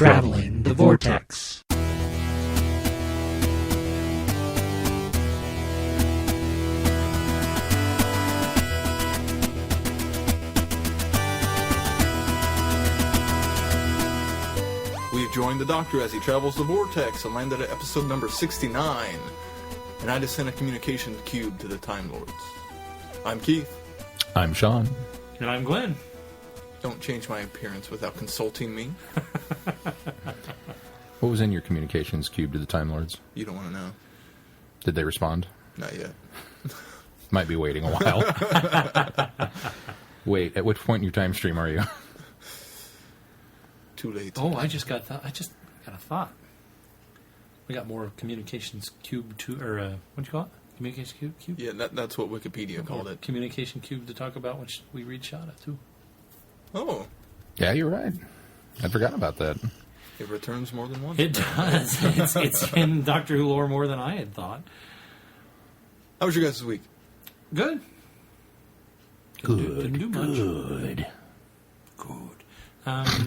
Traveling the Vortex. We've joined the Doctor as he travels the Vortex and landed at episode number 69. And I just sent a communication cube to the Time Lords. I'm Keith. I'm Sean. And I'm Glenn. Don't change my appearance without consulting me. What was in your communications cube to the Time Lords? You don't want to know. Did they respond? Not yet. Might be waiting a while. Wait, at which point in your time stream are you? Too late. Oh, I just got a thought. We got more communications cube what do you call it? Communication cube? Yeah, that's what Wikipedia called it. Communication cube to talk about, which we read shot at too. Oh. Yeah, you're right. I forgot about that. It returns more than once. It does. It's in Doctor Who lore more than I had thought. How was your guys' week? Good. Didn't do much. Good.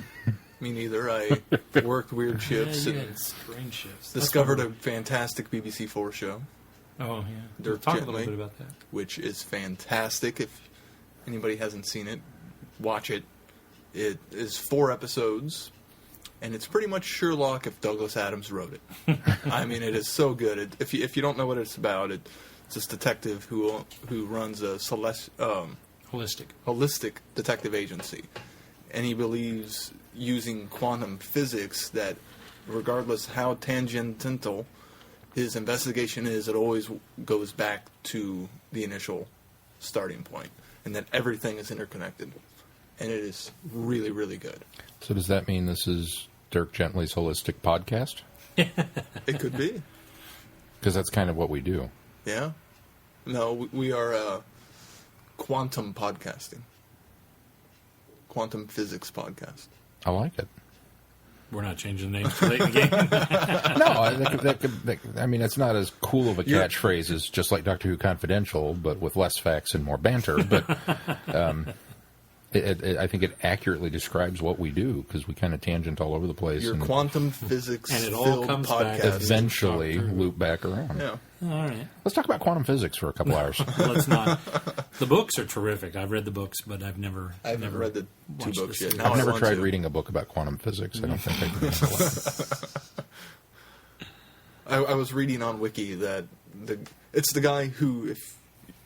Me neither. I worked weird shifts Yeah, you and had strange shifts. discovered a fantastic BBC 4 show. Oh, yeah. Dirk Talk a Gently, little bit about that. which is fantastic. If anybody hasn't seen it, watch it. It is 4 episodes, and it's pretty much Sherlock if Douglas Adams wrote it. I mean, it is so good. If you don't know what it's about, it's this detective who runs a holistic detective agency, and he believes using quantum physics that regardless how tangential his investigation is, it always goes back to the initial starting point, and that everything is interconnected. And it is really, really good. So does that mean this is Dirk Gently's Holistic Podcast? It could be. Because that's kind of what we do. Yeah? No, we are quantum podcasting. Quantum physics podcast. I like it. We're not changing the names too late in the game. No, I mean, it's not as cool of a catchphrase as just like Doctor Who Confidential, but with less facts and more banter. But I think it accurately describes what we do, because we kind of tangent all over the place. Your quantum physics and it all filled comes back podcast. Eventually loop back around. Yeah. All right. Let's talk about quantum physics for a couple hours. Let's not. The books are terrific. I've read the books, but I've never read the 2 watched books the yet. series. Now I've I never want tried to. reading a book about quantum physics. I don't think I can handle it. I was reading on Wiki that it's the guy who, if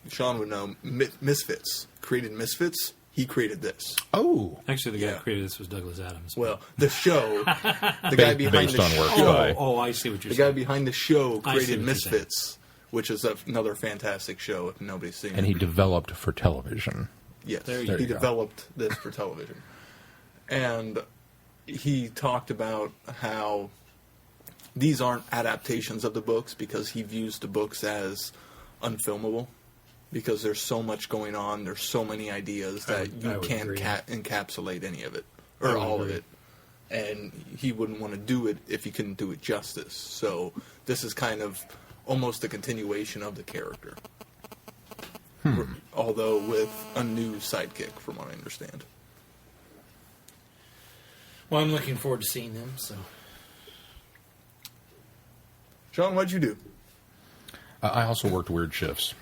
Sean would know, Misfits, created Misfits. He created this. Oh. Actually, the guy Yeah. who created this was Douglas Adams. Well, the show, the guy behind based the on work show, by- Oh, I see what you're the guy saying. behind the show I see created what you're saying. Misfits, which is another fantastic show if nobody's seen And it. he developed for television. Yes, There he you go. developed this for television. And he talked about how these aren't adaptations of the books because he views the books as unfilmable. Because there's so much going on, there's so many ideas that I you would can't agree. encapsulate any of it, I or would all of agree. it. And he wouldn't want to do it if he couldn't do it justice. So this is kind of almost a continuation of the character. Although with a new sidekick, from what I understand. Well, I'm looking forward to seeing them. So Sean, what'd you do? I also worked weird shifts.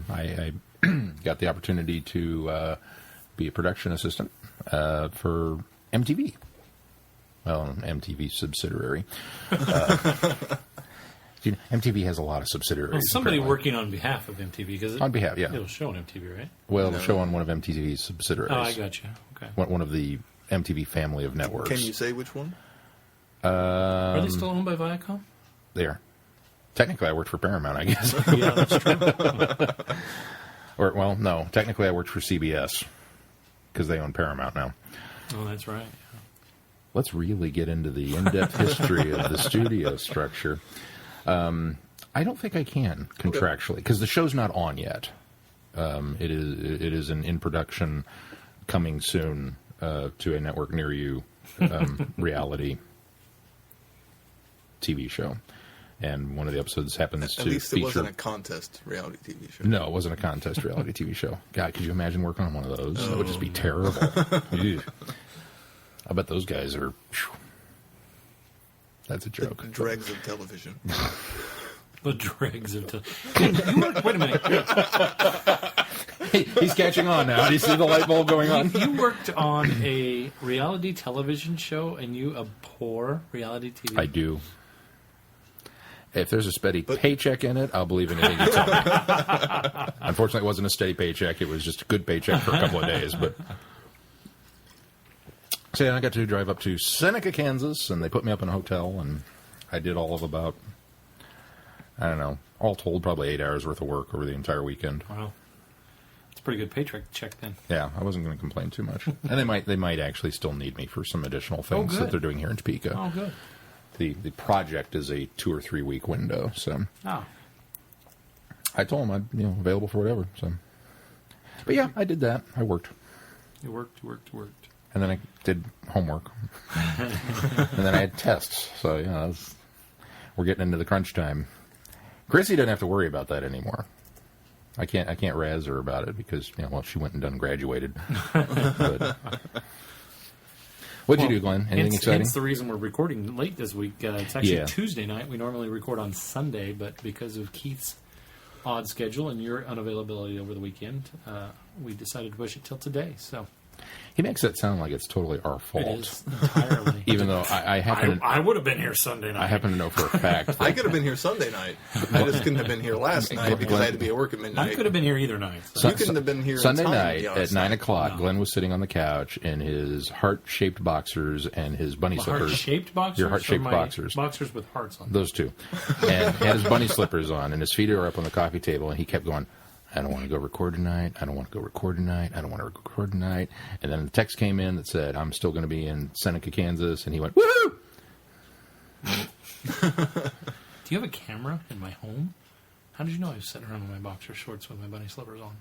I got the opportunity to be a production assistant for MTV. Well, an MTV subsidiary. MTV has a lot of subsidiaries. well, somebody apparently. working on behalf of MTV because On behalf, yeah. it'll show on MTV, right? Well, it'll show on one of MTV's subsidiaries. Oh, I got you. Okay. One of the MTV family of networks. Can you say which one? Are they still owned by Viacom? There. Technically, I worked for Paramount, I guess. Yeah, that's true. Or, well, no. Technically, I worked for CBS because they own Paramount now. Oh, that's right. Let's really get into the in-depth history of the studio structure. I don't think I can contractually because the show's not on yet. It is an in production, coming soon to a network near you reality TV show. And one of the episodes happens to At least it feature... wasn't a contest reality TV show. No, it wasn't a contest reality TV show. God, could you imagine working on one of those? That would just be terrible. Ew. I bet those guys are... Whew, that's a joke. The dregs of television. The dregs of television. Wait a minute. He's catching on now. Do you see the light bulb going on? You worked on a reality television show, and you abhor reality TV? I do. If there's a steady paycheck in it, I'll believe anything you tell me. Unfortunately, it wasn't a steady paycheck. It was just a good paycheck for a couple of days. But so I got to drive up to Seneca, Kansas, and they put me up in a hotel, and I did all of about, I don't know, all told, probably 8 hours worth of work over the entire weekend. Wow. It's a pretty good paycheck check then. Yeah, I wasn't going to complain too much. And they might actually still need me for some additional things that they're doing here in Topeka. Oh, good. The project is a 2 or 3 week window, so I told them I'm available for whatever. So, but yeah, I did that. I worked. You worked. And then I did homework. And then I had tests. So we're getting into the crunch time. Chrissy doesn't have to worry about that anymore. I can't razz her about it because she went and done graduated. But, what'd you do, Glenn? Anything exciting? Hence the reason we're recording late this week. It's actually Tuesday night. We normally record on Sunday, but because of Keith's odd schedule and your unavailability over the weekend, we decided to push it till today. So he makes that sound like it's totally our fault. It is entirely. Even though I would have been here Sunday night. I happen to know for a fact. I could have been here Sunday night. I just couldn't have been here last night because I had to be at work at midnight. I could have been here either night. So. You couldn't have been here Sunday night at 9 o'clock. No. Glenn was sitting on the couch in his heart-shaped boxers and his bunny slippers. Heart-shaped boxers? Your heart-shaped boxers. Boxers with hearts on them. Those two. And he had his bunny slippers on, and his feet were up on the coffee table, and he kept going, I don't want to go record tonight. I don't want to go record tonight. I don't want to record tonight. And then the text came in that said, I'm still going to be in Seneca, Kansas. And he went, woohoo! Do you have a camera in my home? How did you know I was sitting around in my boxer shorts with my bunny slippers on?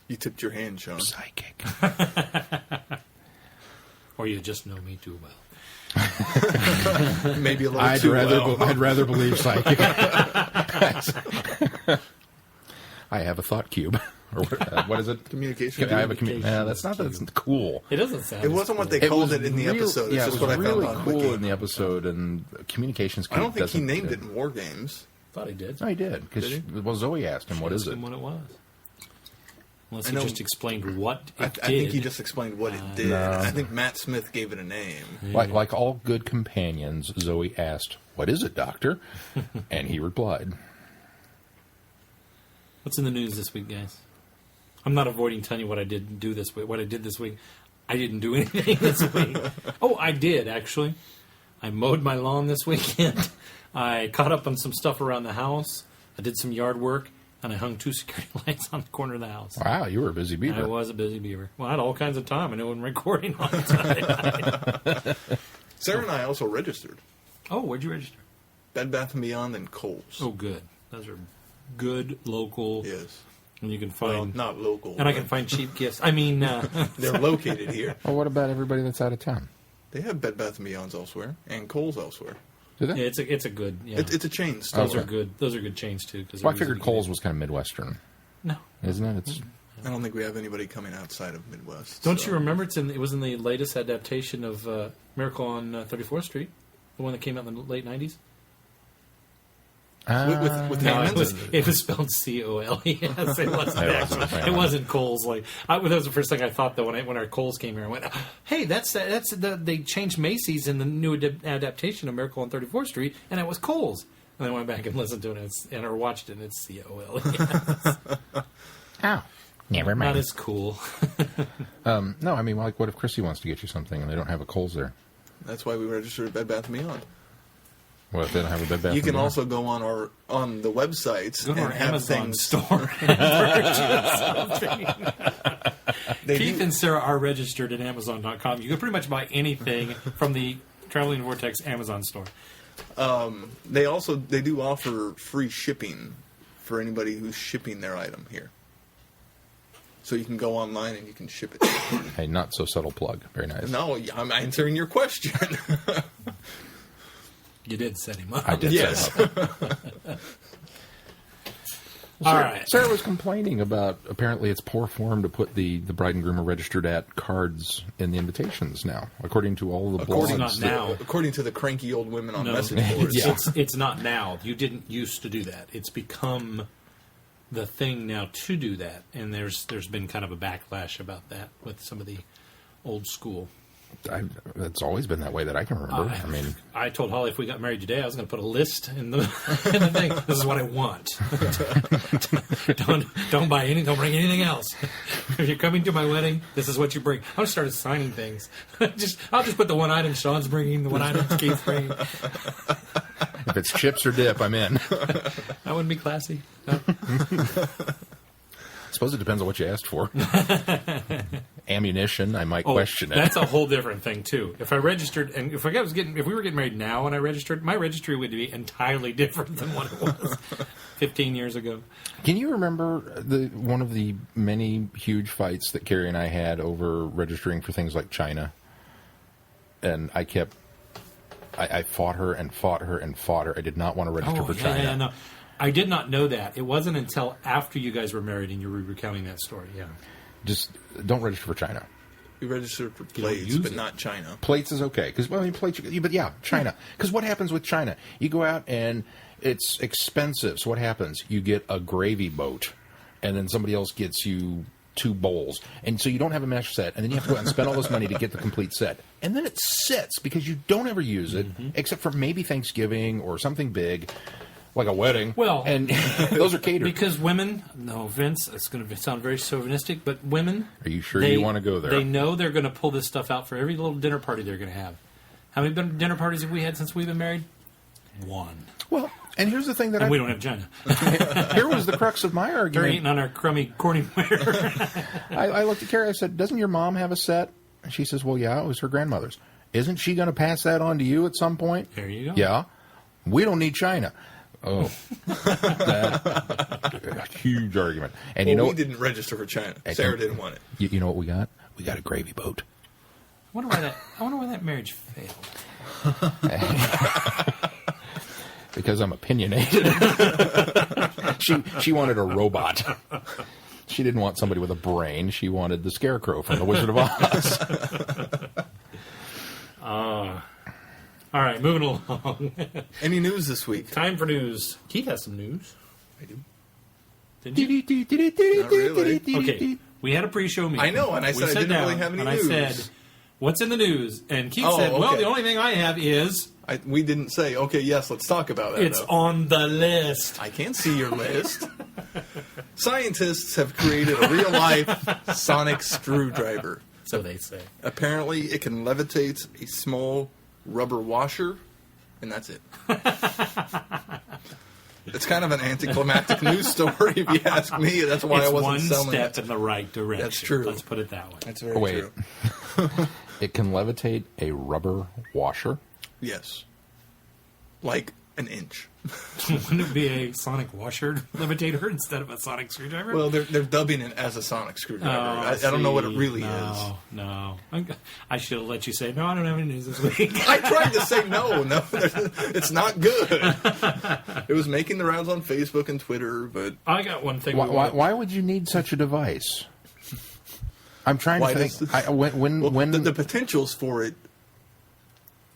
You tipped your hand, Sean. Psychic. Or you just know me too well. Maybe a little too well. I'd rather believe psychic. I have a thought cube. Or what is it? Communication. I have a communication. That's cool. It doesn't sound. It wasn't what they called it in the episode. Yeah, it's it just was what really I found cool on in the episode, and communications cube. I don't think he named it in War Games. Thought he did. No, he did. Because Zoe asked him, "What is it?" What it was. Unless he just explained what it did. I think he just explained what it did. No. I think Matt Smith gave it a name. Yeah. Like all good companions, Zoe asked, "What is it, Doctor?" And he replied. What's in the news this week, guys? I'm not avoiding telling you what I did this week. I didn't do anything this week. Oh, I did, actually. I mowed my lawn this weekend. I caught up on some stuff around the house. I did some yard work. And I hung 2 security lights on the corner of the house. Wow, you were a busy beaver. I was a busy beaver. Well, I had all kinds of time. I knew when recording on time. Sarah and I also registered. Oh, where'd you register? Bed Bath & Beyond and Kohl's. Oh, good. Those are good, local. Yes. And you can find... Well, not local. And I can find cheap gifts. I mean... they're located here. Well, what about everybody that's out of town? They have Bed Bath & Beyonds elsewhere. And Kohl's elsewhere. Do they? Yeah, it's a good... Yeah. It's a chain store. Those are good. Those are good chains, too. Well, I figured Kohl's was kind of Midwestern. No. Isn't it? It's... I don't think we have anybody coming outside of Midwest. Don't you remember? It was in the latest adaptation of Miracle on 34th Street, the one that came out in the late 90s. With no, it was spelled Coles. It wasn't Kohl's. That was the first thing I thought though when our Kohl's came here. I went, "Hey, they changed Macy's in the new adaptation of Miracle on 34th Street, and it was Kohl's." And I went back and listened to it or watched it, and it's Coles. Oh, never mind. Not as cool. No, I mean, what if Chrissy wants to get you something and they don't have a Kohl's there? That's why we registered at Bed Bath & Beyond. Well, if they don't have a Bed Bath & You can Beyond? also go on the websites Go to and our have Amazon things. store and purchase something. Keith and Sarah are registered at Amazon.com. You can pretty much buy anything from the Traveling Vortex Amazon store. They do offer free shipping for anybody who's shipping their item here. So you can go online and you can ship it. Hey, not so subtle plug. Very nice. No, I'm answering your question. You did set him up. I did. Yes. All right. Sarah was complaining about, apparently it's poor form to put the bride and groom are registered at cards in the invitations now, according to all the blogs. According to the cranky old women on No. message boards. Yeah. It's not now. You didn't used to do that. It's become the thing now to do that, and there's been kind of a backlash about that with some of the old school. It's always been that way that I can remember. I told Holly if we got married today, I was going to put a list in the thing. This is what I want. don't buy anything. Don't bring anything else. If you're coming to my wedding, this is what you bring. I started signing things. I'll just put the one item Sean's bringing, the one item Keith's bringing. If it's chips or dip, I'm in. That wouldn't be classy. No. I suppose it depends on what you asked for. Ammunition, I might question it. That's a whole different thing too. If I registered, and if we were getting married now and I registered, my registry would be entirely different than what it was 15 years ago. Can you remember one of the many huge fights that Carrie and I had over registering for things like China? And I fought her and fought her and fought her. I did not want to register for China. Yeah, no. I did not know that. It wasn't until after you guys were married and you were recounting that story. Yeah. Just don't register for China. We registered for plates, but not China. Plates is okay. Plates, but yeah, China. Because what happens with China? You go out and it's expensive. So what happens? You get a gravy boat, and then somebody else gets you 2 bowls. And so you don't have a master set, and then you have to go out and spend all this money to get the complete set. And then it sits because you don't ever use it, except for maybe Thanksgiving or something big. Like a wedding. Well, and those are catered. Because women, no offense, it's going to sound very chauvinistic, but women... Are you sure you want to go there? They know they're going to pull this stuff out for every little dinner party they're going to have. How many dinner parties have we had since we've been married? 1. Well, and here's the thing that we don't have China. Here was the crux of my argument. They're eating on our crummy cornyware. I looked at Carrie, I said, doesn't your mom have a set? And she says, well, yeah, it was her grandmother's. Isn't she going to pass that on to you at some point? There you go. Yeah. We don't need China. Oh, that huge argument. And we didn't register for China. Sarah didn't want it. You know what we got? We got a gravy boat. I wonder why that marriage failed. Because I'm opinionated. She wanted a robot. She didn't want somebody with a brain. She wanted the Scarecrow from The Wizard of Oz. All right, moving along. Any news this week? Time for news. Keith has some news. I do. Did you? Not really. Okay, we had a pre-show meeting. I know, and I said I didn't really have any news. And I said, what's in the news? And Keith said, well, the only thing I have is... We didn't say, okay, yes, let's talk about that. It's on the list. I can't see your list. Scientists have created a real-life sonic screwdriver. So they say. Apparently, it can levitate a small rubber washer, and that's it. It's kind of an anticlimactic news story, if you ask me. That's why I wasn't selling it. It's one step in the right direction. That's true. Let's put it that way. That's very true. It can levitate a rubber washer? Yes. Like an inch. Wouldn't it be a sonic washer levitator instead of a sonic screwdriver? Well, they're dubbing it as a sonic screwdriver. I don't know what it really is. No. I should have let you say, no, I don't have any news this week. I tried to say no, it's not good. It was making the rounds on Facebook and Twitter, but... I got one thing. Why would you need such a device? I'm trying to think. When the potentials for it...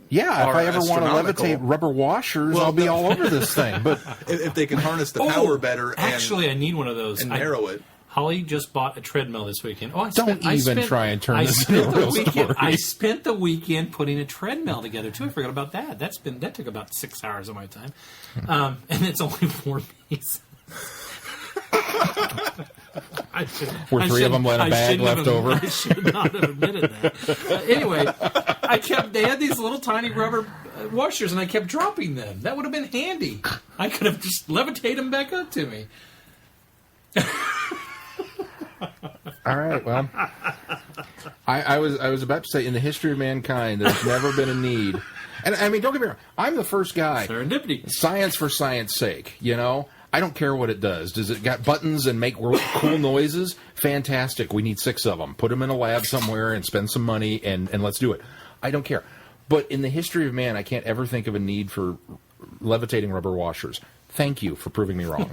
Yeah, if I ever want to levitate rubber washers, I'll be all over this thing. But if they can harness the power better, actually, I need one of those and narrow it. Holly just bought a treadmill this weekend. Don't even try and turn this into a real story. I spent the weekend putting a treadmill together too. I forgot about that. That took about 6 hours of my time, and it's only 4 pieces. Were 3 of them in a bag left over? I should not have admitted that. Anyway, they had these little tiny rubber washers, and I kept dropping them. That would have been handy. I could have just levitated them back up to me. All right, well, I was about to say, in the history of mankind, there's never been a need. And I mean, don't get me wrong, I'm the first guy. Serendipity. Science for science sake, you know? I don't care what it does. Does it got buttons and make cool noises? Fantastic. We need 6 of them. Put them in a lab somewhere and spend some money and let's do it. I don't care. But in the history of man, I can't ever think of a need for levitating rubber washers. Thank you for proving me wrong.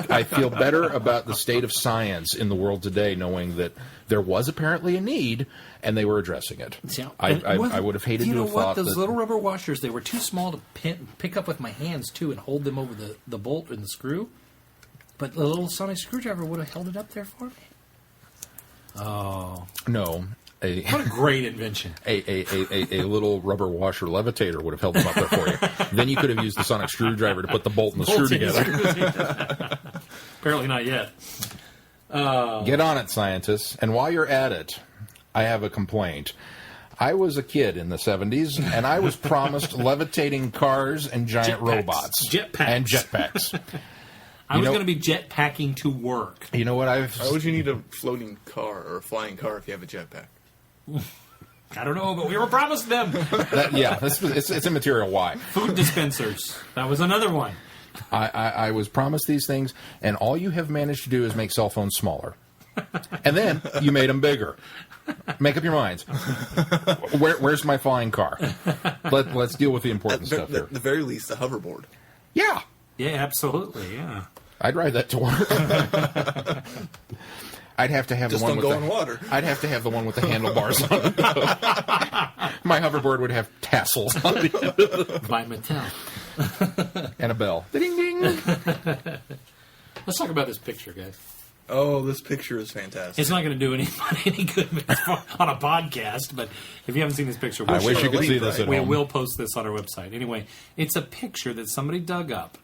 I feel better about the state of science in the world today, knowing that there was apparently a need, and they were addressing it. Yeah. I would have hated to have thought Those that... little rubber washers, they were too small to pick up with my hands, too, and hold them over the bolt and the screw. But the little sonic screwdriver would have held it up there for me. Oh. No. What a great invention. A little rubber washer levitator would have held them up there for you. Then you could have used the sonic screwdriver to put the bolt and the screw together. Apparently not yet. Get on it, scientists. And while you're at it, I have a complaint. I was a kid in the 70s, and I was promised levitating cars and giant robots. Jetpacks. And jetpacks. I was going to be jetpacking to work. You know what Why would you need a floating car or a flying car if you have a jetpack? I don't know, but we were promised them. It's immaterial why. Food dispensers. That was another one. I was promised these things, and all you have managed to do is make cell phones smaller. And then you made them bigger. Make up your minds. Where's my flying car? Let's deal with the important stuff here. At the very least, a hoverboard. Yeah. Yeah, absolutely, yeah. I'd ride that to work. I'd have to have Just the one don't with go in water. I'd have to have the one with the handlebars on it. My hoverboard would have tassels on the end of it. By Mattel. And a bell. Ding ding. Let's talk about this picture, guys. Oh, this picture is fantastic. It's not going to do anybody any good on a podcast, but if you haven't seen this picture, I wish you could see this at we home. will post this on our website. Anyway, it's a picture that somebody dug up,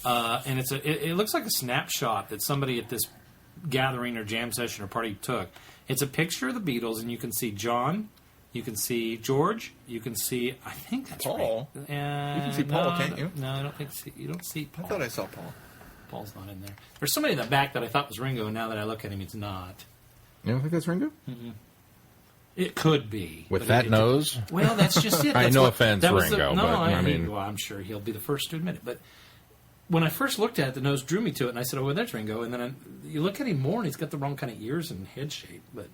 and it looks like a snapshot that somebody at this gathering or jam session or party took. It's a picture of the Beatles, and you can see John, you can see George, you can see, I think that's Paul. Right. You can see Paul, can't you? No, I don't think you don't see Paul. I thought I saw Paul. Paul's not in there. There's somebody in the back that I thought was Ringo, and now that I look at him, it's not. You don't think that's Ringo? Mm-hmm. It could be. With that nose? Well, that's just it. I That's no what- offense, that was Ringo, no, but, I mean- well, I'm sure he'll be the first to admit it. But when I first looked at it, the nose drew me to it, and I said, "Oh, well, that's Ringo." And then you look at him more, and he's got the wrong kind of ears and head shape. But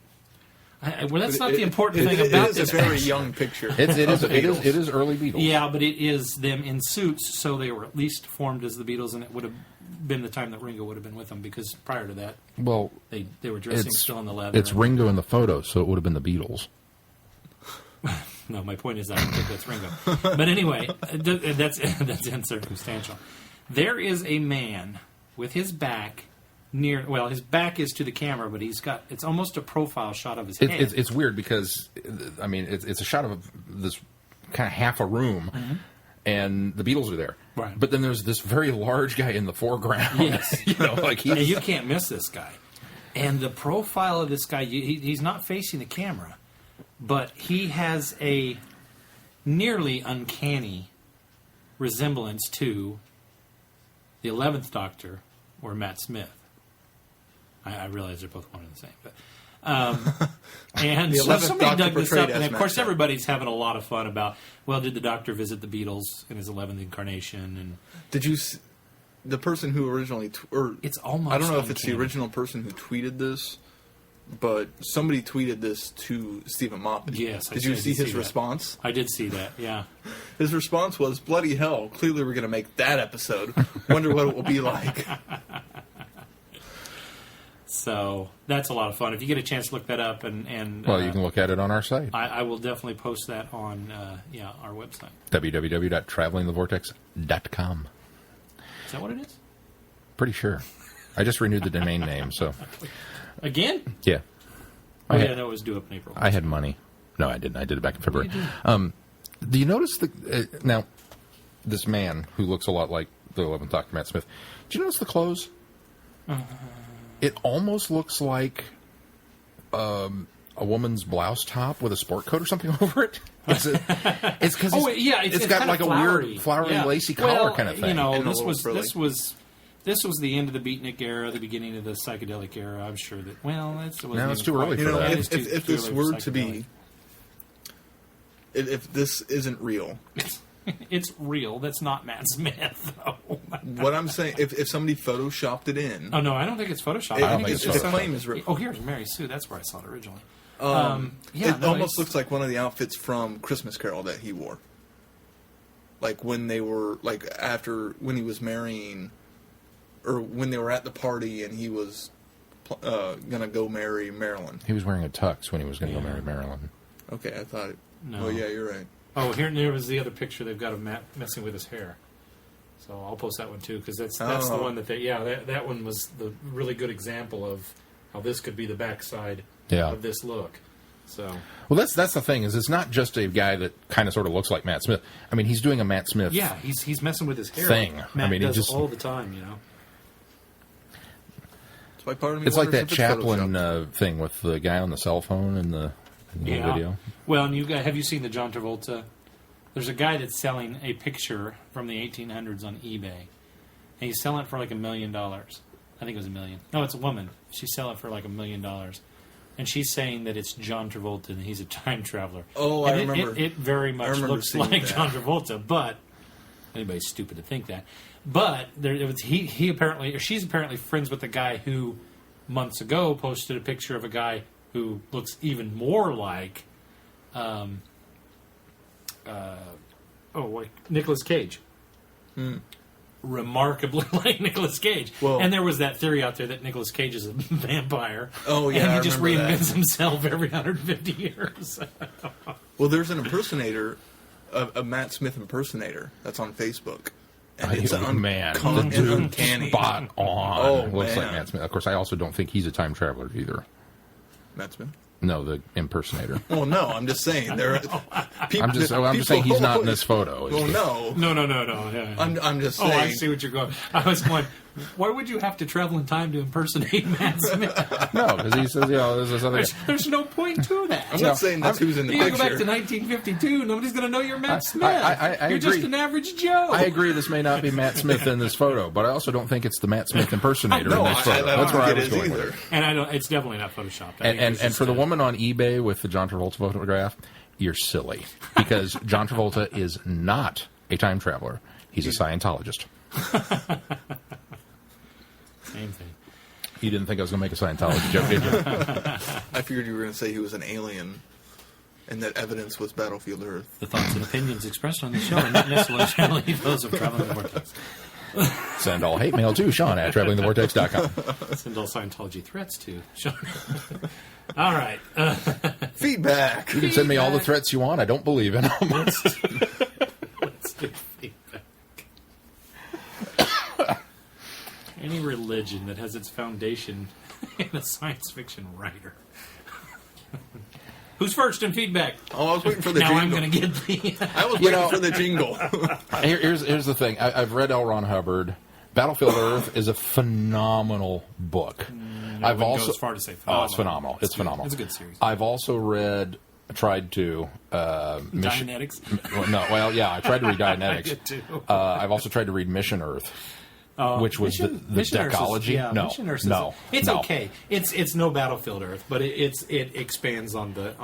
that's not the important thing about this. this. It's a very picture. young picture. It is of the Beatles. it is early Beatles. Yeah, but it is them in suits, so they were at least formed as the Beatles, and it would have been the time that Ringo would have been with them, because prior to that, Well, they were dressing still in the leather. it's Ringo in the photo, so it would have been the Beatles. No, my point is I don't think that's Ringo. But anyway, that's incircumstantial. There is a man with his back his back is to the camera, but it's almost a profile shot of his head. It's weird because, I mean, it's a shot of this kind of half a room, and the Beatles are there. Right. But then there's this very large guy in the foreground. Yes. Like And you can't miss this guy. And the profile of this guy, he's not facing the camera, but he has a nearly uncanny resemblance to the 11th Doctor or Matt Smith. I realize they're both one and the same, but and The so 11th somebody Doctor dug this portrayed up, and as of Matt course Smith. everybody's having a lot of fun about, well, did the Doctor visit the Beatles in his 11th incarnation? And Did you? The person who originally, it's almost I don't know if it's the uncanny. original person who tweeted this, but somebody tweeted this to Stephen Moffat. Yes, I Did you did see see his that. response? I did see that, yeah. His response was, "Bloody hell! Clearly, we're going to make that episode. Wonder what it will be like." So that's a lot of fun. If you get a chance to look that up, and Well, you can look at it on our site, I will definitely post that on our website. www.travelingthevortex.com. Is that what it is? Pretty sure. I just renewed the domain name, so Again? yeah. Oh, yeah, no, it was due up in April. I had money. No, I didn't. I did it back in February. You Do you notice now, this man who looks a lot like the 11th Doctor, Matt Smith, do you notice the clothes? It almost looks like a woman's blouse top with a sport coat or something over it. It's because it's got kind like of a weird flowery, lacy collar kind of thing. You know, And a this little was frilly. this was the end of the beatnik era, the beginning of the psychedelic era. I'm sure that. Well, it's too early You for know, that. if this were to be, if this isn't real, it's real. That's not Matt Smith, though. what I'm saying, if somebody photoshopped it in, Oh no, I don't think it's Photoshop. I don't think it's the Photoshop. claim is real. Oh, here's Mary Sue. That's where I saw it originally. It almost looks like one of the outfits from Christmas Carol that he wore. like when they were like when he was marrying, or when they were at the party and he was gonna go marry Marilyn. He was wearing a tux when he was going to go marry Marilyn. Okay, I thought it. No. Oh yeah, you're right. Oh, here was the other picture. They've got of Matt messing with his hair. So I'll post that one too, because that's the one that that one was the really good example of how this could be the backside of this look. So well, that's the thing, is it's not just a guy that kind of sort of looks like Matt Smith. I mean, he's doing a Matt Smith. Yeah, he's messing with his hair thing. Matt I mean, does he just all the time, you know. That's why part of me it's like wonders that if it's Chaplin Photoshopped. Thing with the guy on the cell phone in the video. Well, and have you seen the John Travolta? There's a guy that's selling a picture from the 1800s on eBay, and he's selling it for like $1 million. I think it was $1 million. No, it's a woman. She's selling it for like $1 million, and she's saying that it's John Travolta and he's a time traveler. Oh, and I remember. It very much looks like that. John Travolta, but anybody's stupid to think that. But he apparently, or she's apparently friends with the guy who months ago posted a picture of a guy who looks even more like, like Nicolas Cage. Remarkably like Nicolas Cage. Well, and there was that theory out there that Nicolas Cage is a vampire. Oh, yeah, and he I just remember reinvents that. himself every 150 years. Well, there's an impersonator, a Matt Smith impersonator that's on Facebook. And it's the dude uncanny. Spot on. Oh, looks like man. Matt Smith. Of course, I also don't think he's a time traveler either. Matt Smith? No, the impersonator. Well, no, I'm just saying there. I'm just saying he's not in this photo. Well, no. No. Yeah. I'm just Oh, saying. I see what you're going. I was going, why would you have to travel in time to impersonate Matt Smith? No, because he says, there's this other. There's no point to that. I'm not saying that's who's in the You picture. go back to 1952, nobody's going to know you're Matt Smith. I you're agree. just an average Joe. I agree this may not be Matt Smith in this photo, but I also don't think it's the Matt Smith impersonator in this photo. I That's don't where I think was it is going either. with it. And I don't. It's definitely not photoshopped. I think And it's just for the a- woman on eBay with the John Travolta photograph, you're silly. Because John Travolta is not a time traveler. He's a Scientologist. Same thing. You didn't think I was going to make a Scientology joke, did you? I figured you were going to say he was an alien, and that evidence was Battlefield Earth. The thoughts and opinions expressed on the show are not necessarily those of Traveling the Vortex. Send all hate mail to Sean at travelingthevortex.com. Send all Scientology threats to Sean. All right. Feedback. You can send me all the threats you want. I don't believe in them. Let's do feedback. Any religion that has its foundation in a science fiction writer. Who's first in feedback? Oh, I was waiting for the Now jingle. I'm going to get the... I was waiting for the jingle. Here's the thing. I've read L. Ron Hubbard. Battlefield Earth is a phenomenal book. I wouldn't go as far to say phenomenal. Oh, it's phenomenal. It's phenomenal. It's a good series. I've also tried to... Dianetics? I tried to read Dianetics. I did too. I've also tried to read Mission Earth. Which was the Mission Earth decology? Mission Earth No. It's okay. It's no Battlefield Earth, but it expands on the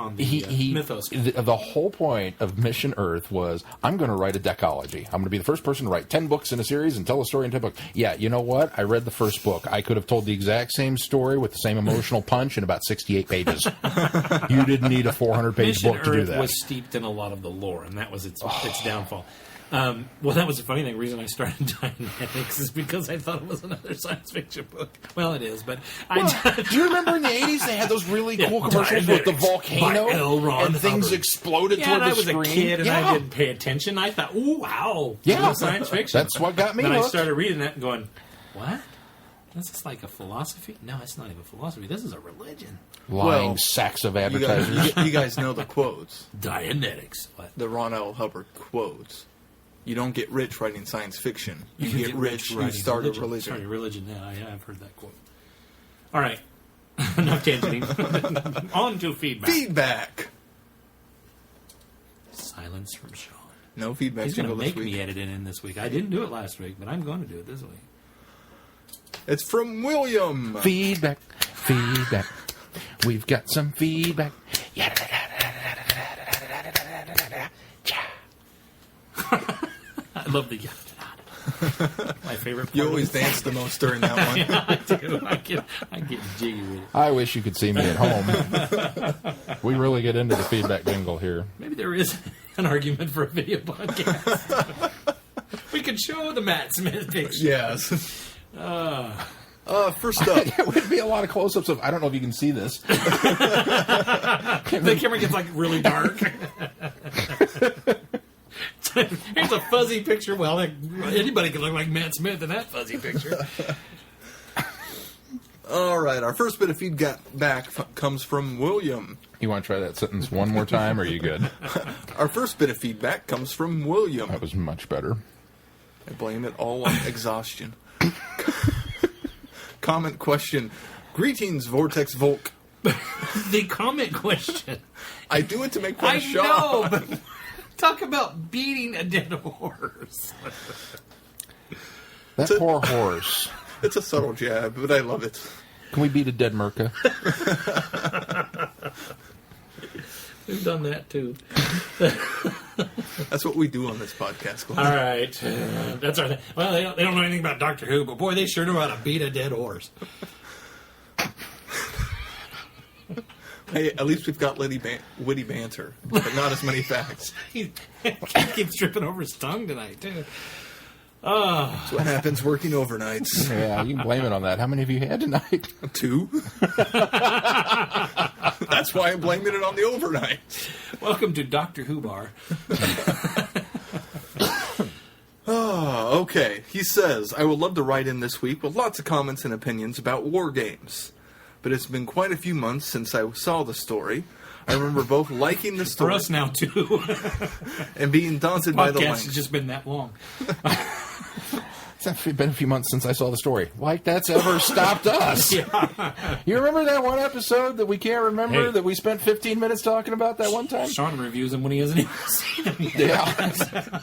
mythos. The whole point of Mission Earth was, I'm going to write a decology. I'm going to be the first person to write 10 books in a series and tell a story in 10 books. Yeah, you know what? I read the first book. I could have told the exact same story with the same emotional punch in about 68 pages. You didn't need a 400-page book to do Earth that. was steeped in a lot of the lore, and that was its downfall. Well, that was the funny thing. The reason I started Dianetics is because I thought it was another science fiction book. Well, it is, but Do you remember in the 80s they had those really cool commercials with the volcano by L. Ron and things Hubbard. exploded Yeah, toward and I the was screen? a kid and Yeah. I didn't pay attention. I thought, ooh, wow, Yeah. science fiction. That's what got me Then I hooked. started reading that and going, what? This is like a philosophy? No, it's not even philosophy. This is a religion. Lying Well, sacks of You advertisers. guys know the quotes, Dianetics. What? the Ron L. Hubbard quotes. You don't get rich writing science fiction. You get rich, you writing start a Start religion. a religion. Yeah, I've heard that quote. All right. Enough tangenting. On to feedback. Feedback. Silence from Sean. No feedback He's going to jingle this make week. me edit it in this week. I didn't do it last week, but I'm going to do it this week. It's from William. Feedback. We've got some feedback. I love the my favorite part. You of always this. dance the most during that one. Yeah, I do. I get jiggy with it. I wish you could see me at home. We really get into the feedback jingle here. Maybe there is an argument for a video podcast. We could show the Matt Smith picture. Yes. First up. It would be a lot of close-ups of, I don't know if you can see this. The camera gets like really dark. Here's a fuzzy picture. Well, like, anybody can look like Matt Smith in that fuzzy picture. All right, our first bit of feedback comes from William. You want to try that sentence one more time, or are you good? Our first bit of feedback comes from William. That was much better. I blame it all on exhaustion. Comment question. Greetings, Vortex Volk. The comment question. I do it to make fun I of Sean. know, but talk about beating a dead horse. That poor horse. It's a subtle jab, but I love it. Can we beat a dead Merca? We've done that, too. That's what we do on this podcast. All right. That's our thing. Well, they don't know anything about Doctor Who, but boy, they sure know how to beat a dead horse. Hey, at least we've got witty banter, but not as many facts. He keeps tripping over his tongue tonight, too. That's what happens working overnights. Yeah, you can blame it on that. How many have you had tonight? 2. That's why I'm blaming it on the overnights. Welcome to Doctor Who Bar. Oh, okay. He says, I would love to write in this week with lots of comments and opinions about war games. But it's been quite a few months since I saw the story. I remember both liking the story For us now, too. and being daunted by the Podcast length. has just been that long. It's been a few months since I saw the story. Like that's ever stopped us. Yeah. You remember that one episode that we can't remember Hey. that we spent 15 minutes talking about that one time? Sean reviews him when he hasn't even seen him yet. Yeah.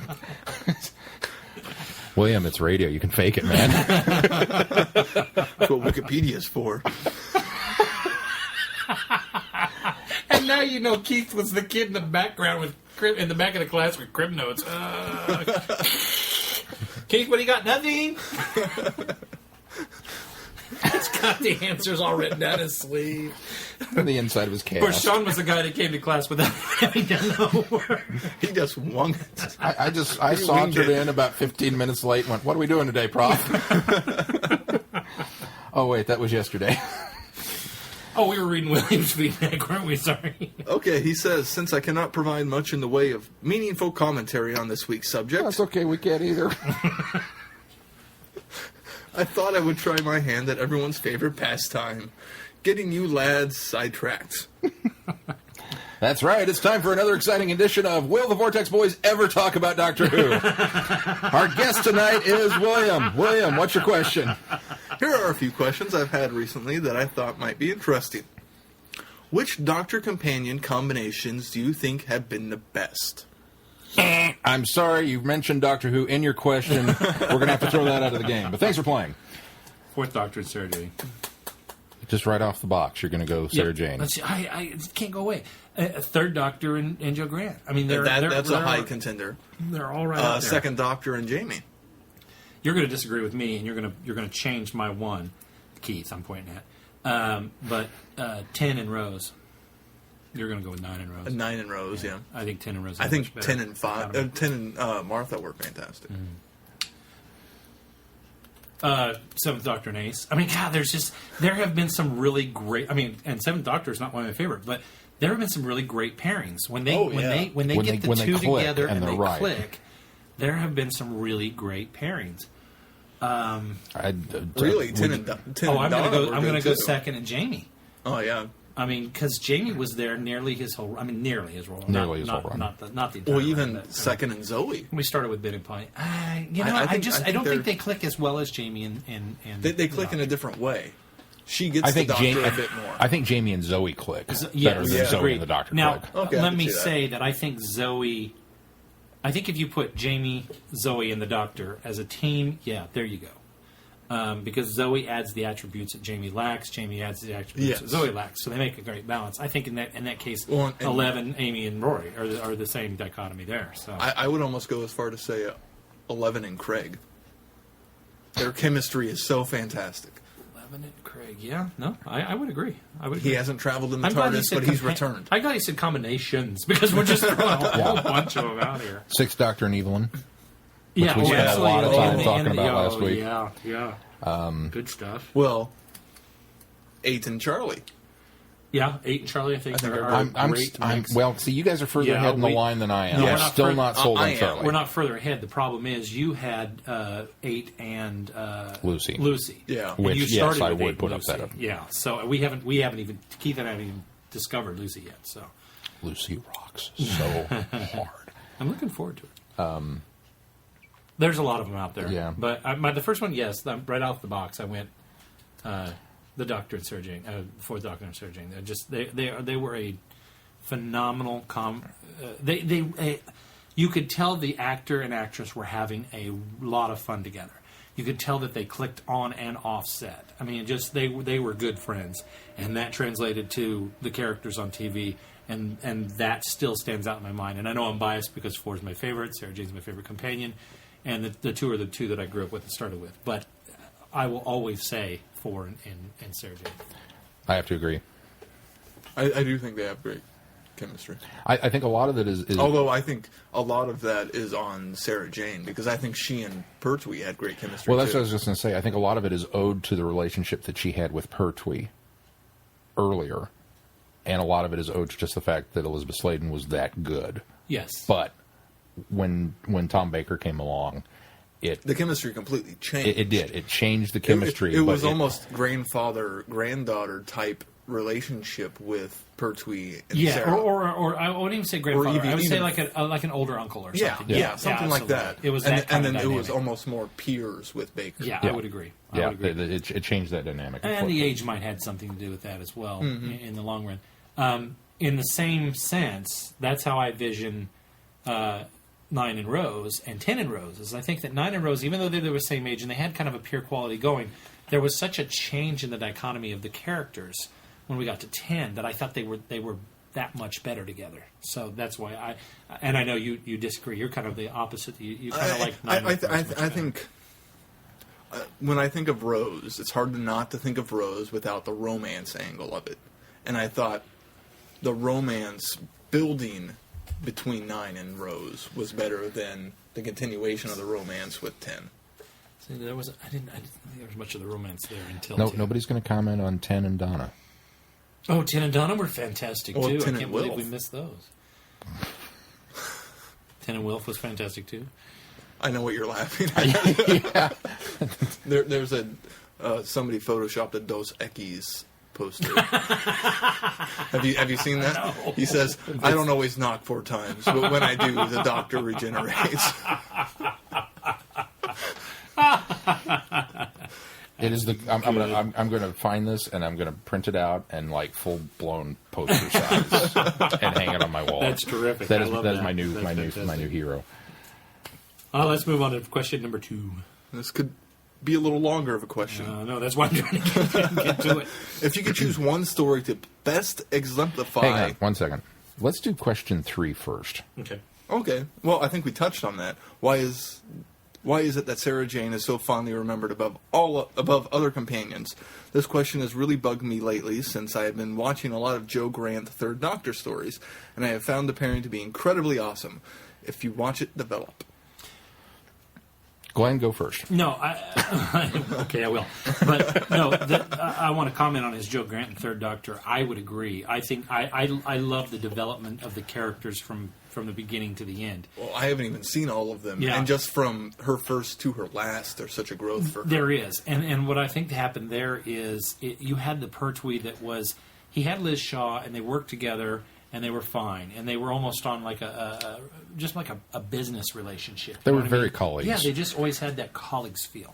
William, it's radio. You can fake it, man. That's what Wikipedia's for. And now you know Keith was the kid in the background with in the back of the class with crib notes. Keith, what do you got? Nothing. He's got the answers all written down his sleeve. On the inside of his Of course, cast. Sean was the guy that came to class without having done the work. He just won it. I sauntered in about 15 minutes late and went, what are we doing today, Prof? Oh, wait, that was yesterday. Oh, we were reading William's feedback, weren't we? Sorry. Okay, he says, since I cannot provide much in the way of meaningful commentary on this week's subject, That's okay, we can't either. I thought I would try my hand at everyone's favorite pastime, getting you lads sidetracked. That's right, it's time for another exciting edition of Will the Vortex Boys Ever Talk About Doctor Who? Our guest tonight is William. William, what's your question? Here are a few questions I've had recently that I thought might be interesting. Which Doctor Companion combinations do you think have been the best? I'm sorry, you've mentioned Doctor Who in your question. We're going to have to throw that out of the game. But thanks for playing. Fourth Doctor and Sarah Jane. Just right off the box, you're going to go Sarah Jane. I can't go away. Third Doctor and Joe Grant. I mean, That's a high contender. They're all right out there. Second Doctor and Jamie. You're going to disagree with me, and you're going to change my one, Keith. I'm pointing at, but 10 and Rose. You're going to go with 9 and Rose. 9 and Rose, yeah. I think 10 and Rose. I think much 10 better. and 5. 10 and Martha were fantastic. Seventh Doctor and Ace. I mean, God, there have been some really great. I mean, and Seventh Doctor is not one of my favorites, but there have been some really great pairings when they when they get the two together and they click. There have been some really great pairings. Really, 10 and I'm going to go too. second and Jamie. Oh, yeah. I mean, because Jamie was there nearly his whole. I mean, nearly his role. Nearly his whole run. Not the entire. Well, even run, but, second and Zoe. we started with Ben and Pine. I don't think they click as well as Jamie and They click in a different way. She gets I think the Doctor Jamie, a bit more. I think Jamie and Zoe click better than yes, Zoe agreed. and the Doctor Now, click. Okay, I let can me see that. say that I think Zoe. I think if you put Jamie, Zoe, and the Doctor as a team, yeah, there you go. Because Zoe adds the attributes that Jamie lacks, Jamie adds the attributes that Zoe lacks, so they make a great balance. I think in that case, Well, and 11, Amy, and Rory are the same dichotomy there. So I would almost go as far to say 11 and Craig. Their chemistry is so fantastic. Revenant Craig. Yeah, no, I would agree. He hasn't traveled in the I'm glad TARDIS, said but he's returned. I'm glad he said combinations because we're just throwing a whole bunch of them out here. Sixth Doctor and Evelyn. Yeah, we spent a lot of time talking about last week. Yeah. Good stuff. Well, 8 and Charlie. Yeah, 8 and Charlie, I think are great. Well, see, you guys are further ahead in the line than I am. No, I'm still not sold on Charlie. We're not further ahead. The problem is you had 8 and Lucy. Yeah. Which, you started yes, I with would 8 put and up that Lucy. up. Yeah, so we haven't even, Keith and I haven't even discovered Lucy yet. So Lucy rocks so hard. I'm looking forward to it. There's a lot of them out there. Yeah. But the first one, yes, right off the box, I went the Doctor and Sarah Jane, Fourth Doctor and Sarah Jane. They were a phenomenal you could tell the actor and actress were having a lot of fun together. You could tell that they clicked on and off set. I mean, they were good friends, and that translated to the characters on TV. And that still stands out in my mind. And I know I'm biased because 4 is my favorite, Sarah Jane's my favorite companion, and the 2 are the 2 that I grew up with and started with. But I will always say 4 and Sarah Jane. I have to agree. I do think they have great chemistry. I think a lot of it is... Although I think a lot of that is on Sarah Jane, because I think she and Pertwee had great chemistry, Well, that's what I was just going to say. I think a lot of it is owed to the relationship that she had with Pertwee earlier. And a lot of it is owed to just the fact that Elizabeth Sladen was that good. Yes. But when Tom Baker came along, the chemistry completely changed. It did. It changed the chemistry. It was almost grandfather-granddaughter type relationship with Pertwee and Sarah. Or I wouldn't even say grandfather. I would say like an older uncle or something. Yeah, something like that. It was and then it was almost more peers with Baker. Yeah, I would agree. It changed that dynamic. And the age might have something to do with that as well in the long run. In the same sense, that's how I vision 9 and Rose and 10 and Rose. Is I think that 9 and Rose, even though they were the same age and they had kind of a pure quality going, there was such a change in the dichotomy of the characters when we got to 10 that I thought they were that much better together. So that's why I know you disagree. You're kind of the opposite. You kind of like 9 and Rose. I think when I think of Rose, it's hard not to think of Rose without the romance angle of it. And I thought the romance building between 9 and Rose was better than the continuation of the romance with 10. See, I didn't think there was much of the romance there until nobody's going to comment on 10 and Donna. Oh, 10 and Donna were fantastic too. I can't believe we missed those. 10 and Wilf was fantastic too. I know what you're laughing at. Yeah. There's somebody photoshopped a Dos Equis poster. Have you seen that? No. He says, "I don't always knock 4 times, but when I do, the doctor regenerates." It is the. I'm going to find this and I'm going to print it out and like full blown poster size and hang it on my wall. That's terrific. That is my new hero. Let's move on to question number 2. This could be a little longer of a question. No, that's why I'm trying to get to it. If you could choose one story to best exemplify... Hang on, 1 second. Let's do question 3 first. Okay. Well, I think we touched on that. Why is it that Sarah Jane is so fondly remembered above other companions? This question has really bugged me lately since I have been watching a lot of Joe Grant Third Doctor stories, and I have found the pairing to be incredibly awesome. If you watch it develop. Glenn, go first. No, okay, I will. But no, I want to comment on his Joe Grant and Third Doctor. I would agree. I think I love the development of the characters from the beginning to the end. Well, I haven't even seen all of them, and just from her first to her last, there's such a growth for her. There is, and what I think happened there is you had the Pertwee that was he had Liz Shaw, and they worked together. And they were fine, and they were almost on like a business relationship. They were very colleagues. Yeah, they just always had that colleagues feel.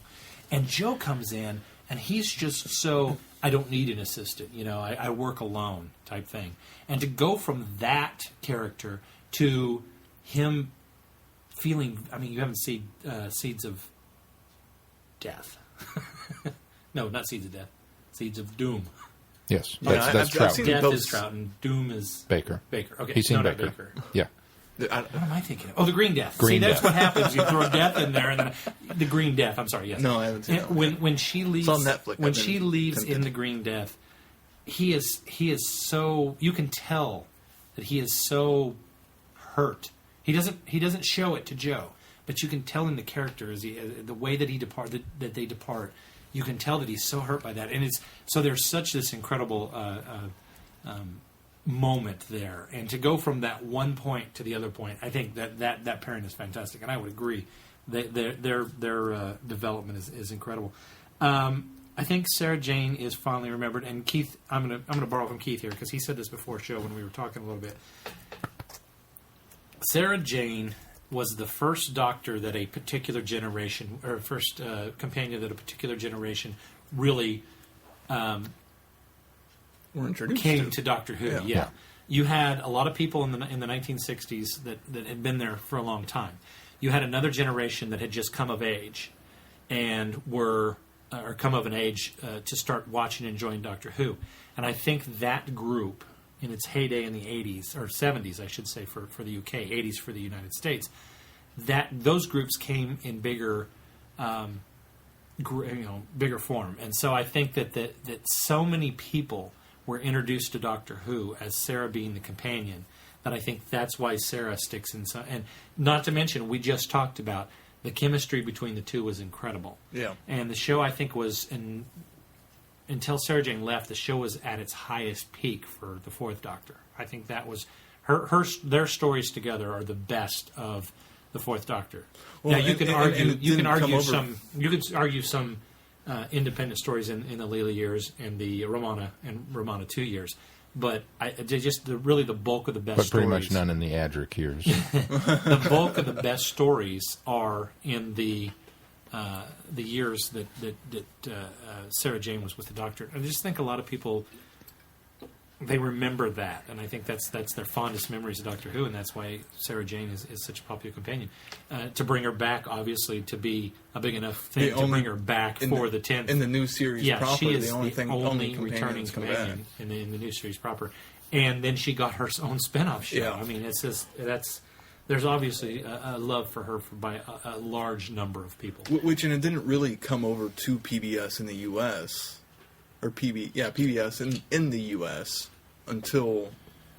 And Joe comes in, and he's just so I don't need an assistant, I work alone type thing. And to go from that character to him feeling, you haven't seen Seeds of Death. No, not Seeds of Death. Seeds of Doom. Yes, that's Troughton. Death is Troughton. Doom is Baker. Okay, He's seen Baker. Yeah. What am I thinking of? Oh, the Green Death. Green That's Death. what happens. You throw death in there, and then the Green Death. I'm sorry. Yes. No, I haven't seen that. When she leaves, It's on Netflix. When she leaves in the Green Death, he is so. You can tell that he is so hurt. He doesn't show it to Joe, but you can tell in the character the way that they depart. You can tell that he's so hurt by that, and it's so there's such this incredible moment there, and to go from that one point to the other point, I think that pairing is fantastic, and I would agree that their development is incredible. I think Sarah Jane is finally remembered, and Keith, I'm gonna borrow from Keith here because he said this before show when we were talking a little bit. Sarah Jane was the first doctor that a particular generation, or first companion that a particular generation really We're introduced came to Doctor Who. Yeah. Yeah. You had a lot of people in the 1960s that had been there for a long time. You had another generation that had just come of age and were or come of an age to start watching and enjoying Doctor Who. And I think that group, in its heyday in the 80s, or 70s, I should say, for the UK, 80s for the United States, that those groups came in bigger bigger form. And so I think that so many people were introduced to Doctor Who as Sarah being the companion, that I think that's why Sarah sticks in. And not to mention, we just talked about the chemistry between the two was incredible. Yeah. And the show, I think, was until Sarah Jane left, the show was at its highest peak for the Fourth Doctor. I think that was their stories together are the best of the Fourth Doctor. Well, now you can argue some independent stories in the Leela years and the Romana 2 years, but really the bulk of the best. But pretty stories, much none in the Adric years. The bulk of the best stories are in the years that Sarah Jane was with the Doctor. I just think a lot of people, they remember that, and I think that's their fondest memories of Doctor Who, and that's why Sarah Jane is such a popular companion. To bring her back, obviously, to be a big enough thing to bring her back for the 10th. In the new series proper, she is the only returning companion in the new series proper. And then she got her own spin-off show. Yeah. I mean, it's just, there's obviously a love for her by a large number of people. Which, and it didn't really come over to PBS in the U.S., or PBS in the U.S. until...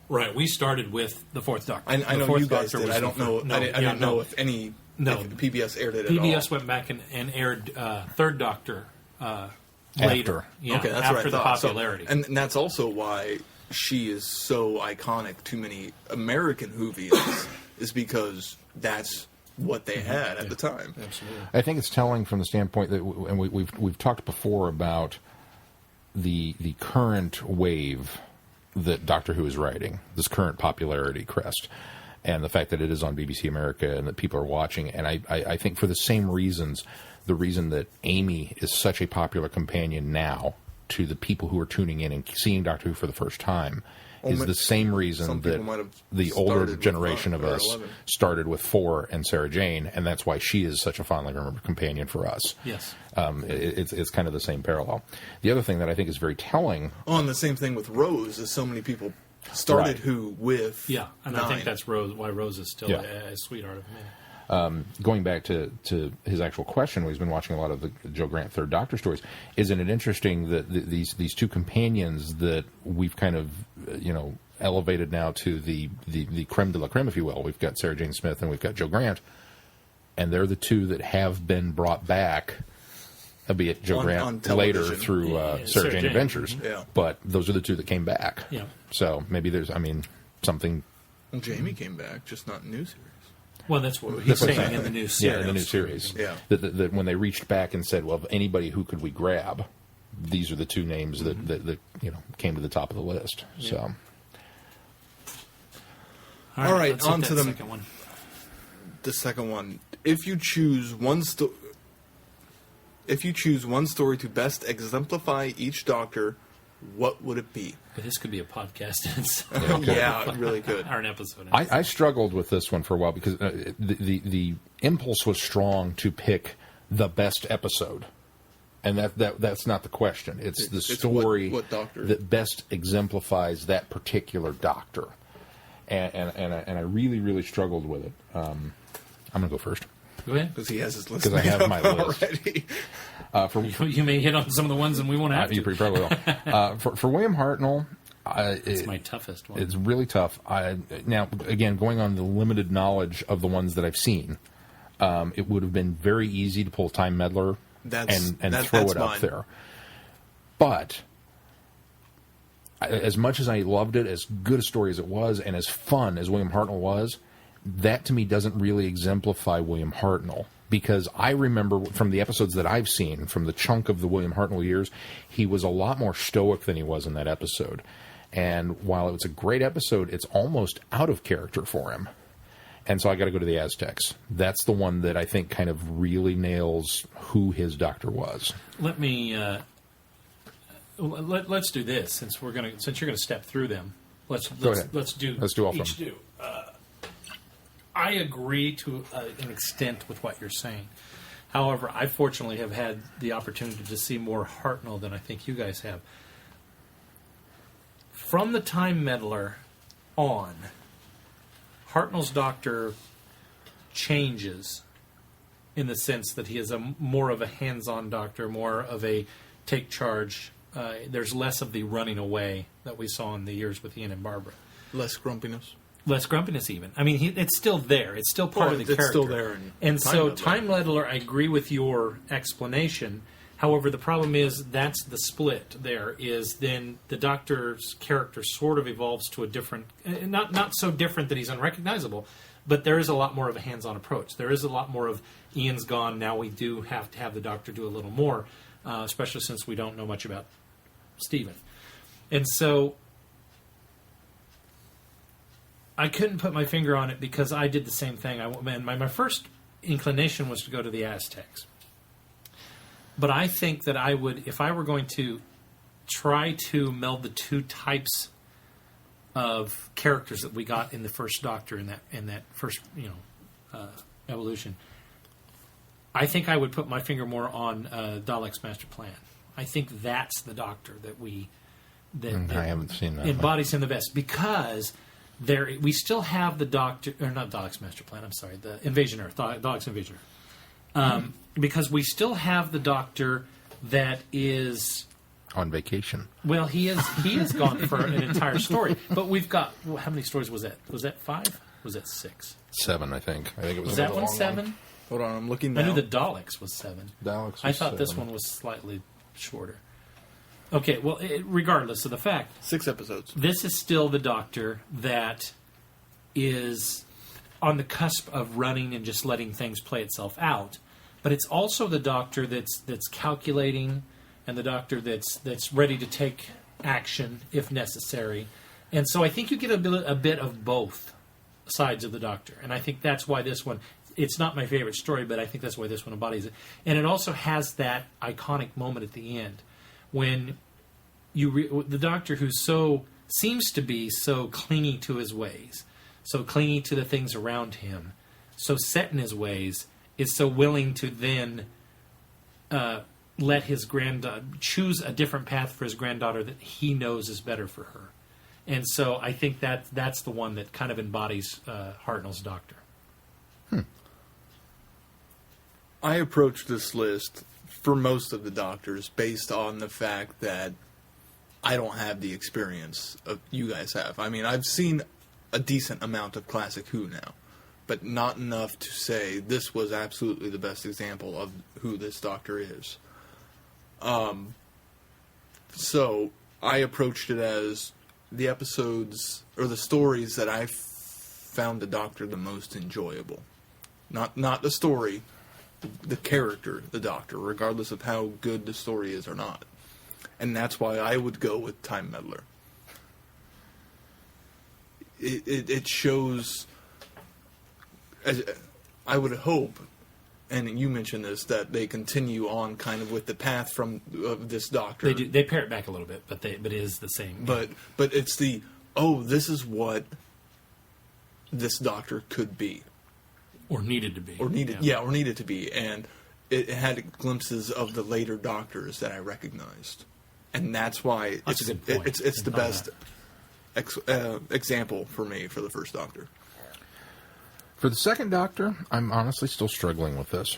Right, we started with the Fourth Doctor. I know you guys did. I don't know. I didn't know if any... No. If PBS aired it at all. PBS went back and aired Third Doctor later. Yeah, okay, that's after what I the thought. popularity. And that's also why she is so iconic to many American Whovians, is because that's what they had at the time. Absolutely. I think it's telling from the standpoint that, and we've talked before about the current wave that Doctor Who is riding, this current popularity crest, and the fact that it is on BBC America and that people are watching. And I think for the same reasons, the reason that Amy is such a popular companion now to the people who are tuning in and seeing Doctor Who for the first time is the same reason that the older generation of us started with 4 and Sarah Jane, and that's why she is such a fondly remembered companion for us. Yes. It's kind of the same parallel. The other thing that I think is very telling... Oh, and the same thing with Rose, is so many people started Who with Yeah, and 9. I think that's why Rose is still a sweetheart of mine. Going back to his actual question, he's been watching a lot of the Joe Grant Third Doctor stories. Isn't it interesting that these two companions that we've kind of elevated now to the creme de la creme, if you will? We've got Sarah Jane Smith and we've got Joe Grant, and they're the two that have been brought back, albeit Joe Grant later through Sarah Jane Adventures. Yeah. But those are the two that came back. Yeah. So maybe there's something. Well, Jamie came back, just not in new series. Well, that's what he's saying in the new series. Yeah, in the new series. Yeah. That when they reached back and said, well, anybody who could we grab, these are the two names that came to the top of the list. Yeah. So. All right, let's on hit to that the second one. The second one. If you choose one story to best exemplify each Doctor, what would it be? But this could be a podcast. Yeah, it really could. Or an episode. I struggled with this one for a while because the impulse was strong to pick the best episode, and that's not the question. It's the story what Doctor that best exemplifies that particular Doctor. and I really, really struggled with it. I'm going to go first. Go ahead. Because he has his list. Because I have my list. Already. You may hit on some of the ones, and we won't have to. You probably will. For William Hartnell, it's my toughest one. It's really tough. Now, again, going on the limited knowledge of the ones that I've seen, it would have been very easy to pull Time Meddler and throw it up there. But as much as I loved it, as good a story as it was, and as fun as William Hartnell was, that to me doesn't really exemplify William Hartnell. Because I remember from the episodes that I've seen, from the chunk of the William Hartnell years, he was a lot more stoic than he was in that episode. And while it was a great episode, it's almost out of character for him. And so I got to go to the Aztecs. That's the one that I think kind of really nails who his doctor was. Let me let's do this since you're going to step through them. Let's do all each do. I agree to an extent with what you're saying. However, I fortunately have had the opportunity to see more Hartnell than I think you guys have. From the Time Meddler on, Hartnell's doctor changes in the sense that he is more of a hands-on doctor, more of a take charge. There's less of the running away that we saw in the years with Ian and Barbara. Less grumpiness. Less grumpiness, even. I mean, it's still there. It's still part of the character. It's still there. Time Meddler, I agree with your explanation. However, the problem is that's the split there, is then the Doctor's character sort of evolves to a different... Not so different that he's unrecognizable, but there is a lot more of a hands-on approach. There is a lot more of Ian's gone, now we do have to have the Doctor do a little more, especially since we don't know much about Stephen. And so... I couldn't put my finger on it because I did the same thing. My first inclination was to go to the Aztecs. But I think that I would, if I were going to try to meld the two types of characters that we got in the first Doctor in that first evolution, I think I would put my finger more on Dalek's Master Plan. I think that's the Doctor that I haven't seen that embodies him the best, because we still have the Doctor, or not Dalek's Master Plan, I'm sorry, the Invasion Earth, Dalek's Invasion Earth. Because we still have the Doctor that is... on vacation. Well, he is gone for an entire story. But we've got... how many stories was that? Was that 5? Was that 6? 7, I think. I think it was that one 7? One. Hold on, I'm looking now. I knew the Daleks was 7. I thought 7. this one was slightly shorter. Okay, well, regardless of the fact... 6 episodes. This is still the Doctor that is on the cusp of running and just letting things play itself out. But it's also the Doctor that's calculating, and the Doctor that's ready to take action if necessary. And so I think you get a bit of both sides of the Doctor. And I think that's why this one... It's not my favorite story, but I think that's why this one embodies it. And it also has that iconic moment at the end when the Doctor, who seems to be so clingy to his ways, so clingy to the things around him, so set in his ways, is so willing to then let his granddaughter choose a different path for his granddaughter that he knows is better for her. And so I think that's the one that kind of embodies Hartnell's Doctor. I approached this list for most of the Doctors based on the fact that I don't have the experience of you guys have. I mean, I've seen a decent amount of classic Who now, but not enough to say this was absolutely the best example of who this Doctor is. So I approached it as the episodes or the stories that I found the Doctor the most enjoyable. Not the story, the character, the Doctor, regardless of how good the story is or not. And that's why I would go with Time Meddler. It shows, as I would hope, and you mentioned this, that they continue on kind of with the path from this Doctor. They do. They pare it back a little bit, but it is the same. But it's this is what this Doctor could be. Or needed to be. Or needed to be. And it had glimpses of the later Doctors that I recognized. And that's why that's a good point. It's the best. example for me for the first Doctor. For the second Doctor, I'm honestly still struggling with this.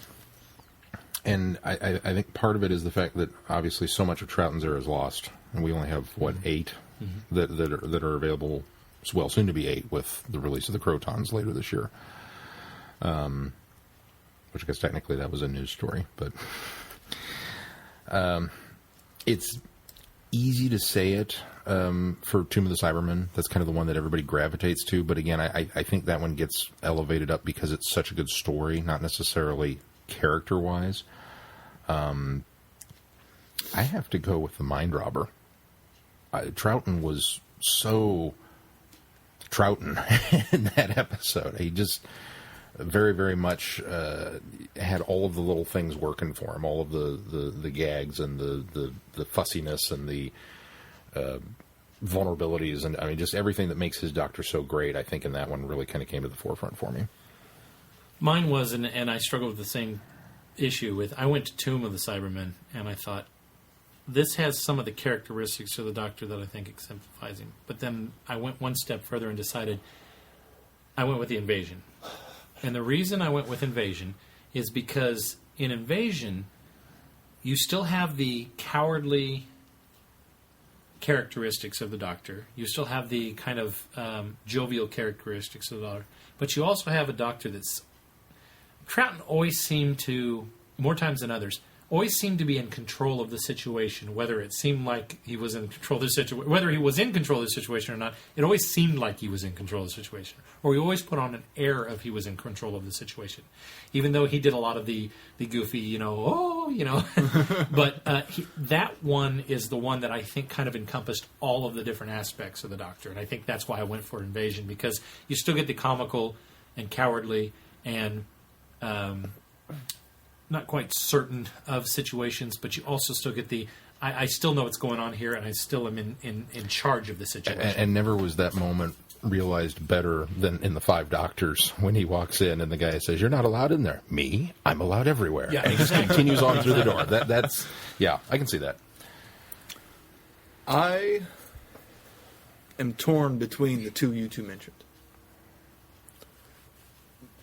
And I think part of it is the fact that obviously so much of Troughton's era is lost. And we only have, 8 that are available, well, soon to be 8 with the release of the Crotons later this year. Which I guess technically that was a news story. But it's easy to say it for Tomb of the Cybermen. That's kind of the one that everybody gravitates to. But again, I think that one gets elevated up because it's such a good story, not necessarily character-wise. I have to go with the Mind Robber. Troughton was so Troughton in that episode. He just very, very much had all of the little things working for him, all of the gags and the fussiness and the vulnerabilities, and I mean just everything that makes his Doctor so great. I think in that one really kind of came to the forefront for me. Mine was, and I struggled with the same issue with. I went to Tomb of the Cybermen, and I thought this has some of the characteristics of the Doctor that I think exemplifies him. But then I went one step further and decided I went with the Invasion. And the reason I went with Invasion is because in Invasion, you still have the cowardly characteristics of the Doctor. You still have the kind of jovial characteristics of the Doctor. But you also have a Doctor that's... Troughton always seemed to, more times than others, always seemed to be in control of the situation, whether it seemed like he was in control of the situation, whether he was in control of the situation or not, it always seemed like he was in control of the situation. Or he always put on an air of he was in control of the situation. Even though he did a lot of the goofy, but that one is the one that I think kind of encompassed all of the different aspects of the Doctor. And I think that's why I went for Invasion, because you still get the comical and cowardly and not quite certain of situations, but you also still get the I still know what's going on here, and I still am in charge of the situation. And never was that moment realized better than in the Five Doctors when he walks in and the guy says, "You're not allowed in there." Me? I'm allowed everywhere. Yeah, and he just continues on through the door. That's I can see that. I am torn between the two you two mentioned.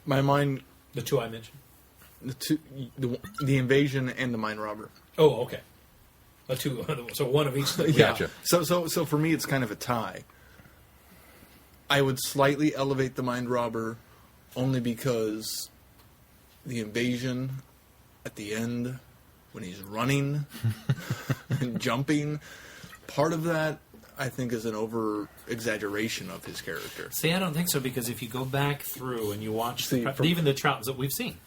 My mind... The two I mentioned? The Invasion and the Mind Robber. Oh, okay. Two, so one of each. Yeah. Gotcha. So for me, it's kind of a tie. I would slightly elevate the Mind Robber only because the Invasion at the end, when he's running and jumping, part of that I think is an over-exaggeration of his character. See, I don't think so, because if you go back through and you watch even the Troughtons that we've seen,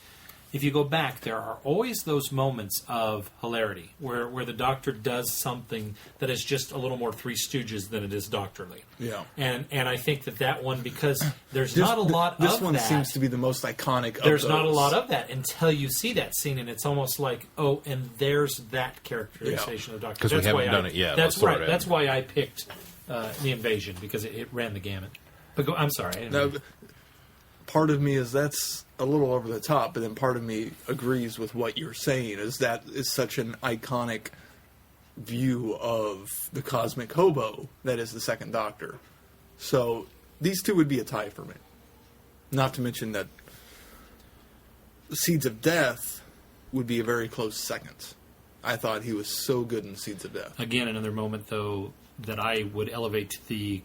if you go back, there are always those moments of hilarity where the Doctor does something that is just a little more Three Stooges than it is doctorly. Yeah. And I think that one, because there's not a lot of that. This one seems to be the most iconic of There's those. not a lot of that until you see that scene, and it's almost like, oh, and there's that characterization of the Doctor. Because we haven't done it yet. That's right. That's why I picked the Invasion, because it ran the gamut. But I'm sorry. Part of me is that's a little over the top, but then part of me agrees with what you're saying, is that is such an iconic view of the cosmic hobo that is the Second Doctor. So these two would be a tie for me. Not to mention that Seeds of Death would be a very close second. I thought he was so good in Seeds of Death. Again, another moment, though, that I would elevate to the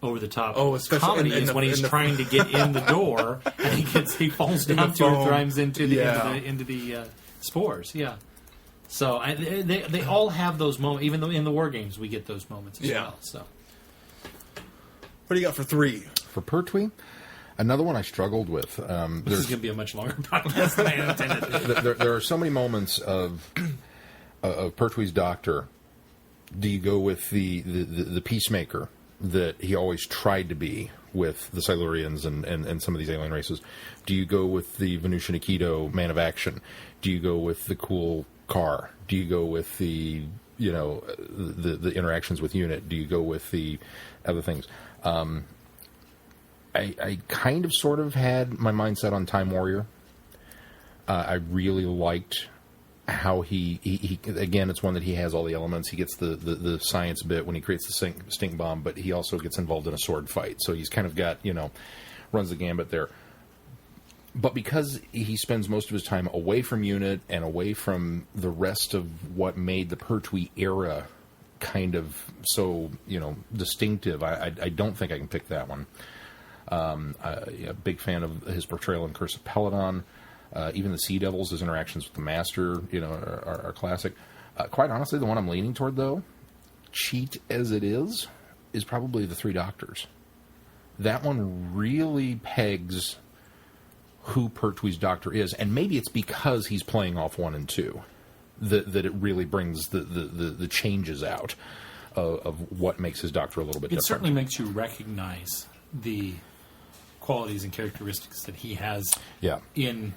over-the-top comedy is when he's trying to get in the door and he falls down two or times into the spores. Yeah. So they all have those moments. Even though in the War Games we get those moments as well. So, what do you got for 3? For Pertwee, another one I struggled with. This is going to be a much longer podcast than I intended. There are so many moments of Pertwee's Doctor. Do you go with the peacemaker that he always tried to be with the Silurians and some of these alien races? Do you go with the Venusian Aikido man of action? Do you go with the cool car? Do you go with the interactions with UNIT? Do you go with the other things? I kind of sort of had my mindset on Time Warrior. I really liked how he again, it's one that he has all the elements. He gets the science bit when he creates the stink bomb, but he also gets involved in a sword fight. So he's kind of got, runs the gambit there. But because he spends most of his time away from Unit and away from the rest of what made the Pertwee era kind of so, distinctive, I don't think I can pick that one. A big fan of his portrayal in Curse of Peladon. Even the Sea Devils, his interactions with the Master, are classic. Quite honestly, the one I'm leaning toward, though, cheat as it is probably the Three Doctors. That one really pegs who Pertwee's Doctor is, and maybe it's because he's playing off 1 and 2 that it really brings the changes out of what makes his Doctor a little bit different. It certainly makes you recognize the qualities and characteristics that he has in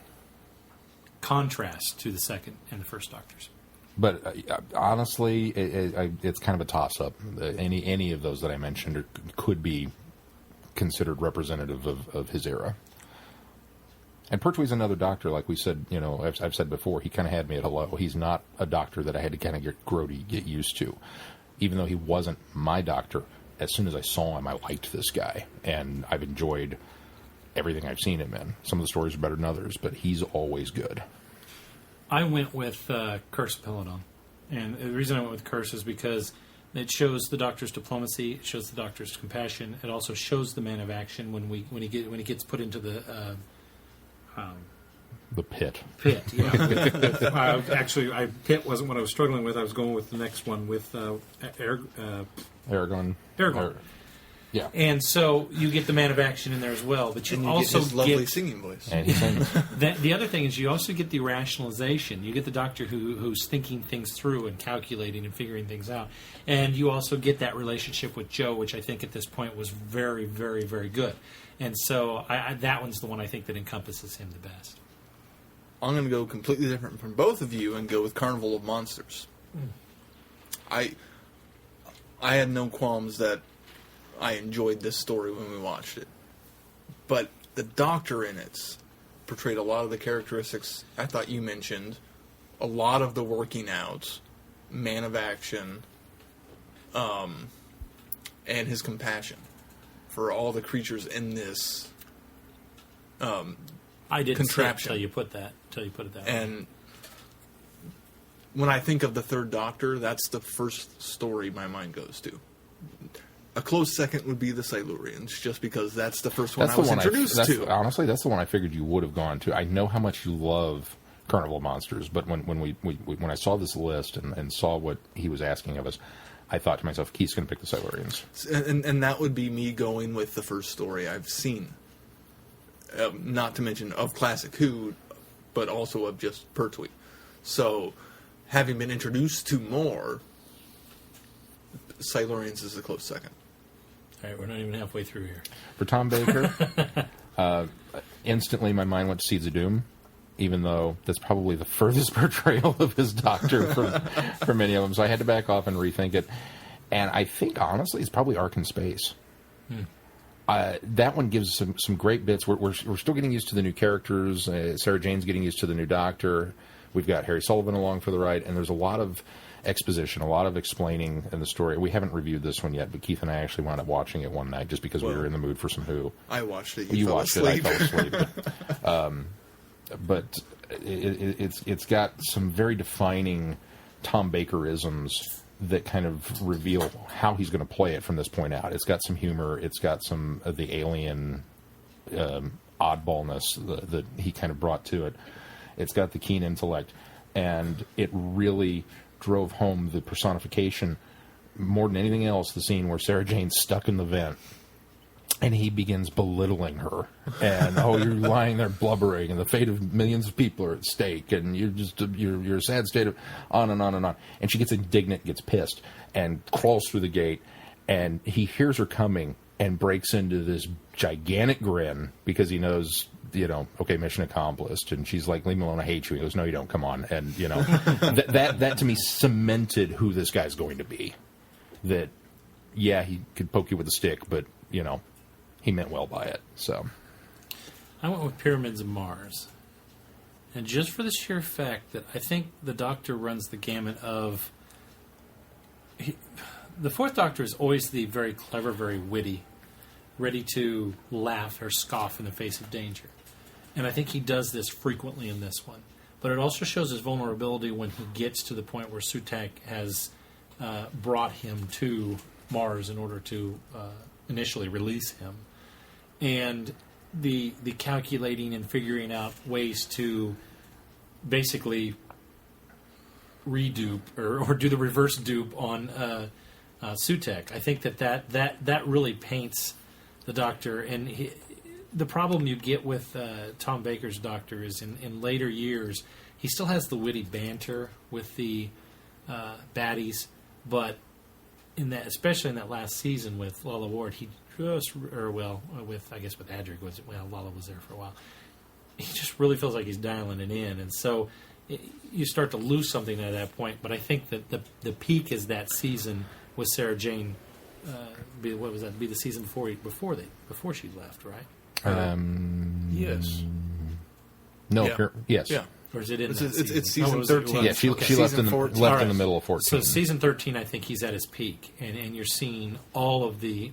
contrast to the second and the first Doctors. But honestly, it's kind of a toss-up. Any of those that I mentioned could be considered representative of his era. And Pertwee's another Doctor, like we said, I've said before, he kind of had me at hello. He's not a Doctor that I had to kind of get used to. Even though he wasn't my Doctor, as soon as I saw him, I liked this guy. And I've enjoyed everything I've seen him in. Some of the stories are better than others, but he's always good. I went with Curse of Peladon. And the reason I went with Curse is because it shows the Doctor's diplomacy, it shows the Doctor's compassion, it also shows the man of action when he gets put into the pit. Pit, yeah. Actually, pit wasn't what I was struggling with. I was going with the next one with Aragorn. Yeah. And so you get the man of action in there as well, but you also get his lovely singing voice. And he sings. The other thing is you also get the rationalization. You get the Doctor who's thinking things through and calculating and figuring things out. And you also get that relationship with Jo, which I think at this point was very, very, very good. And so that one's the one I think that encompasses him the best. I'm going to go completely different from both of you and go with Carnival of Monsters. I had no qualms that I enjoyed this story when we watched it. But the Doctor in it portrayed a lot of the characteristics I thought you mentioned, a lot of the working out, man of action, and his compassion for all the creatures in this I didn't contraption. Until you put it that way. And when I think of the Third Doctor, that's the first story my mind goes to. A close second would be the Silurians, just because that's the first one I was introduced to. Honestly, that's the one I figured you would have gone to. I know how much you love Carnival of Monsters, but when I saw this list and saw what he was asking of us, I thought to myself, Keith's going to pick the Silurians. And that would be me going with the first story I've seen. Not to mention of Classic Who, but also of just Pertwee. So, having been introduced to more, Silurians is a close second. All right, we're not even halfway through here. For Tom Baker, instantly my mind went to Seeds of Doom, even though that's probably the furthest portrayal of his Doctor for many of them. So I had to back off and rethink it. And I think, honestly, it's probably Ark in Space. That one gives some great bits. We're still getting used to the new characters. Sarah Jane's getting used to the new Doctor. We've got Harry Sullivan along for the ride, and there's a lot of exposition, a lot of explaining in the story. We haven't reviewed this one yet, but Keith and I actually wound up watching it one night just because we were in the mood for some Who. I watched it. You watched it. I fell asleep. But it's got some very defining Tom Baker-isms that kind of reveal how he's going to play it from this point out. It's got some humor. It's got some of the alien oddballness that he kind of brought to it. It's got the keen intellect, and it really drove home the personification more than anything else. The scene where Sarah Jane's stuck in the vent, and he begins belittling her, and you're lying there blubbering, and the fate of millions of people are at stake, and you're a sad state of on and on and on. And she gets indignant, gets pissed, and crawls through the gate, and he hears her coming and breaks into this gigantic grin because he knows, okay, mission accomplished. And she's like, "Leave me alone, I hate you." He goes, "No, you don't, come on." And, that to me cemented who this guy's going to be. That, yeah, he could poke you with a stick, but, he meant well by it. So I went with Pyramids of Mars. And just for the sheer fact that I think the Doctor runs the gamut of... the Fourth Doctor is always the very clever, very witty, ready to laugh or scoff in the face of danger. And I think he does this frequently in this one. But it also shows his vulnerability when he gets to the point where Sutekh has brought him to Mars in order to initially release him. And the calculating and figuring out ways to basically redupe or do the reverse dupe on Sutekh. I think that really paints the Doctor. And the problem you get with Tom Baker's Doctor is in later years, he still has the witty banter with the baddies, but especially in that last season with Lalla Ward, he just, with Adric Lalla was there for a while. He just really feels like he's dialing it in, and so you start to lose something at that point. But I think that the peak is that season with Sarah Jane. What was that? Be the season before she left, right? Yes. No. Yeah. Yes. Yeah. Or is it in It's season 13. Yeah, she left in the middle of 14. So season 13, I think he's at his peak, and you're seeing all of the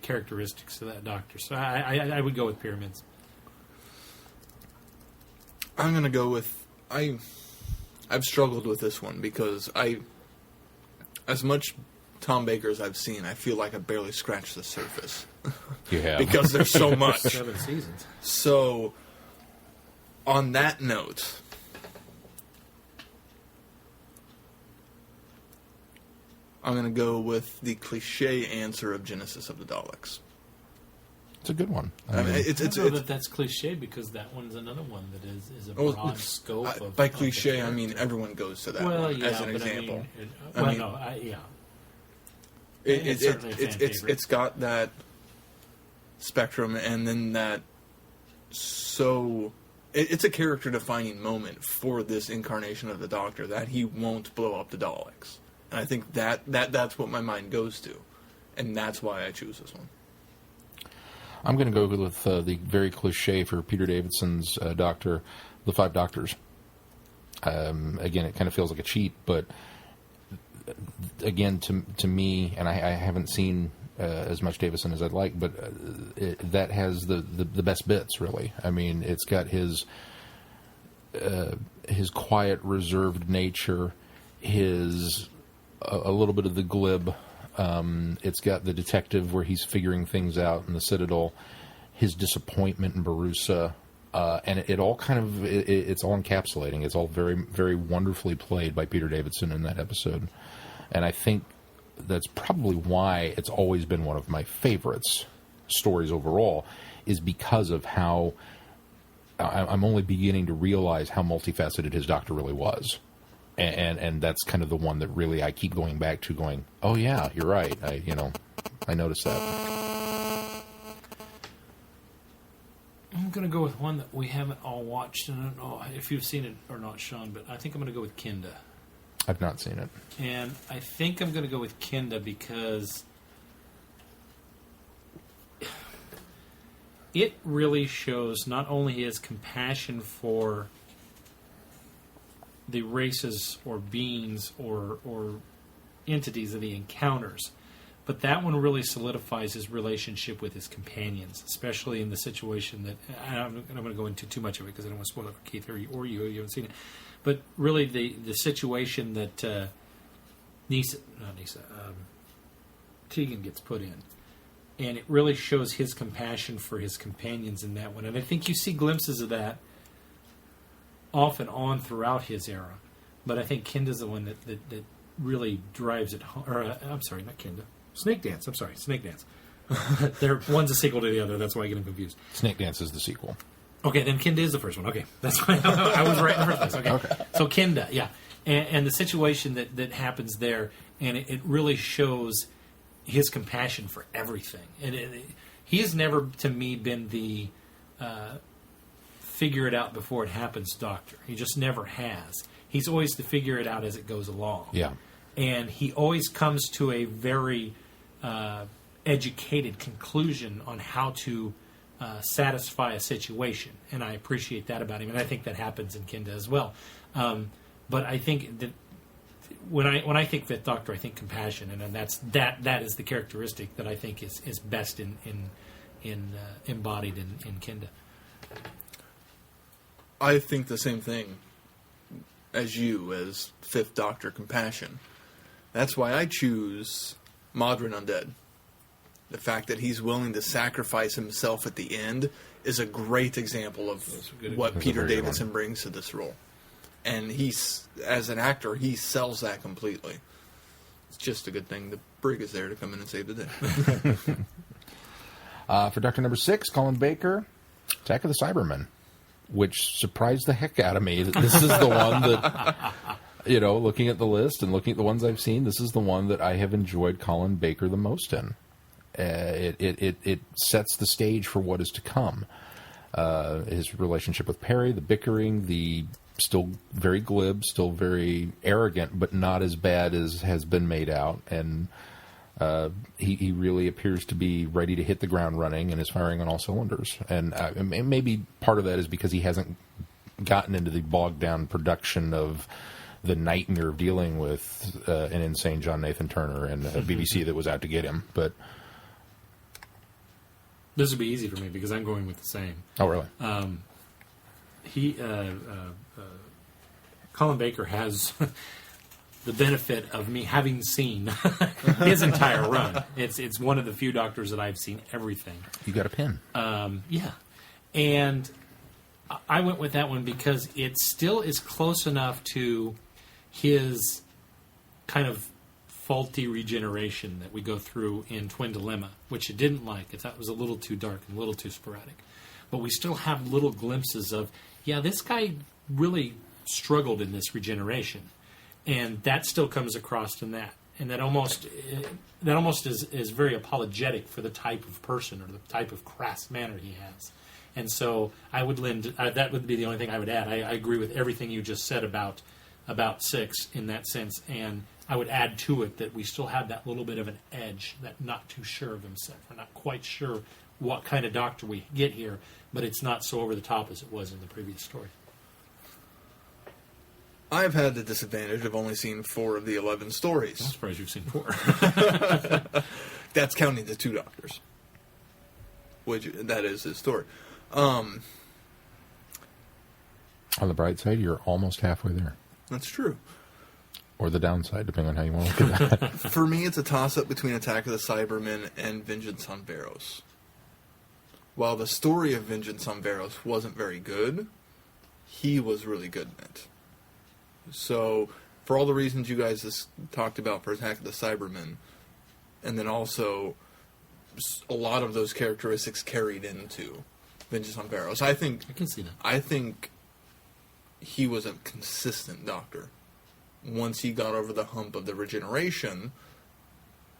characteristics of that Doctor. So I would go with Pyramids. I'm going to go with... I've struggled with this one because as much Tom Baker as I've seen, I feel like I barely scratched the surface. You have. Because there's so much. 7 seasons. So, on that note, I'm going to go with the cliche answer of Genesis of the Daleks. It's a good one. I mean, I don't know that that's cliche because that one's another one that is a broad scope of... By cliche, I mean everyone goes to that one as an example. It's got that spectrum, and then that it's a character-defining moment for this incarnation of the Doctor that he won't blow up the Daleks, and I think that's what my mind goes to, and that's why I choose this one. I'm going to go with the very cliche for Peter Davidson's Doctor, The Five Doctors. Again, it kind of feels like a cheat, but again, to me, and I haven't seen as much Davison as I'd like, but that has the best bits, really. I mean, it's got his quiet, reserved nature, a little bit of the glib. It's got the detective where he's figuring things out in the Citadel, his disappointment in Barusa, and it all kind of it's all encapsulating. It's all very, very wonderfully played by Peter Davidson in that episode, and I think that's probably why it's always been one of my favorites stories overall, is because of how I'm only beginning to realize how multifaceted his Doctor really was. And that's kind of the one that really I keep going back to, going, oh yeah, you're right. I noticed that. I'm going to go with one that we haven't all watched, and I don't know if you've seen it or not, Sean, but I think I'm going to go with Kinda. I've not seen it. And I think I'm going to go with Kinda because it really shows not only his compassion for the races or beings or entities that he encounters, but that one really solidifies his relationship with his companions, especially in the situation that I'm going to go into too much of it because I don't want to spoil it for Keith or you haven't seen it. But really, the situation that Tegan gets put in, and it really shows his compassion for his companions in that one, and I think you see glimpses of that off and on throughout his era, but I think Kinda's the one that really drives it home. Or I'm sorry, not Kinda. Snake Dance. I'm sorry, Snake Dance. One's a sequel to the other. That's why I get them confused. Snake Dance is the sequel. Okay, then Kinda is the first one. Okay, that's why I was right in the first place. Okay. So Kinda, yeah, and the situation that happens there, and it really shows his compassion for everything. And he has never, to me, been the figure it out before it happens Doctor. He just never has. He's always to figure it out as it goes along. Yeah. And he always comes to a very educated conclusion on how to satisfy a situation, and I appreciate that about him, and I think that happens in Kinda as well. But I think that when I think Fifth Doctor, I think compassion, and that is the characteristic that I think is best embodied in Kinda. I think the same thing as you, as Fifth Doctor compassion. That's why I choose Modern Undead. The fact that he's willing to sacrifice himself at the end is a great example of what Peter Davison brings to this role. And as an actor, he sells that completely. It's just a good thing the brig is there to come in and save the day. For Doctor number 6, Colin Baker, Attack of the Cybermen, which surprised the heck out of me. This is the one that, looking at the list and looking at the ones I've seen, this is the one that I have enjoyed Colin Baker the most in. It sets the stage for what is to come. His relationship with Perry, the bickering, the still very glib, still very arrogant, but not as bad as has been made out. And he really appears to be ready to hit the ground running and is firing on all cylinders. And maybe part of that is because he hasn't gotten into the bogged down production of the nightmare of dealing with an insane John Nathan Turner and a BBC that was out to get him. But this would be easy for me because I'm going with the same. Oh, really? Colin Baker has the benefit of me having seen his entire run. It's one of the few Doctors that I've seen everything. You got a pin. Yeah. And I went with that one because it still is close enough to his kind of faulty regeneration that we go through in Twin Dilemma, which I didn't like. I thought it was a little too dark and a little too sporadic. But we still have little glimpses of, this guy really struggled in this regeneration. And that still comes across in that. And that almost is very apologetic for the type of person or the type of crass manner he has. And so I would that would be the only thing I would add. I agree with everything you just said about 6 in that sense. And I would add to it that we still have that little bit of an edge, that not too sure of himself. We're not quite sure what kind of Doctor we get here, but it's not so over the top as it was in the previous story. I've had the disadvantage of only seeing 4 of the 11 stories. I'm surprised you've seen 4. That's counting the 2 Doctors, which that is his story. On the bright side, you're almost halfway there. That's true. Or the downside, depending on how you want to look at that. For me, it's a toss-up between Attack of the Cybermen and Vengeance on Varos. While the story of Vengeance on Varos wasn't very good, he was really good in it. So, for all the reasons you guys just talked about for Attack of the Cybermen, and then also a lot of those characteristics carried into Vengeance on Varos, I can see that. I think he was a consistent Doctor. Once he got over the hump of the regeneration,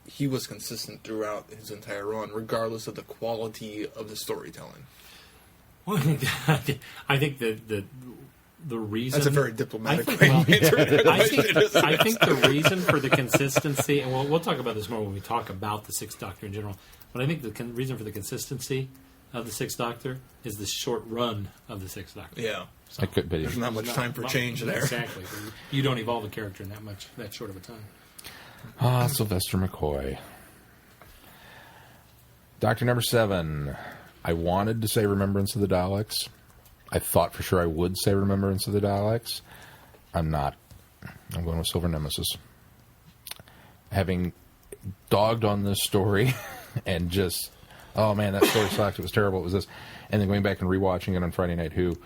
he was consistent throughout his entire run, regardless of the quality of the storytelling. Well, I think the reason... That's a very diplomatic way I to think the reason for the consistency, and we'll talk about this more when we talk about the Sixth Doctor in general, but I think the reason for the consistency of the Sixth Doctor is the short run of the Sixth Doctor. Yeah. So there's not much time for change there. Exactly. You don't evolve a character in that short of a time. Sylvester McCoy. Doctor number 7. I wanted to say Remembrance of the Daleks. I thought for sure I would say Remembrance of the Daleks. I'm not. I'm going with Silver Nemesis. Having dogged on this story and just, oh man, that story sucked. It was terrible. It was this. And then going back and rewatching it on Friday Night Who,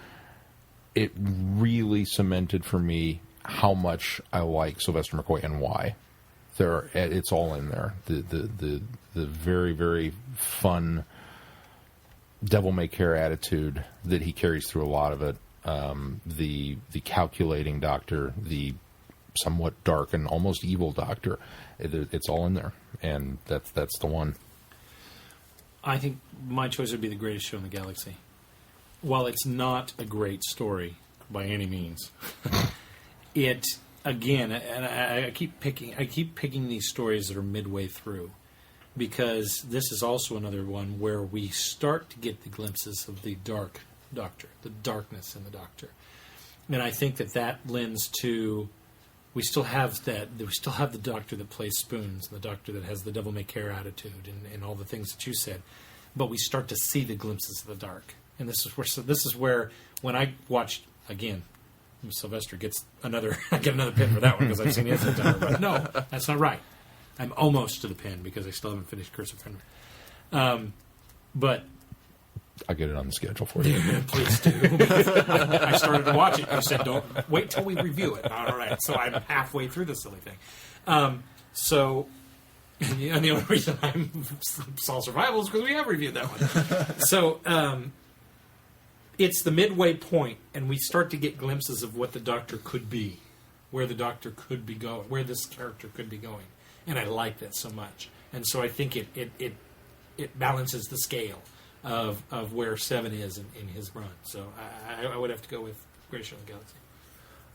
it really cemented for me how much I like Sylvester McCoy and why. It's all in there. The very, very fun devil-may-care attitude that he carries through a lot of it. The calculating Doctor, the somewhat dark and almost evil Doctor. It's all in there, and that's the one. I think my choice would be The Greatest Show in the Galaxy. While it's not a great story by any means, it again, and I keep picking these stories that are midway through, because this is also another one where we start to get the glimpses of the dark Doctor, the darkness in the Doctor. And I think that lends to, we still have the Doctor that plays spoons, and the Doctor that has the devil-may-care attitude, and all the things that you said. But we start to see the glimpses of the dark. And this is where when I watched, again, Sylvester gets another, I get another pin for that one because I've seen the entire. But no, that's not right. I'm almost to the pin because I still haven't finished Curse of Fenrir. But I'll get it on the schedule for you. Please do. I started to watch it. You said, don't wait till we review it. All right. So I'm halfway through the silly thing. And the only reason I saw Survival is because we have reviewed that one. So it's the midway point, and we start to get glimpses of what the Doctor could be, where the Doctor could be going, where this character could be going. And I like that so much. And so I think it balances the scale of where 7 is in his run. So I would have to go with Greatest Show in the Galaxy.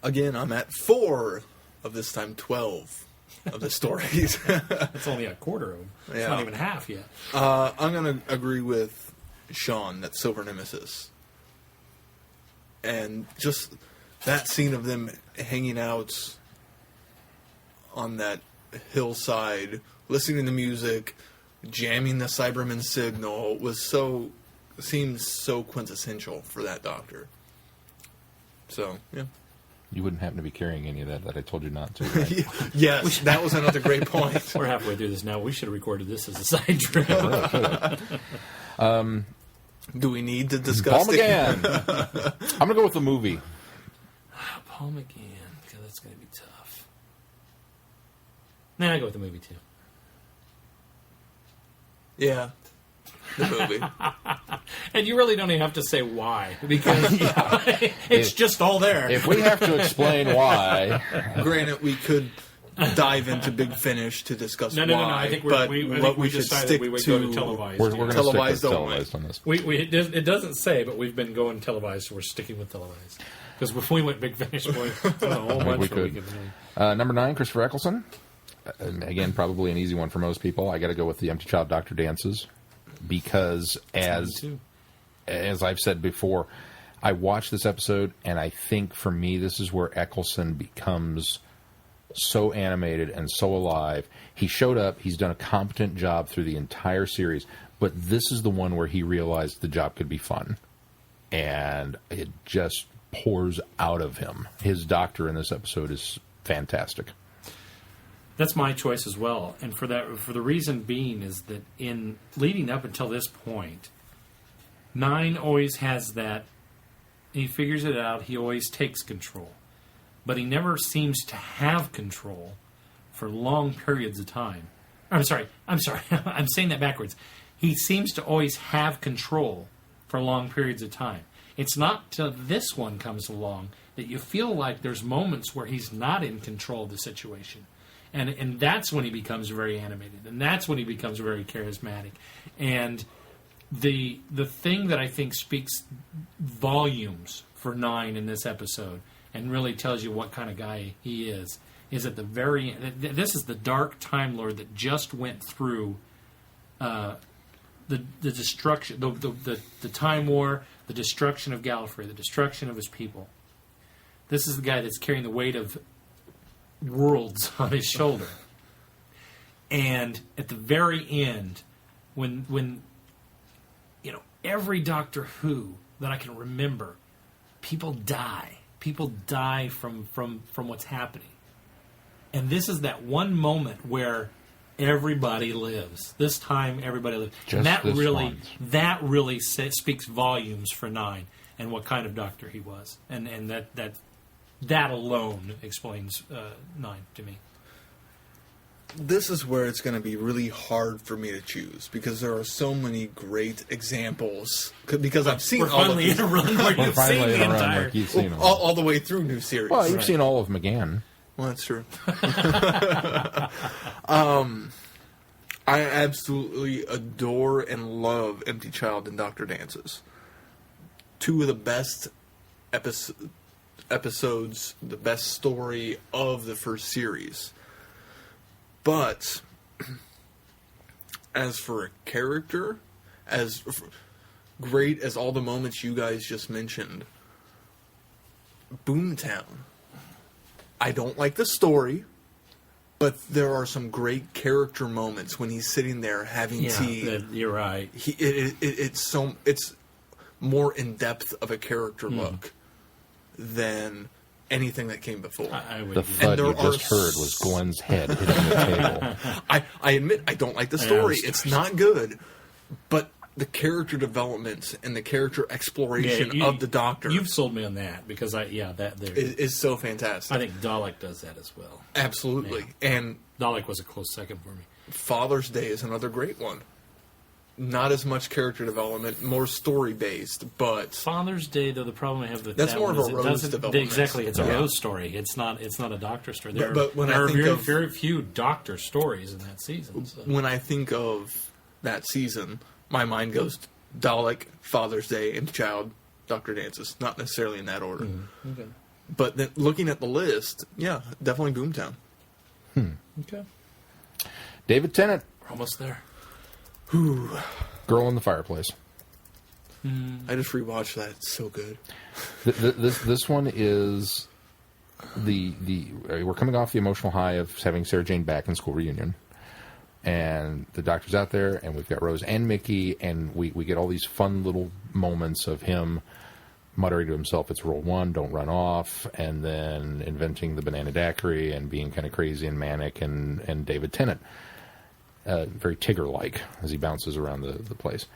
Again, I'm at 4 of this time 12 of the stories. It's only a quarter of them. It's Yeah. not even half yet. I'm going to agree with Sean that Silver Nemesis. And just that scene of them hanging out on that hillside, listening to music, jamming the Cyberman signal seems so quintessential for that Doctor. So, yeah. You wouldn't happen to be carrying any of that I told you not to, right? Yes, that was another great point. We're halfway through this now. We should have recorded this as a side trip. Do we need to discuss Paul McGann. I'm going to go with the movie. Paul McGann, because that's going to be tough. Nah, I go with the movie, too. Yeah, the movie. And you really don't even have to say why, because it's just all there. If we have to explain why... Granted, we could dive into Big Finish to discuss why. No. I think we decided we would go to televised. We're going to stick with televised on this. It doesn't say, but we've been going televised, so we're sticking with televised. Because before we went Big Finish, boy, a whole bunch we could. Number 9, Christopher Eccleston. Again, probably an easy one for most people. I got to go with the Empty Child Doctor Dances because, as I've said before, I watched this episode, and I think for me, this is where Eccleston becomes so animated and so alive. He showed up. He's done a competent job through the entire series, but this is the one where he realized the job could be fun, and it just pours out of him. His Doctor in this episode is fantastic. That's my choice as well, and for the reason being is that in leading up until this point, 9 always has that. He figures it out. He always takes control, but he never seems to have control for long periods of time. I'm sorry. I'm saying that backwards. He seems to always have control for long periods of time. It's not till this one comes along that you feel like there's moments where he's not in control of the situation. And that's when he becomes very animated. And that's when he becomes very charismatic. And the thing that I think speaks volumes for 9 in this episode and really tells you what kind of guy he is at the very end. This is the Dark Time Lord that just went through the destruction, the Time War, the destruction of Gallifrey, the destruction of his people. This is the guy that's carrying the weight of worlds on his shoulder. And at the very end, when every Doctor Who that I can remember, people die. People die from what's happening. And this is that one moment where everybody lives. This time, everybody lives. Just and that really speaks volumes for 9 and what kind of Doctor he was. And that alone explains 9 to me. This is where it's going to be really hard for me to choose because there are so many great examples. Because I've seen all of these. We're finally in a run where you've seen the entire... You've seen them. all the way through new series. Well, you've seen all of McGann. Well, that's true. I absolutely adore and love Empty Child and Dr. Dances. 2 of the best episodes, the best story of the first series. But as for a character, as great as all the moments you guys just mentioned, Boomtown. I don't like the story, but there are some great character moments when he's sitting there having tea. You're right. It's more in depth of a character look than anything that came before. The thud you just heard was Glenn's head hitting the table. I admit I don't like the story. Yeah, it's not good, but the character development and the character exploration of the Doctor. You've sold me on that because that is so fantastic. I think Dalek does that as well. Absolutely. Yeah. And Dalek was a close second for me. Father's Day is another great one. Not as much character development, more story based, but Father's Day, though, the problem I have with that's that more one of a Rose development. Exactly, it's a Rose story. It's not a Doctor story. But when there I are think very few Doctor stories in that season. So. When I think of that season, my mind goes to Dalek, Father's Day, and Child, Dr. Dances. Not necessarily in that order. Mm-hmm. Okay. But then looking at the list, yeah, definitely Boomtown. Okay. David Tennant. We're almost there. Whew. Girl in the Fireplace. I just rewatched that. It's so good. This one is we're coming off the emotional high of having Sarah Jane back in School Reunion. And the Doctor's out there, and we've got Rose and Mickey, and we get all these fun little moments of him muttering to himself, it's Rule 1, don't run off, and then inventing the banana daiquiri and being kind of crazy and manic, and David Tennant. Very Tigger-like as he bounces around the place.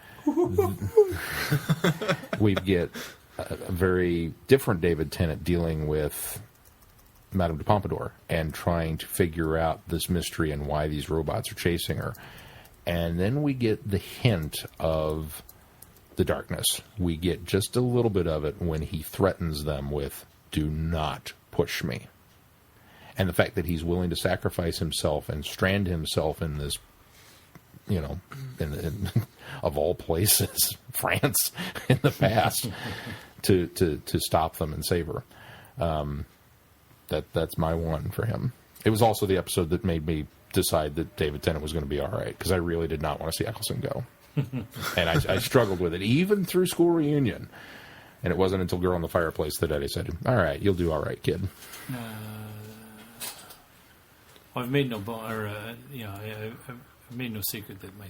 We get a very different David Tennant dealing with Madame de Pompadour and trying to figure out this mystery and why these robots are chasing her. And then we get the hint of the darkness. We get just a little bit of it when he threatens them with, do not push me. And the fact that he's willing to sacrifice himself and strand himself in this, in of all places, France in the past, to stop them and save her. That's my one for him. It was also the episode that made me decide that David Tennant was going to be all right, because I really did not want to see Eccleston go. And I struggled with it, even through School Reunion. And it wasn't until Girl in the Fireplace that Eddie said, all right, you'll do all right, kid. I've made I've made no secret that my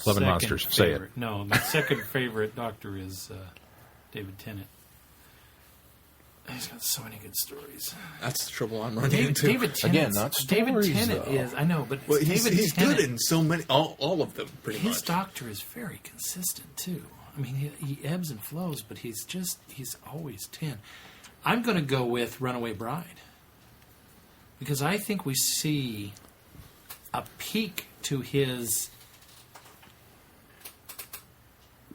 Love and Monsters, say it. No, my second favorite Doctor is David Tennant. He's got so many good stories. That's the trouble I'm running into. David Tennant, again, not stories, David Tennant though. is, I know, but he's good in so many, all of them, pretty much. His Doctor is very consistent, too. I mean, he ebbs and flows, but he's always 10. I'm going to go with Runaway Bride, because I think we see a peak to his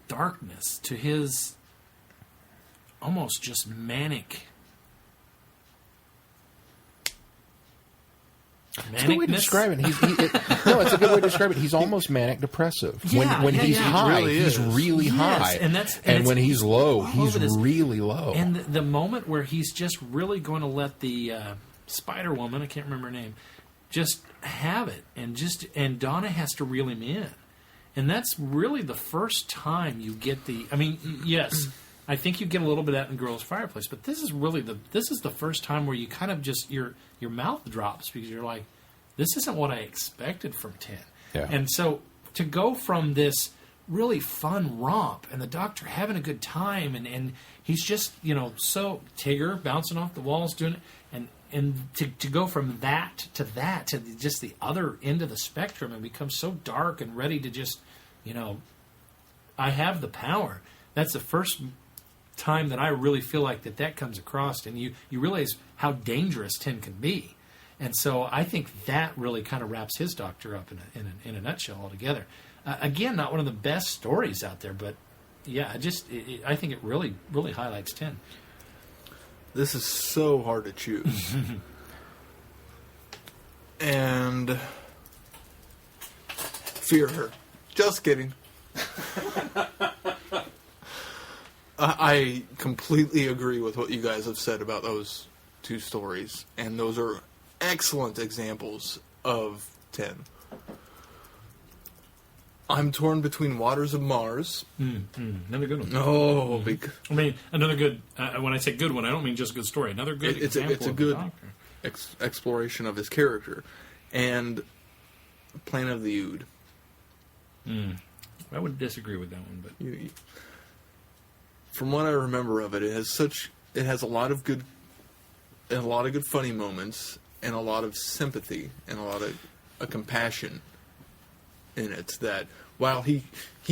darkness, to his almost just manic. It's a good way to describe it. No, it's a good way to describe it. He's almost manic depressive. When he's high, he's really high. And when he's low, he's really low. And the moment where he's just really going to let the Spider Woman, I can't remember her name, just have it, and Donna has to reel him in. And that's really the first time you get yes, I think you get a little bit of that in Girl's Fireplace, but this is the first time where you kind of just your mouth drops, because you're like, this isn't what I expected from 10. Yeah. And so to go from this really fun romp and the Doctor having a good time, and he's just so Tigger bouncing off the walls doing it, and to go from that to just the other end of the spectrum and become so dark and ready to just I have the power. That's the first time that I really feel like that comes across, and you realize how dangerous 10 can be. And so I think that really kind of wraps his Doctor up in a nutshell altogether. Again, not one of the best stories out there, but yeah, I think it really, really highlights 10. This is so hard to choose. And fear her. Just kidding. I completely agree with what you guys have said about those two stories, and those are excellent examples of 10. I'm torn between Waters of Mars. Another good one. Oh, I mean, another good. When I say good one, I don't mean just good story. Another good example. It's a good exploration of his character, and Planet of the Ood. I would disagree with that one, but from what I remember of it, it has a lot of good funny moments, and a lot of sympathy, and a lot of compassion in it. That while he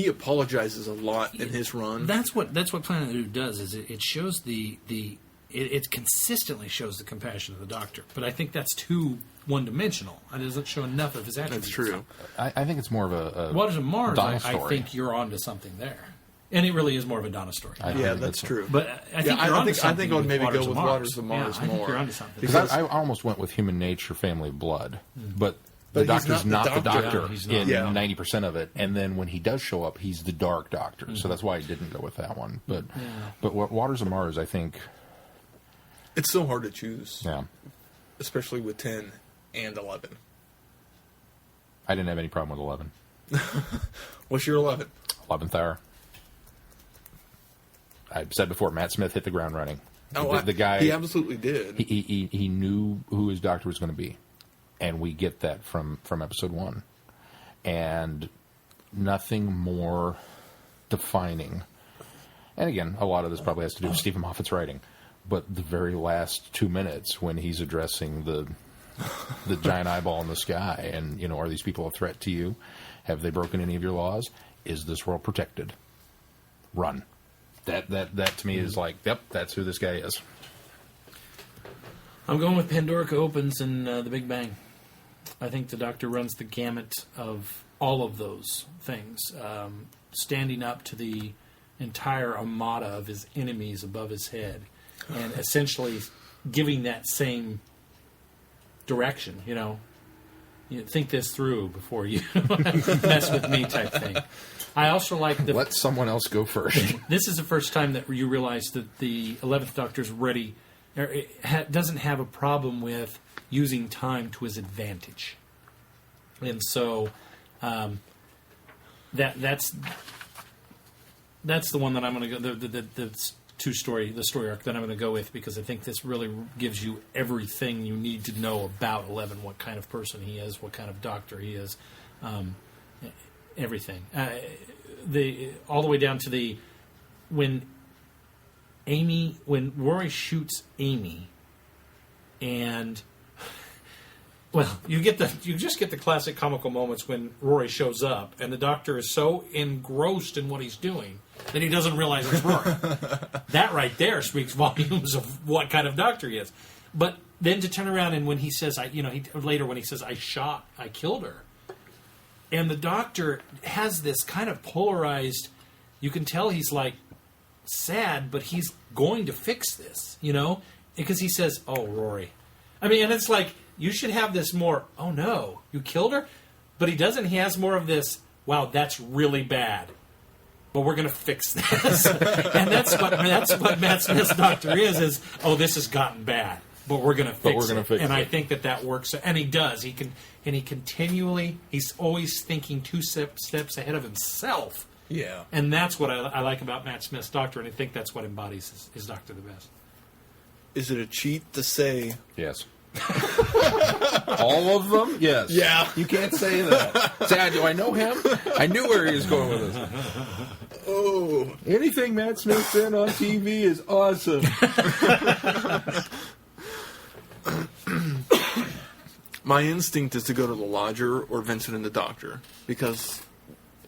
apologizes a lot in his run, that's what Planet of the Ood does. Is it shows it consistently shows the compassion of the Doctor, but I think that's too one-dimensional. It doesn't show enough of his attributes. That's true. I think it's more of a Waters of Mars, Donna I story. think you're onto something there. And it really is more of a Donna story. Yeah, that's true. But I think you're onto something. I think I would maybe go with Waters of Mars more. I think you're onto something. Because I almost went with Human Nature, Family of Blood, but the Doctor's not the Doctor No, he's not. in Yeah. 90% of it. And then when he does show up, he's the Dark Doctor. So that's why I didn't go with that one. But Waters of Mars, I think, it's so hard to choose, yeah, especially with 10 and 11. I didn't have any problem with 11. What's your 11? 11th hour. I said before, Matt Smith hit the ground running. The guy, he absolutely did. He knew who his Doctor was going to be, and we get that from episode 1, and nothing more defining. And again, a lot of this probably has to do with Stephen Moffat's writing, but the very last 2 minutes when he's addressing the giant eyeball in the sky, and are these people a threat to you? Have they broken any of your laws? Is this world protected? Run. That to me is like, yep, that's who this guy is. I'm going with Pandorica Opens and The Big Bang. I think the Doctor runs the gamut of all of those things, standing up to the entire armada of his enemies above his head, and essentially giving that same direction. You think this through before you mess with me, type thing. I also like Let someone else go first. This is the first time that you realize that the 11th Doctor's ready, doesn't have a problem with using time to his advantage. And so that's the one that I'm going to go, the story arc that I'm going to go with, because I think this really gives you everything you need to know about 11, what kind of person he is, what kind of Doctor he is, everything. All the way down to when Rory shoots Amy, and you just get the classic comical moments when Rory shows up and the Doctor is so engrossed in what he's doing that he doesn't realize it's Rory. That right there speaks volumes of what kind of Doctor he is. But then to turn around and when he says, later when he says, I killed her, and the Doctor has this kind of polarized, you can tell he's like sad, but he's going to fix this, because he says, oh, Rory. I mean, and it's like, you should have this more, oh no, you killed her? But he doesn't. He has more of this, wow, that's really bad, but we're going to fix this. And that's what Matt Smith's Doctor is, oh, this has gotten bad, but we're going to fix it. And I think that works. And he does. He's always thinking 2 steps ahead of himself. Yeah. And that's what I like about Matt Smith's Doctor, and I think that's what embodies his Doctor the best. Is it a cheat to say... Yes. All of them? Yes. Yeah. You can't say that. Say, do I know him? I knew where he was going with this. Oh. Anything Matt Smith's in on TV is awesome. My instinct is to go to the Lodger or Vincent and the Doctor, because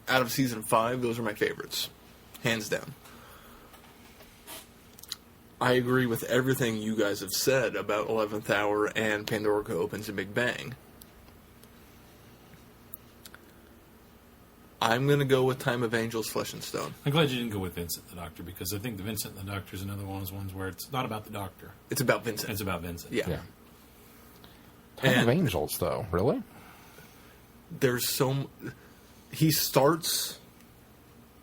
out of season 5, those are my favorites. Hands down. I agree with everything you guys have said about 11th Hour and Pandorica Opens and Big Bang. I'm going to go with Time of Angels, Flesh and Stone. I'm glad you didn't go with Vincent the Doctor, because I think the Vincent the Doctor is another one of those ones where it's not about the Doctor. It's about Vincent. It's about Vincent. Yeah. Time of Angels, though. Really? There's so... He starts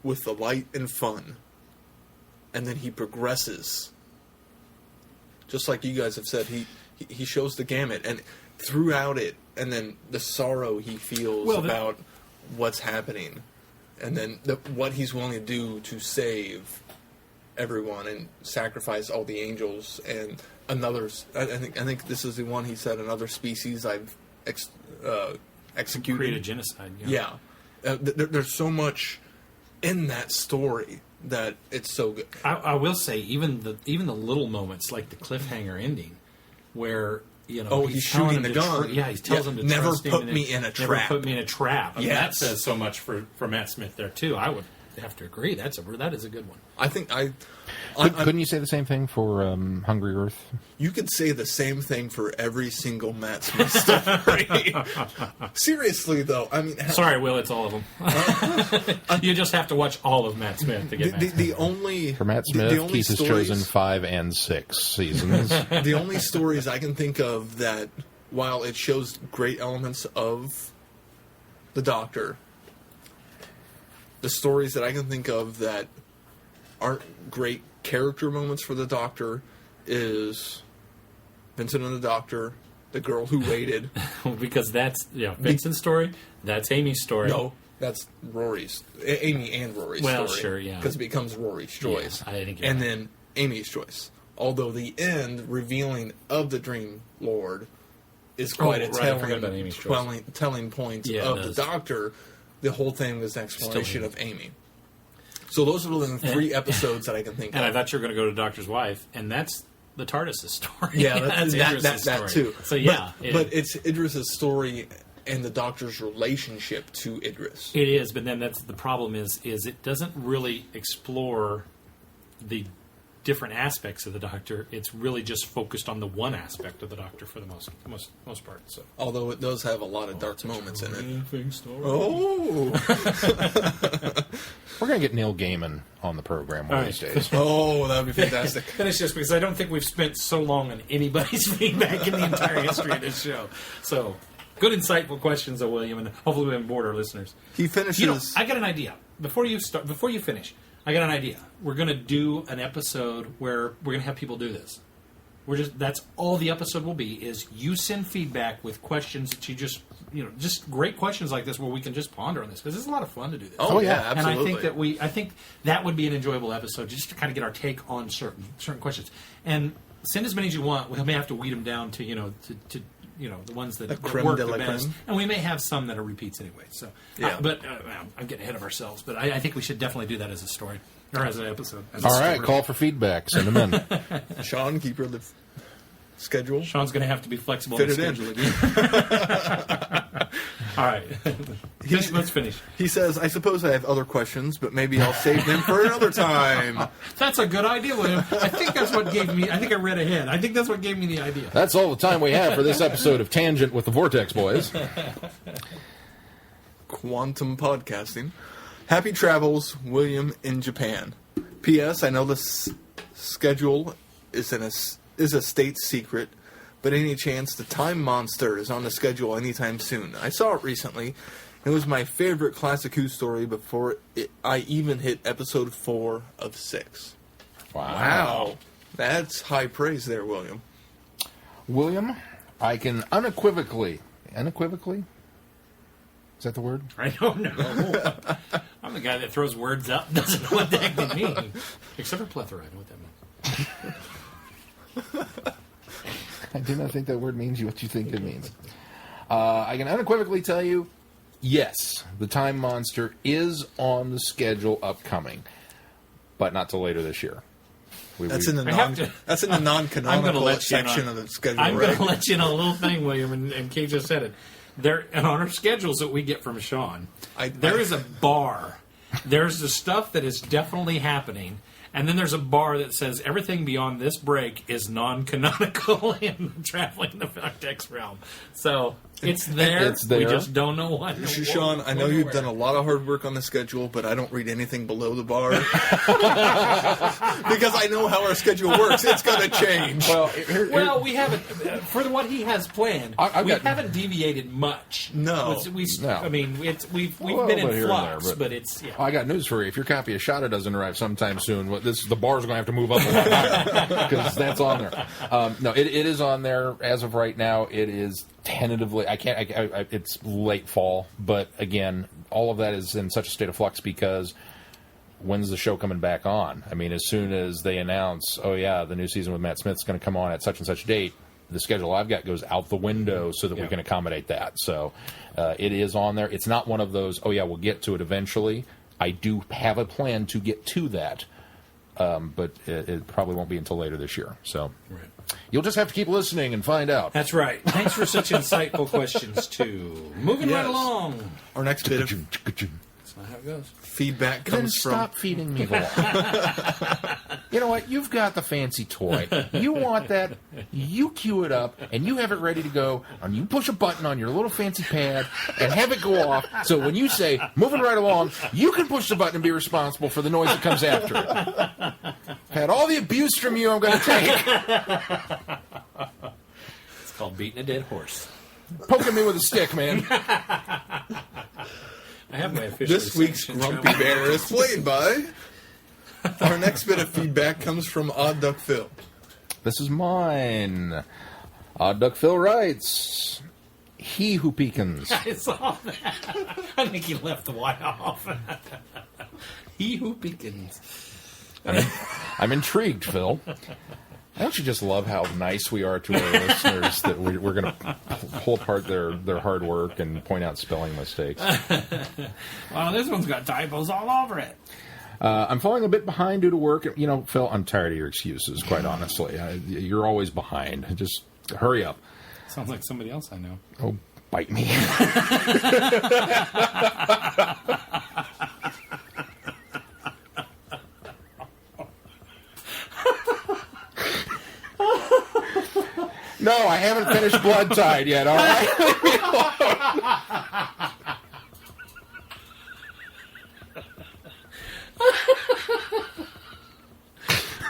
with the light and fun, and then he progresses. Just like you guys have said, he shows the gamut, and throughout it, and then the sorrow he feels about what's happening. and then what he's willing to do to save everyone and sacrifice all the angels and another's. I think this is the one he said, another species I've executed. Create a genocide. Yeah. There's so much in that story that it's so good. I will say, even the little moments, like the cliffhanger ending, where he's shooting the gun. He tells him to never trust put him me in a trap. Never put me in a trap. I mean, that Yes. says so much for Matt Smith there too. I would have to agree. That is a good one. I think Couldn't you say the same thing for Hungry Earth? you could say the same thing for every single Matt Smith story. Seriously, though, I mean, Sorry, Will, it's all of them. You just have to watch all of Matt Smith to get Matt Smith. the only For Matt the Smith, only Keith has stories- chosen 5 and 6 seasons. the only stories I can think of that, while it shows great elements of the Doctor, the stories that I can think of that aren't great character moments for the Doctor is Vincent and the Doctor, The Girl Who Waited. Because that's Vincent's story. That's Amy's story. No, that's Rory's, Amy and Rory's Well, story. sure, yeah. Because it becomes Rory's choice. Yeah, I think you're and right. then Amy's choice. Although the end revealing of the Dream Lord is quite a right, I forgot about Amy's choice. telling point Yeah, it of the does. Doctor. The whole thing was an exploration Amy. of Amy. So those are the 3 episodes that I can think And of. I thought you were going to go to Doctor's Wife, and that's the TARDIS's story. Yeah, that's Idris's that story. too. So yeah, but it's Idris's story and the Doctor's relationship to Idris. it is. But then that's the problem is it doesn't really explore the different aspects of the Doctor. It's really just focused on the one aspect of the Doctor for the most part. So Although it does have a lot of dark moments in it. Story. Oh, We're going to get Neil Gaiman on the program one of these days. oh, that would be fantastic. Finish this because I don't think we've spent so long on anybody's feedback in the entire history of this show. So, good, insightful questions, though, William, and hopefully we haven't bored our listeners. He finishes. I got an idea. Before you finish, I got an idea. We're going to do an episode where we're going to have people do this. That's all the episode will be, is you send feedback with questions that you just great questions like this where we can just ponder on this, because it's a lot of fun to do this. Oh, yeah, And absolutely. I think that would be an enjoyable episode, just to kind of get our take on certain questions. And send as many as you want. We may have to weed them down to the ones that creme work de the la best, creme. and we may have some that are repeats anyway. So, Yeah. I'm getting ahead of ourselves. But I think we should definitely do that as a story or as an episode. As All a right, story. call for feedback. Send them in. Sean, keep your schedule. Sean's going to have to be flexible Fit in the it in. schedule again. All right, let's finish. He says, I suppose I have other questions, but maybe I'll save them for another time. That's a good idea, William. I think that's what gave me. I think I read ahead. I think that's what gave me the idea. That's all the time we have for this episode of Tangent with the Vortex Boys. Quantum podcasting. Happy travels, William in Japan. P.S. I know this schedule is a state secret, but any chance the Time Monster is on the schedule anytime soon? I saw it recently. It was my favorite Classic Who story before I even hit episode 4 of 6. Wow. That's high praise there, William. William, I can unequivocally? Is that the word? I don't know. I'm the guy that throws words up, doesn't know what the heck they mean. Except for plethora, I know what that means. I do not think that word means what you think it means. I can unequivocally tell you, yes, the Time Monster is on the schedule upcoming, but not till later this year. That's in the I'm gonna non-canonical let you section know. of the schedule, I'm right? going to let you know a little thing, William, and Kate just said it. And on our schedules that we get from Sean, there is a bar. There's the stuff that is definitely happening, and then there's a bar that says everything beyond this break is non-canonical in traveling the Vortex realm. So it's there. It's there. We just don't know what. Sean, I know you've done a lot of hard work on the schedule, but I don't read anything below the bar. Because I know how our schedule works. It's going to change. Well, we haven't, for what he has planned, I've we got- haven't deviated much. No. No. I mean, we've Well, been but in here and flux, there, but it's... Yeah. I got news for you. If your copy of Shada doesn't arrive sometime soon, the bar's going to have to move up a lot higher because that's on there. No, it is on there as of right now. It is tentatively, I can't. It's late fall, but again, all of that is in such a state of flux because when's the show coming back on? I mean, as soon as they announce, oh yeah, the new season with Matt Smith's going to come on at such and such date, the schedule I've got goes out the window so that we can accommodate that. So it is on there. It's not one of those, oh yeah, we'll get to it eventually. I do have a plan to get to that, but it probably won't be until later this year. So you'll just have to keep listening and find out. That's right. Thanks for such insightful questions, too. Moving right along. Our next bit of That's not how it goes. feedback comes from... Stop feeding me the line. You know what? You've got the fancy toy. You want that, you cue it up, and you have it ready to go, and you push a button on your little fancy pad and have it go off, so when you say, moving right along, you can push the button and be responsible for the noise that comes after it. Had all the abuse from you I'm going to take. It's called beating a dead horse. Poking me with a stick, man. I have my official This week's Grumpy Bear is played by... Our next bit of feedback comes from Odd Duck Phil. This is mine. Odd Duck Phil writes, he who peekins. I saw that. I think he left the Y off. He who peekins. I'm intrigued, Phil. Don't you just love how nice we are to our listeners that we're going to pull apart their hard work and point out spelling mistakes? Well, this one's got typos all over it. I'm falling a bit behind due to work. You know, Phil, I'm tired of your excuses, quite honestly. You're always behind. Just hurry up. Sounds like somebody else I know. Oh, bite me. No, I haven't finished Blood Tide yet, all right?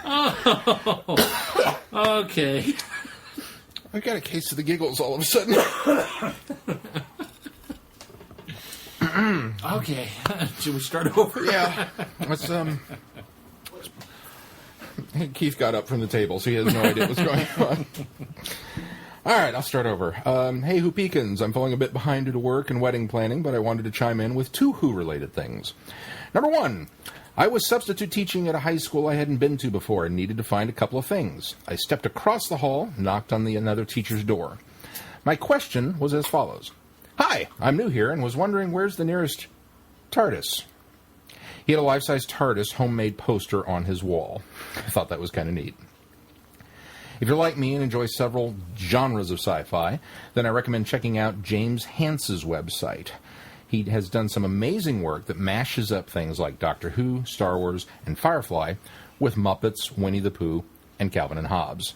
Oh, okay. I got a case of the giggles all of a sudden. Okay. Should we start over? Yeah. Let's, Keith got up from the table, so he has no idea what's going on. All right, I'll start over. Hey, Who Peekins. I'm falling a bit behind due to work and wedding planning, but I wanted to chime in with two Who-related things. Number one, I was substitute teaching at a high school I hadn't been to before and needed to find a couple of things. I stepped across the hall, knocked on another teacher's door. My question was as follows. Hi, I'm new here and was wondering where's the nearest TARDIS. He had a life-size TARDIS homemade poster on his wall. I thought that was kind of neat. If you're like me and enjoy several genres of sci-fi, then I recommend checking out James Hance's website. He has done some amazing work that mashes up things like Doctor Who, Star Wars, and Firefly with Muppets, Winnie the Pooh, and Calvin and Hobbes.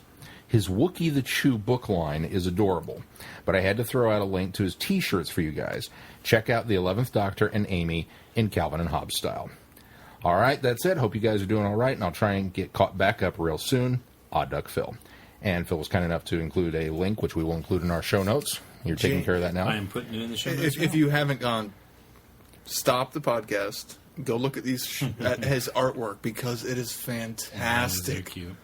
His Wookie the Chew book line is adorable, but I had to throw out a link to his T-shirts for you guys. Check out the 11th Doctor and Amy in Calvin and Hobbes style. All right, that's it. Hope you guys are doing all right, and I'll try and get caught back up real soon. Odd Duck Phil. And Phil was kind enough to include a link, which we will include in our show notes. You're taking care of that now? I am putting it in the show notes. If you haven't gone, stop the podcast. Go look at at his artwork because it is fantastic. They're cute.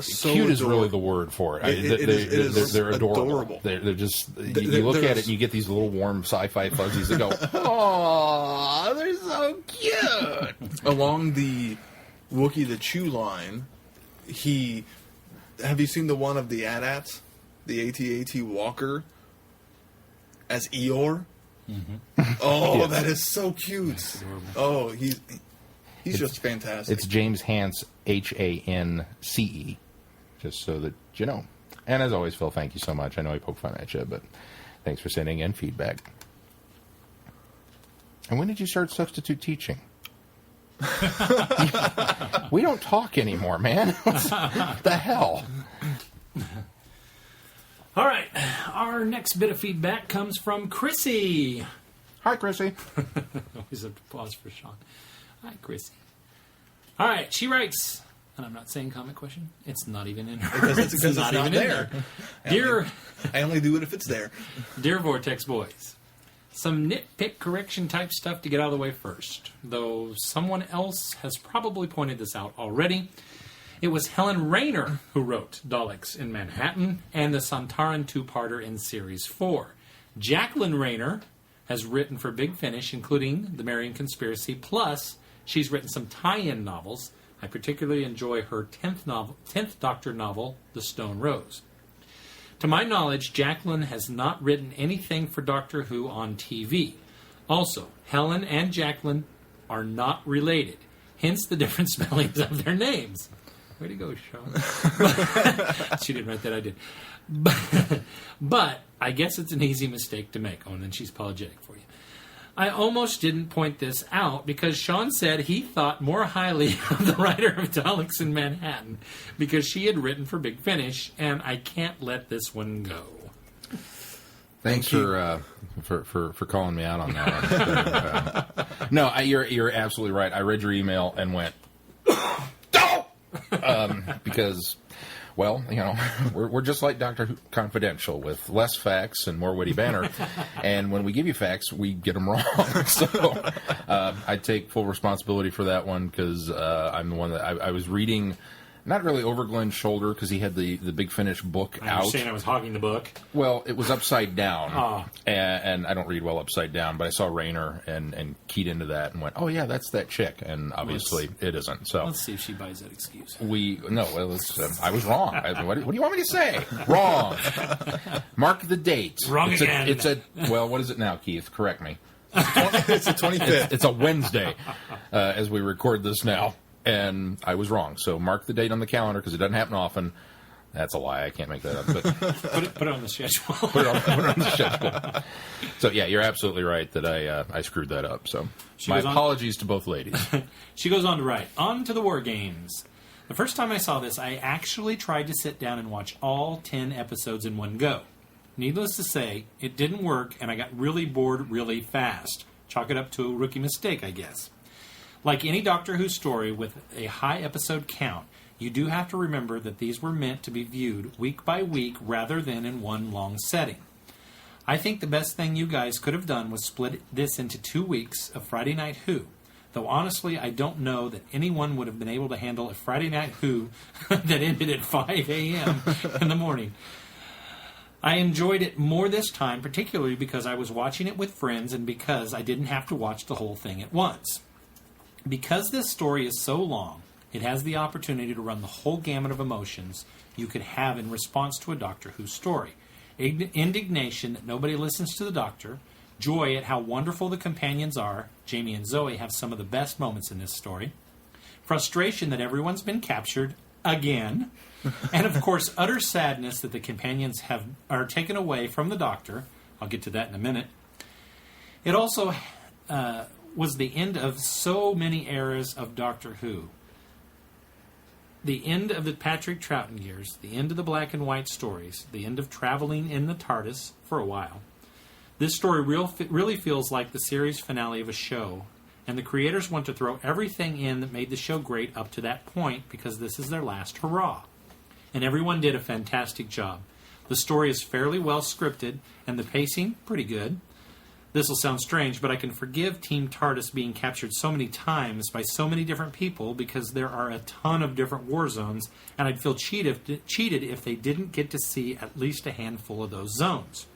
So cute is adorable. really the word for it. They're adorable. They're just, you look at it and you get these little warm sci-fi fuzzies that go, oh, they're so cute. Along the Wookie the Chew line, have you seen the one of the AT-ATs? The AT-AT Walker as Eeyore? Mm-hmm. Oh, yes. That is so cute. Oh, he's just fantastic. It's James Hance, Hance, just so that you know. And as always, Phil, thank you so much. I know I poke fun at you, but thanks for sending in feedback. And when did you start substitute teaching? We don't talk anymore, man. What the hell? All right. Our next bit of feedback comes from Chrissy. Hi, Chrissy. Always have to pause for Sean. Hi, Chrissy. All right. She writes, and I'm not saying comment question. It's not even in her. Because it's not even there. I only do it if it's there. Dear Vortex Boys, some nitpick correction type stuff to get out of the way first, though someone else has probably pointed this out already. It was Helen Rayner who wrote Daleks in Manhattan and the Sontaran two-parter in Series 4. Jacqueline Rayner has written for Big Finish, including The Marian Conspiracy, plus she's written some tie-in novels. I particularly enjoy her 10th Doctor novel, The Stone Rose. To my knowledge, Jacqueline has not written anything for Doctor Who on TV. Also, Helen and Jacqueline are not related, hence the different spellings of their names. Way to go, Sean. She didn't write that, I did. But I guess it's an easy mistake to make. Oh, and then she's apologetic for you. I almost didn't point this out because Sean said he thought more highly of the writer of Daleks in Manhattan because she had written for Big Finish, and I can't let this one go. Thanks for calling me out on that one. No, you're absolutely right. I read your email and went, no! Because, well, you know, we're just like Doctor Who Confidential with less facts and more witty banter. And when we give you facts, we get them wrong. So I take full responsibility for that one because I'm the one that I was reading. Not really over Glenn's shoulder because he had the Big Finish book out. I was saying I was hogging the book. Well, it was upside down, and I don't read well upside down. But I saw Rayner and keyed into that and went, "Oh yeah, that's that chick." And obviously, it isn't. So let's see if she buys that excuse. I was wrong. What do you want me to say? Wrong. Mark the date. Wrong again. What is it now, Keith? Correct me. It's the 25th. It's a Wednesday as we record this now. And I was wrong. So mark the date on the calendar because it doesn't happen often. That's a lie. I can't make that up. But put it on the schedule. put it on the schedule. So, yeah, you're absolutely right that I screwed that up. So my apologies to both ladies. She goes on to write, on to the War Games. The first time I saw this, I actually tried to sit down and watch all 10 episodes in one go. Needless to say, it didn't work, and I got really bored really fast. Chalk it up to a rookie mistake, I guess. Like any Doctor Who story with a high episode count, you do have to remember that these were meant to be viewed week by week rather than in one long setting. I think the best thing you guys could have done was split this into 2 weeks of Friday Night Who, though honestly I don't know that anyone would have been able to handle a Friday Night Who that ended at 5 a.m. in the morning. I enjoyed it more this time, particularly because I was watching it with friends and because I didn't have to watch the whole thing at once. Because this story is so long, it has the opportunity to run the whole gamut of emotions you could have in response to a Doctor Who story. Indignation that nobody listens to the Doctor, joy at how wonderful the companions are, Jamie and Zoe have some of the best moments in this story, frustration that everyone's been captured again, and of course utter sadness that the companions are taken away from the Doctor. I'll get to that in a minute. It also was the end of so many eras of Doctor Who. The end of the Patrick Troughton years, the end of the black and white stories, the end of traveling in the TARDIS for a while. This story really feels like the series finale of a show, and the creators want to throw everything in that made the show great up to that point because this is their last hurrah. And everyone did a fantastic job. The story is fairly well scripted, and the pacing, pretty good. This will sound strange, but I can forgive Team TARDIS being captured so many times by so many different people because there are a ton of different war zones, and I'd feel cheated if they didn't get to see at least a handful of those zones.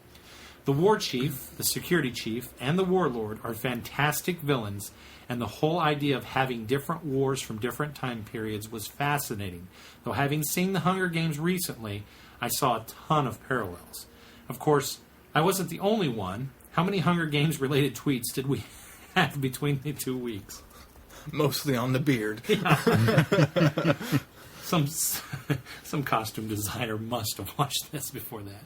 The War Chief, the Security Chief, and the Warlord are fantastic villains, and the whole idea of having different wars from different time periods was fascinating, though having seen the Hunger Games recently, I saw a ton of parallels. Of course, I wasn't the only one. How many Hunger Games-related tweets did we have between the 2 weeks? Mostly on the beard. Some costume designer must have watched this before that.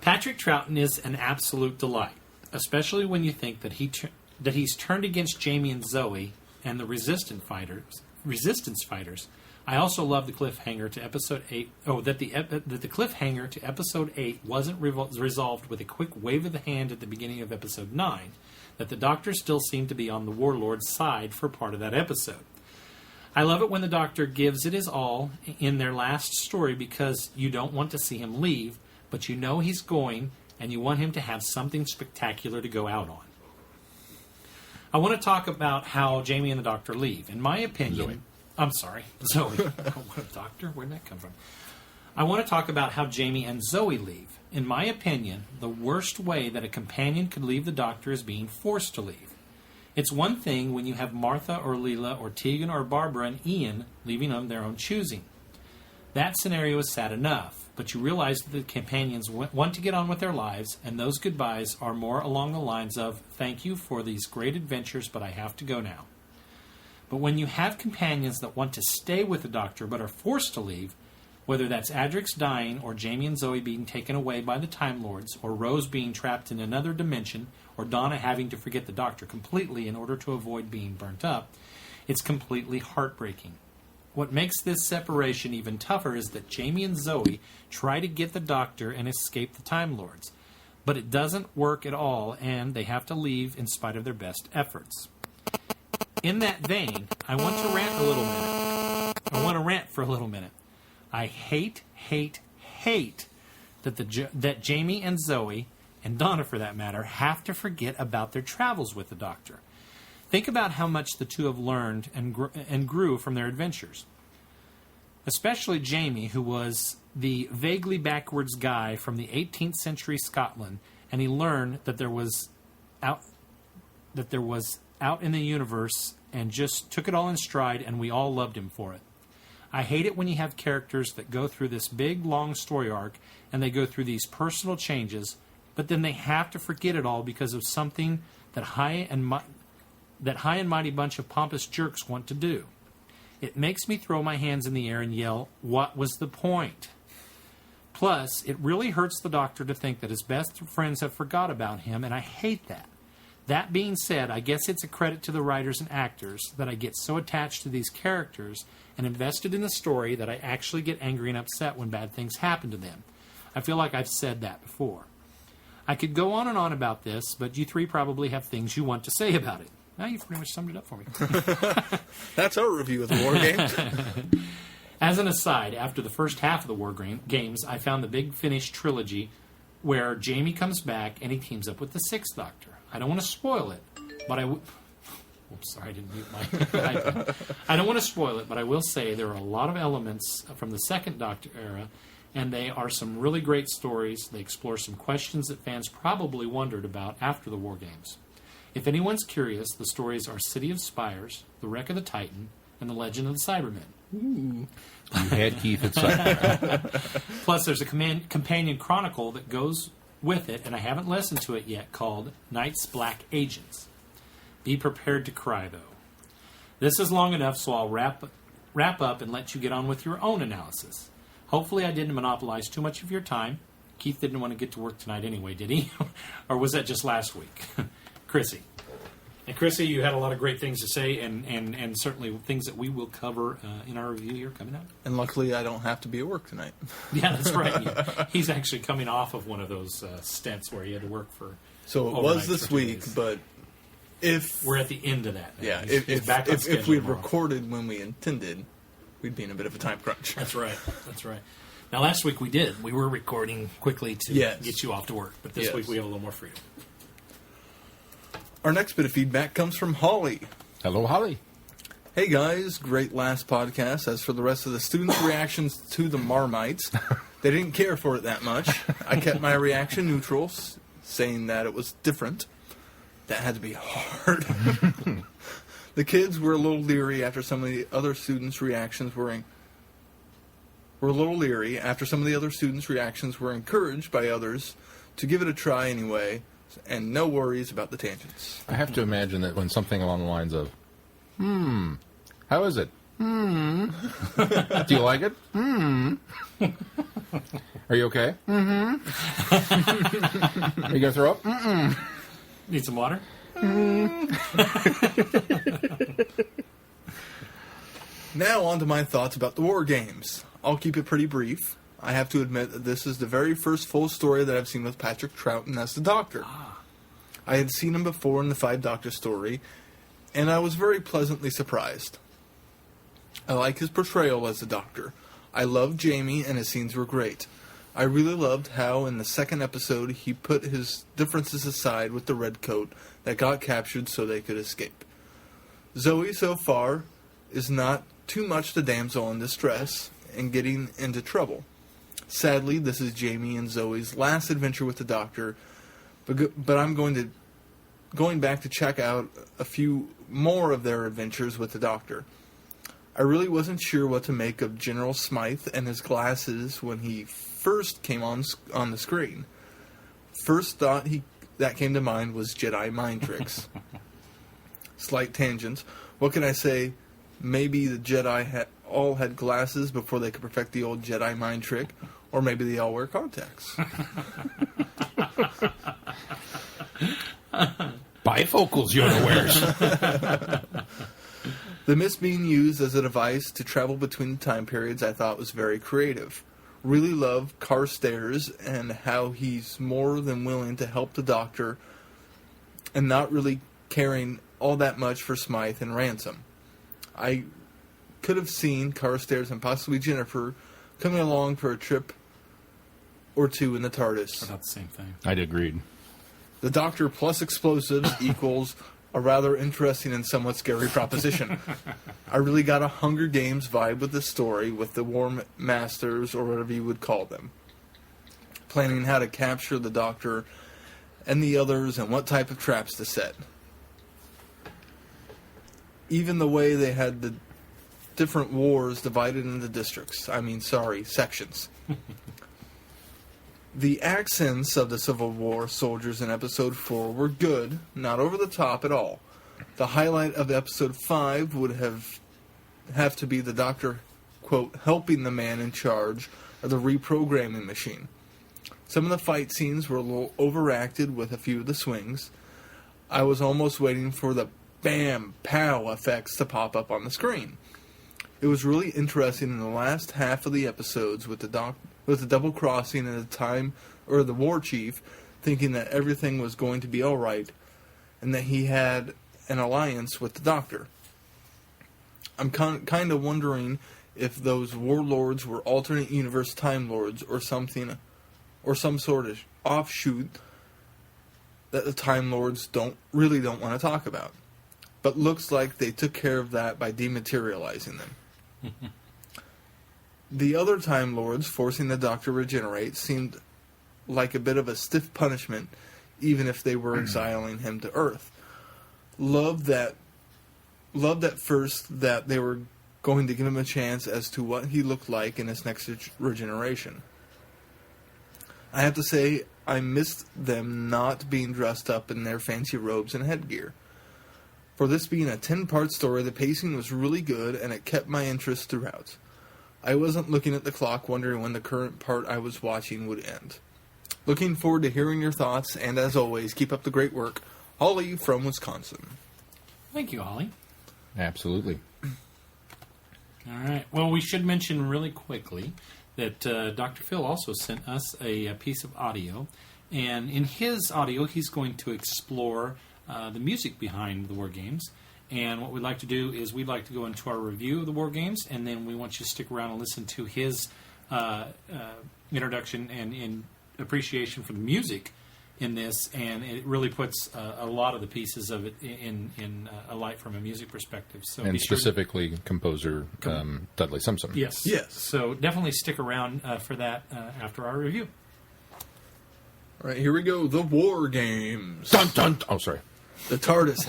Patrick Troughton is an absolute delight, especially when you think that he's turned against Jamie and Zoe and the Resistance Fighters. I also love the cliffhanger to episode 8. That the cliffhanger to episode 8 wasn't resolved with a quick wave of the hand at the beginning of episode 9. That the Doctor still seemed to be on the Warlord's side for part of that episode. I love it when the Doctor gives it his all in their last story because you don't want to see him leave, but you know he's going, and you want him to have something spectacular to go out on. I want to talk about how Jamie and the Doctor leave. In my opinion... I'm sorry, Zoe. What a doctor? Where'd that come from? I want to talk about how Jamie and Zoe leave. In my opinion, the worst way that a companion could leave the doctor is being forced to leave. It's one thing when you have Martha or Leela or Tegan or Barbara and Ian leaving of their own choosing. That scenario is sad enough, but you realize that the companions want to get on with their lives, and those goodbyes are more along the lines of, thank you for these great adventures, but I have to go now. But when you have companions that want to stay with the doctor but are forced to leave, whether that's Adrix dying, or Jamie and Zoe being taken away by the Time Lords, or Rose being trapped in another dimension, or Donna having to forget the doctor completely in order to avoid being burnt up, it's completely heartbreaking. What makes this separation even tougher is that Jamie and Zoe try to get the doctor and escape the Time Lords, but it doesn't work at all, and they have to leave in spite of their best efforts. In that vein, I want to rant for a little minute. I hate that Jamie and Zoe, and Donna for that matter, have to forget about their travels with the Doctor. Think about how much the two have learned and grew from their adventures. Especially Jamie, who was the vaguely backwards guy from the 18th century Scotland, and he learned that there was out in the universe and just took it all in stride, and we all loved him for it. I hate it when you have characters that go through this big, long story arc, and they go through these personal changes, but then they have to forget it all because of something that high and mighty bunch of pompous jerks want to do. It makes me throw my hands in the air and yell, what was the point? Plus, it really hurts the Doctor to think that his best friends have forgot about him, and I hate that. That being said, I guess it's a credit to the writers and actors that I get so attached to these characters and invested in the story that I actually get angry and upset when bad things happen to them. I feel like I've said that before. I could go on and on about this, but you three probably have things you want to say about it. Now you've pretty much summed it up for me. That's our review of the War Games. As an aside, after the first half of the War Games, I found the Big Finish trilogy where Jamie comes back and he teams up with the Sixth Doctor. I don't want to spoil it, but oops, sorry, I didn't mute my iPad. I don't want to spoil it, but I will say there are a lot of elements from the Second Doctor era, and they are some really great stories. They explore some questions that fans probably wondered about after the War Games. If anyone's curious, the stories are City of Spires, The Wreck of the Titan, and The Legend of the Cybermen. Ooh. You had Keith at Cybermen. Plus, there's a companion chronicle that goes with it, and I haven't listened to it yet, called Night's Black Agents. Be prepared to cry, though. This is long enough, so I'll wrap up and let you get on with your own analysis. Hopefully I didn't monopolize too much of your time. Keith didn't want to get to work tonight anyway, did he? Or was that just last week? Chrissy. And Chrissy, you had a lot of great things to say, and certainly things that we will cover in our review here coming up. And luckily, I don't have to be at work tonight. Yeah, that's right. Yeah. He's actually coming off of one of those stints where he had to work for. So it was this week, but if we're at the end of that, now. Yeah, if we'd recorded when we intended, we'd be in a bit of a time crunch. That's right. That's right. Now, last week we did. We were recording quickly to get you off to work, but this week we have a little more freedom. Our next bit of feedback comes from Holly. Hello, Holly. Hey, guys. Great last podcast. As for the rest of the students' reactions to the Marmites, they didn't care for it that much. I kept my reaction neutral, saying that it was different. That had to be hard. The kids were a little leery after some of the other students' reactions were encouraged by others to give it a try anyway, and no worries about the tangents. I have to imagine that when something along the lines of, how is it? Do you like it? Are you okay? Are you going to throw up? Need some water? Now on to my thoughts about the War Games. I'll keep it pretty brief. I have to admit that this is the very first full story that I've seen with Patrick Troughton as the Doctor. I had seen him before in the Five Doctor story, and I was very pleasantly surprised. I like his portrayal as the Doctor. I loved Jamie, and his scenes were great. I really loved how, in the second episode, he put his differences aside with the red coat that got captured so they could escape. Zoe, so far, is not too much the damsel in distress and getting into trouble. Sadly, this is Jamie and Zoe's last adventure with the Doctor, but I'm going back to check out a few more of their adventures with the Doctor. I really wasn't sure what to make of General Smythe and his glasses when he first came on the screen. First thought that came to mind was Jedi mind tricks. Slight tangent. What can I say? Maybe the Jedi all had glasses before they could perfect the old Jedi mind trick, or maybe they all wear contacts. Bifocals Yoda wears. The mist being used as a device to travel between the time periods I thought was very creative. Really love Carstairs and how he's more than willing to help the Doctor and not really caring all that much for Smythe and Ransom. I could have seen Carstairs and possibly Jennifer coming along for a trip or two in the TARDIS. About the same thing. I'd agreed. The Doctor plus explosives equals a rather interesting and somewhat scary proposition. I really got a Hunger Games vibe with the story with the War Masters, or whatever you would call them, planning how to capture the Doctor and the others and what type of traps to set. Even the way they had the different wars divided into sections. The accents of the Civil War soldiers in Episode 4 were good, not over the top at all. The highlight of Episode 5 would have to be the Doctor, quote, helping the man in charge of the reprogramming machine. Some of the fight scenes were a little overacted with a few of the swings. I was almost waiting for the bam, pow effects to pop up on the screen. It was really interesting in the last half of the episodes with the double crossing at the time, or the war chief thinking that everything was going to be all right and that he had an alliance with the Doctor. I'm kind of wondering if those warlords were alternate universe Time Lords or something, or some sort of offshoot that the Time Lords don't want to talk about. But looks like they took care of that by dematerializing them. The other Time Lords forcing the Doctor to regenerate seemed like a bit of a stiff punishment, even if they were exiling him to Earth. Loved at first that they were going to give him a chance as to what he looked like in his next regeneration. I have to say, I missed them not being dressed up in their fancy robes and headgear. For this being a 10-part story, the pacing was really good, and it kept my interest throughout. I wasn't looking at the clock wondering when the current part I was watching would end. Looking forward to hearing your thoughts, and as always, keep up the great work. Holly from Wisconsin. Thank you, Holly. Absolutely. All right. Well, we should mention really quickly that Dr. Phil also sent us a piece of audio, and in his audio, he's going to explore the music behind the war games. And what we'd like to do is we'd like to go into our review of the war games, and then we want you to stick around and listen to his introduction and appreciation for the music in this. And it really puts a lot of the pieces of it in a light from a music perspective. So and specifically composer Dudley Simpson. Yes. So definitely stick around for that after our review. All right, here we go. The war games. Dun dun. Oh, sorry. The TARDIS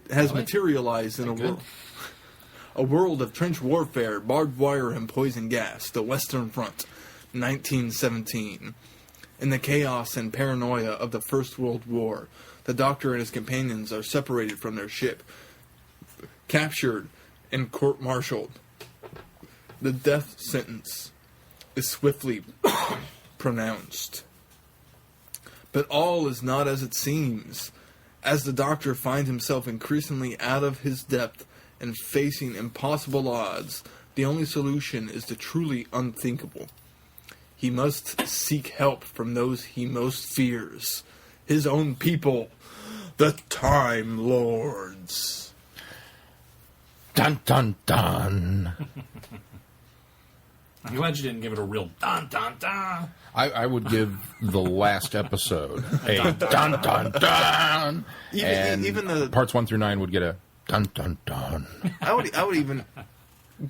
has materialized in a world of trench warfare, barbed wire, and poison gas. The Western Front, 1917. In the chaos and paranoia of the First World War, the Doctor and his companions are separated from their ship, captured, and court-martialed. The death sentence is swiftly pronounced. But all is not as it seems. As the Doctor finds himself increasingly out of his depth and facing impossible odds, the only solution is the truly unthinkable. He must seek help from those he most fears, his own people, the Time Lords. Dun dun dun. I'm glad you didn't give it a real dun dun dun. I would give the last episode a dun dun dun, even the parts 1 through 9 would get a dun dun dun. I would even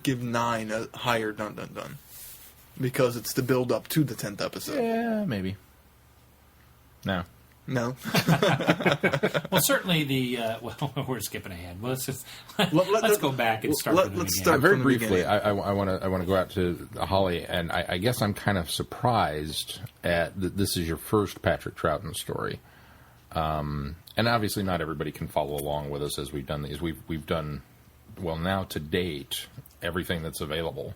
give 9 a higher dun-dun-dun. Because it's the build-up to the 10th episode. Yeah, maybe. No. No? Well, certainly we're skipping ahead. Let's go back and start with let's it again. start Very from the briefly, beginning. I want to go out to Holly, and I guess I'm kind of surprised at that this is your first Patrick Troughton story. And obviously not everybody can follow along with us as we've done these. We've done, well, now to date, everything that's available,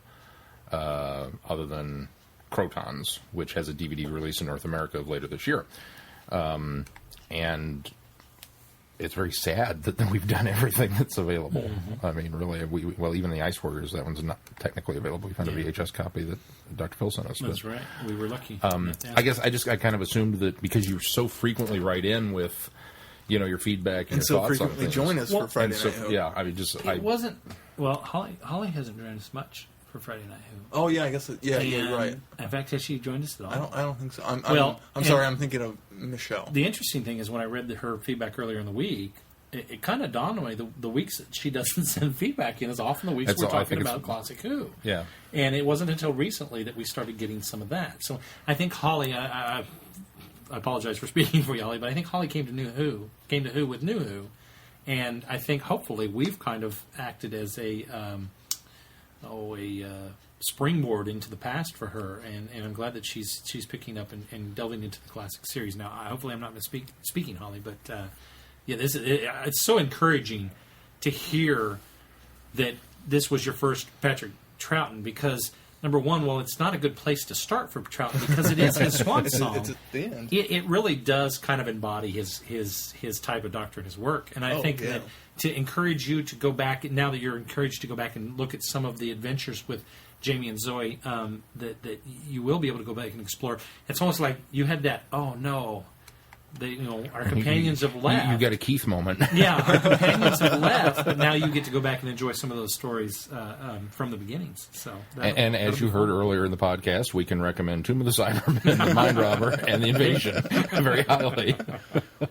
other than Crotons, which has a DVD release in North America later this year. And it's very sad that we've done everything that's available. Mm-hmm. I mean, really, even the Ice Warriors, that one's not technically available. We found a VHS copy that Dr. Phil sent us. That's right. We were lucky. I guess I kind of assumed that because you so frequently write in with, your feedback and your so thoughts on frequently things. join us for Friday Night Who. Yeah, I mean, It wasn't. Well, Holly hasn't joined us much for Friday Night Who. Oh yeah, I guess. Yeah, you're right. In fact, has she joined us at all? I don't think so. I'm sorry. I'm thinking of Michelle. The interesting thing is when I read her feedback earlier in the week, it kind of dawned on me the weeks that she doesn't send feedback in is often the weeks we're talking about Classic Who. Yeah. And it wasn't until recently that we started getting some of that. So I think Holly, I apologize for speaking for you, Holly, but I think Holly came to Who with New Who, and I think hopefully we've kind of acted as a springboard into the past for her, and I'm glad that she's picking up and delving into the classic series. Now, hopefully I'm not speaking, Holly, but it's so encouraging to hear that this was your first Patrick Troughton, because number one, well, it's not a good place to start for Troughton because it is his swan song. It's at the end. It really does kind of embody his type of doctor and his work, and I think that to encourage you to go back, now that you're encouraged to go back and look at some of the adventures with Jamie and Zoe, that you will be able to go back and explore. It's almost like you had that, oh no, our companions have left. You got a Keith moment. Yeah, our companions have left, but now you get to go back and enjoy some of those stories from the beginnings. So, and as you heard earlier in the podcast, we can recommend Tomb of the Cybermen, The Mind Robber, and The Invasion very highly.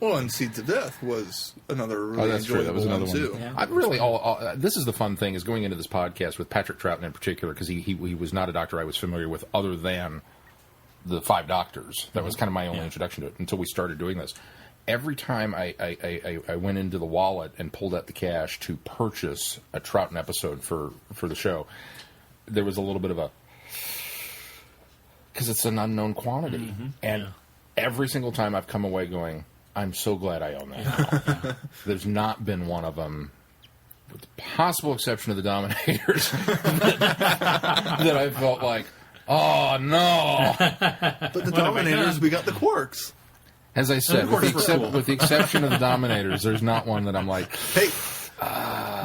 Well, and Seeds of Death was another really that's true. That was another one too. Yeah. I'm really this is the fun thing is going into this podcast with Patrick Troughton in particular, because he was not a doctor I was familiar with other than the Five Doctors. That was kind of my only introduction to it until we started doing this. Every time I went into the wallet and pulled out the cash to purchase a Troughton episode for the show, there was a little bit of a, because it's an unknown quantity. Mm-hmm. And every single time I've come away going, I'm so glad I own that now. There's not been one of them, with the possible exception of the Dominators, that I felt like, oh, no. But the Dominators, we got the Quarks. As I said, with the exception of the Dominators, there's not one that I'm like... Hey,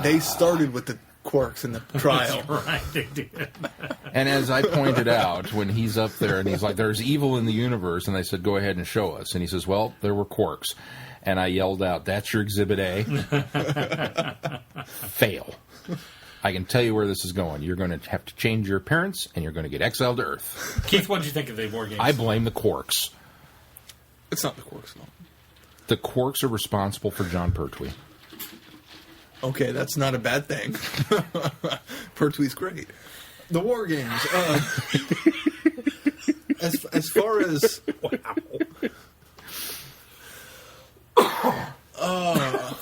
they started with the Quarks in the trial. That's right, they did. And as I pointed out, when he's up there and he's like, there's evil in the universe, and I said, go ahead and show us. And he says, well, there were Quarks. And I yelled out, that's your Exhibit A? Fail. I can tell you where this is going. You're going to have to change your appearance, and you're going to get exiled to Earth. Keith, what did you think of the war games? I blame the Quarks. It's not the Quarks, though. The Quarks are responsible for John Pertwee. Okay, that's not a bad thing. Pertwee's great. The war games. As far as... Wow.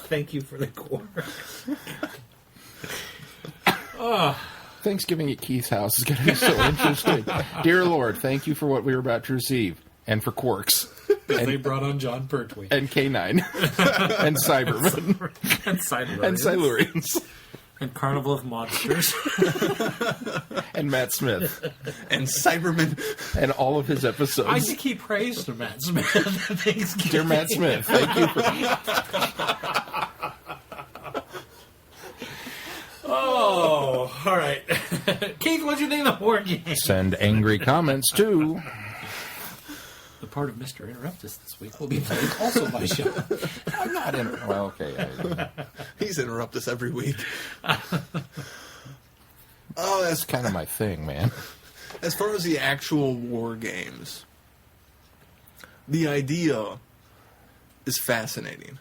Thank you for the Quarks. Thanksgiving at Keith's house is going to be so interesting. Dear Lord, thank you for what we were about to receive. And for Quarks. And they brought on John Pertwee. And K9. And Cybermen. And Silurians. And Silurians. And Carnival of Monsters. And Matt Smith. And Cybermen. And all of his episodes. I think he praised Matt Smith. Dear Matt Smith, thank you for... Oh, all right. Keith, what'd you think of the war game? Send angry comments to... The part of Mr. Interrupt Us this week will be played also by Sean. I'm not in... Well, okay. He's interrupt us every week. That's kind of my thing, man. As far as the actual war games, the idea is fascinating.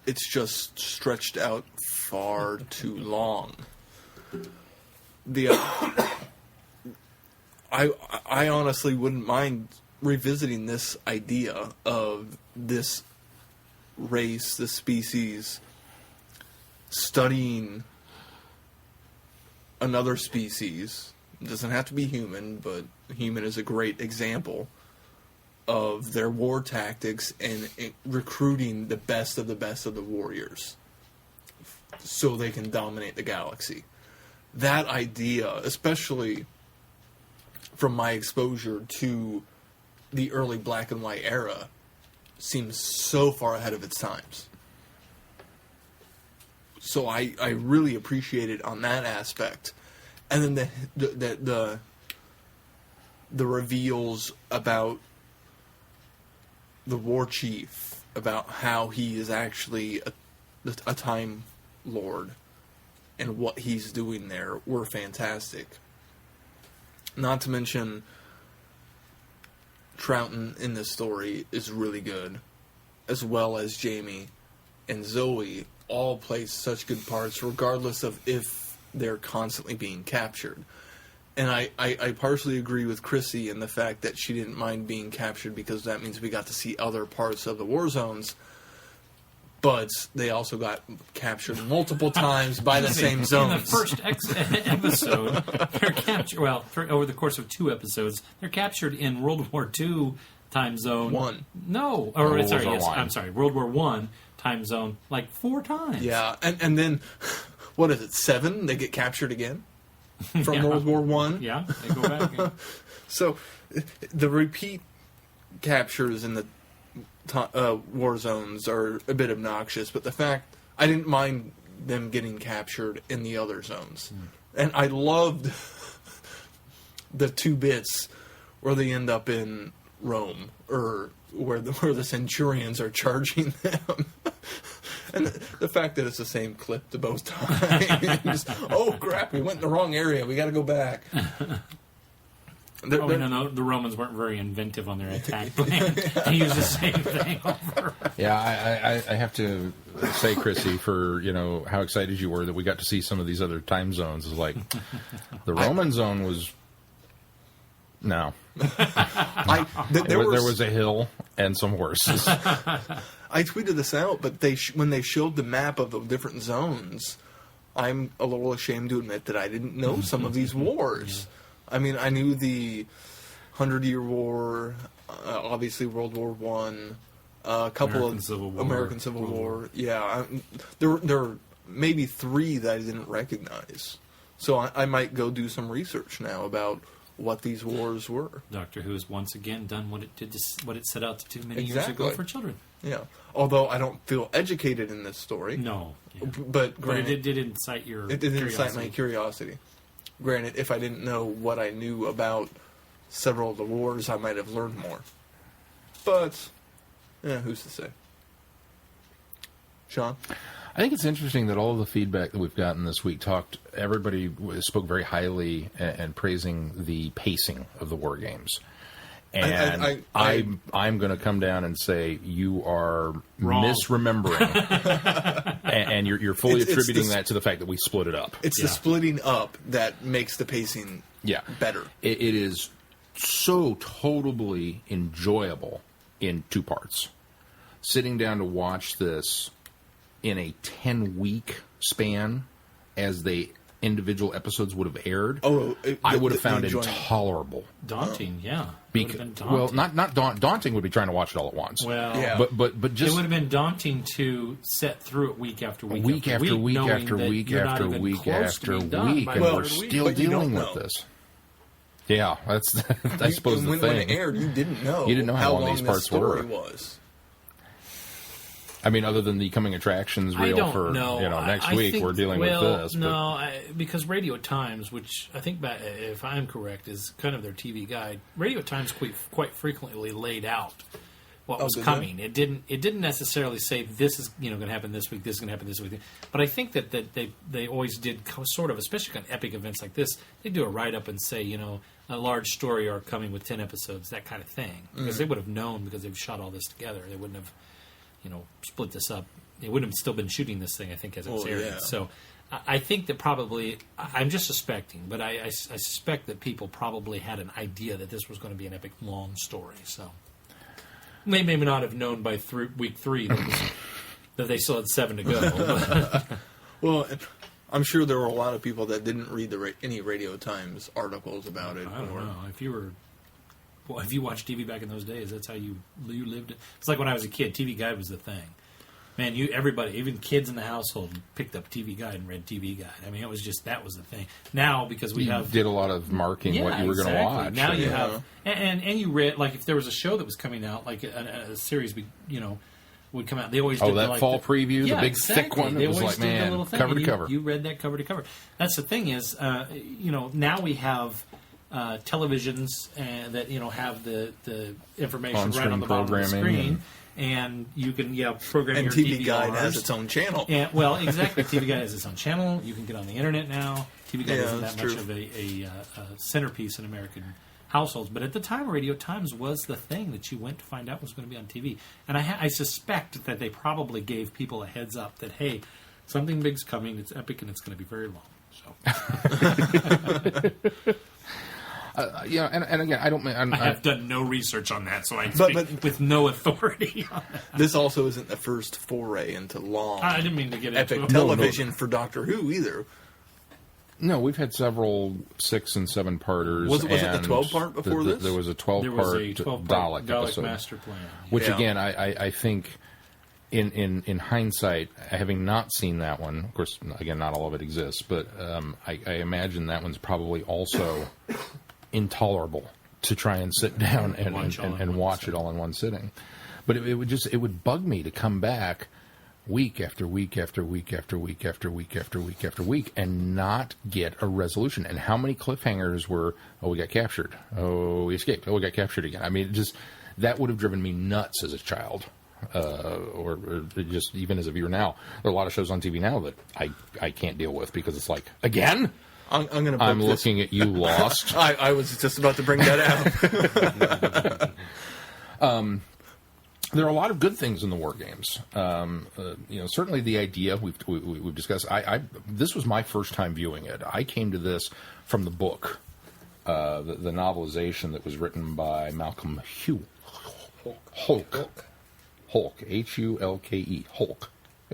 It's just stretched out far too long. the I honestly wouldn't mind revisiting this idea of this race, this species, studying another species. It doesn't have to be human, but human is a great example of their war tactics and recruiting the best of the warriors so they can dominate the galaxy. That idea, especially from my exposure to the early black and white era, seems so far ahead of its times. So I really appreciate it on that aspect. And then the reveals about the war chief, about how he is actually a Time Lord and what he's doing there, were fantastic. Not to mention, Troughton in this story is really good, as well as Jamie and Zoe all play such good parts, regardless of if they're constantly being captured. And I partially agree with Chrissy in the fact that she didn't mind being captured because that means we got to see other parts of the war zones. But they also got captured multiple times by the same zones. In the first episode, they're captured. Well, over the course of 2 episodes, they're captured in World War II time zone. 1. No, I'm sorry, World War I time zone, like 4 times. Yeah, and then what is it? 7? They get captured again from Yeah. World War I. Yeah, they go back. So the repeat captures in the war zones are a bit obnoxious, but the fact I didn't mind them getting captured in the other zones, and I loved the 2 bits where they end up in Rome, or where the Centurions are charging them. And the fact that it's the same clip to both times. Oh crap, we went in the wrong area, we gotta go back. No, the Romans weren't very inventive on their attack plan. They used the same thing over. Yeah, I have to say, Chrissy, for how excited you were that we got to see some of these other time zones. Is like the Roman zone was no. There was a hill and some horses. I tweeted this out, but when they showed the map of the different zones, I'm a little ashamed to admit that I didn't know some of these wars. Yeah. I mean, I knew the 100-Year War, obviously World War I, a couple American Civil War. Yeah, there were maybe 3 that I didn't recognize. So I might go do some research now about what these wars were. Doctor Who has once again done what it set out to do many years ago for children. Yeah, although I don't feel educated in this story. No, yeah. But it did incite your It did incite my curiosity. Granted, if I didn't know what I knew about several of the wars, I might have learned more. But, who's to say? Sean? I think it's interesting that all of the feedback that we've gotten this week everybody spoke very highly and praising the pacing of the war games. And I'm going to come down and say you are wrong. Misremembering, and you're fully attributing that to the fact that we split it up. It's the splitting up that makes the pacing better. It is so totally enjoyable in 2 parts. Sitting down to watch this in a 10-week span as the individual episodes would have aired, I would have found it intolerable. Daunting, yeah. Well, not daunting would be trying to watch it all at once. Well, yeah. But just it would have been daunting to set through it week after week, week after week after week after week after week, and we're still dealing with this. Yeah, that's I suppose the thing. When it aired, you didn't know how long these parts story were. Was. I mean, other than the coming attractions reel for next week, we're dealing with this. Because Radio Times, which I think, if I'm correct, is kind of their TV guide. Radio Times quite frequently laid out what was coming. It didn't necessarily say this is going to happen this week. This is going to happen this week. But I think that they always did sort of, especially kind of epic events like this. They do a write up and say a large story arc coming with 10 episodes, that kind of thing, because they would have known because they've shot all this together. They wouldn't have split this up. They wouldn't have still been shooting this thing, I think, as it was airing. Yeah. So I think that probably, I'm just suspecting, but I suspect that people probably had an idea that this was going to be an epic long story. So they may not have known by week 3 that they still had 7 to go. Well, I'm sure there were a lot of people that didn't read any Radio Times articles about it. I don't know. If you watched TV back in those days, that's how you lived it. It's like when I was a kid, TV Guide was the thing. Man, everybody, even kids in the household, picked up TV Guide and read TV Guide. I mean, it was just, that was the thing. Now, because we have... did a lot of marking what you were going to watch. Now you have... And you read, like, if there was a show that was coming out, like a series, would come out, they always did... that fall preview, the big thick one? They it was always like, man, did the cover to cover. You read that cover to cover. That's the thing is, now we have... televisions that have the information right on the bottom of the screen, and you can program and your TV DVRs. Guide has its own channel. And, well, exactly. TV Guide has its own channel. You can get on the internet now. TV Guide isn't that much of a centerpiece in American households, but at the time, Radio Times was the thing that you went to find out was going to be on TV. And I suspect that they probably gave people a heads up that, hey, something big's coming. It's epic and it's going to be very long. So. And again, I don't. I have done no research on that, so I speak with no authority on that. This also isn't the first foray into long. I didn't mean to get epic into television for Doctor Who either. No, we've had several 6- and 7-parters. Was it the 12-part before this? There was a 12-part Dalek episode. Master Plan. Which again, I think. In hindsight, having not seen that one, of course, again, not all of it exists, but I imagine that one's probably also intolerable to try and sit down and watch it all in one sitting. But it would bug me to come back week after week after week after week after week after week after week and not get a resolution. And how many cliffhangers were, we got captured, we escaped, we got captured again. I mean, that would have driven me nuts as a child. Or just even as a viewer now. There are a lot of shows on TV now that I can't deal with because it's like, again? I'm looking at you, Lost. I was just about to bring that out. There are a lot of good things in the war games. Certainly the idea we've discussed. This was my first time viewing it. I came to this from the book, the novelization that was written by Malcolm Hulke. Hulk, Hulke, Hulk. It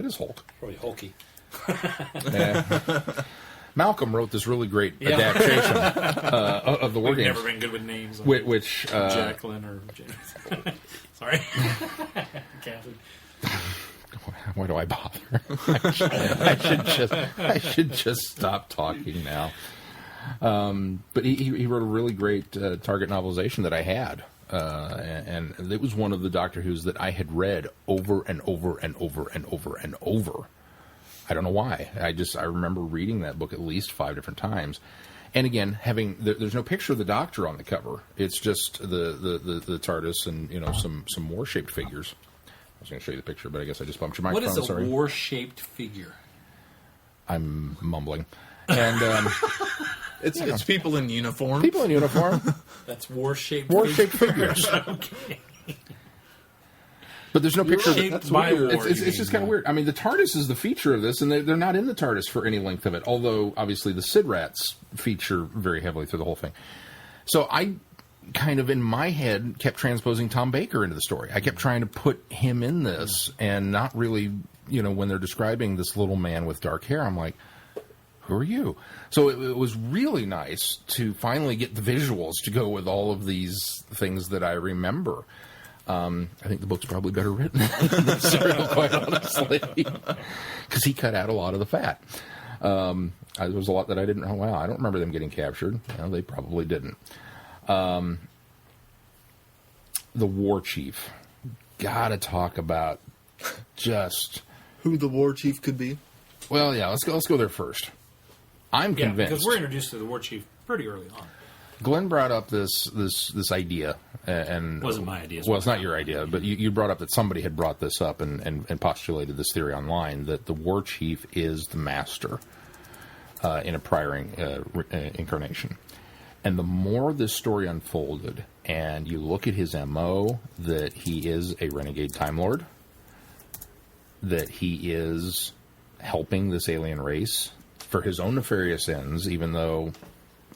is Hulk. Probably Hulky. Malcolm wrote this really great adaptation of the war games. We've never been good with names. Which Jacqueline or James. Sorry, Catherine. Why do I bother? I should just stop talking now. But he wrote a really great Target novelization that I had. And it was one of the Doctor Who's that I had read over and over and over and over and over. I don't know why. I remember reading that book at least 5 different times. And again, there's no picture of the Doctor on the cover. It's just the TARDIS and some war-shaped figures. I was going to show you the picture, but I guess I just bumped your microphone. What is a war-shaped figure? I'm mumbling. And it's people in uniform. People in uniform. That's war-shaped figures. Okay. But there's no picture. Shaped by war. It's just kind of weird. I mean, the TARDIS is the feature of this, and they're not in the TARDIS for any length of it. Although, obviously, the Sid Rats feature very heavily through the whole thing. So I kind of, in my head, kept transposing Tom Baker into the story. I kept trying to put him in this, and not really, when they're describing this little man with dark hair, I'm like, who are you? So it was really nice to finally get the visuals to go with all of these things that I remember. I think the book's probably better written than the serial, quite honestly, because he cut out a lot of the fat. There was a lot that I didn't know. Wow, I don't remember them getting captured. They probably didn't. The war chief. Gotta talk about just who the war chief could be. Well, yeah, let's go there first. I'm convinced, because we're introduced to the war chief pretty early on. Glenn brought up this idea, and it wasn't my idea. Well, it's not your idea, but you brought up that somebody had brought this up and postulated this theory online that the war chief is the master in a prior incarnation. And the more this story unfolded, and you look at his MO, that he is a renegade Time Lord, that he is helping this alien race for his own nefarious ends, even though,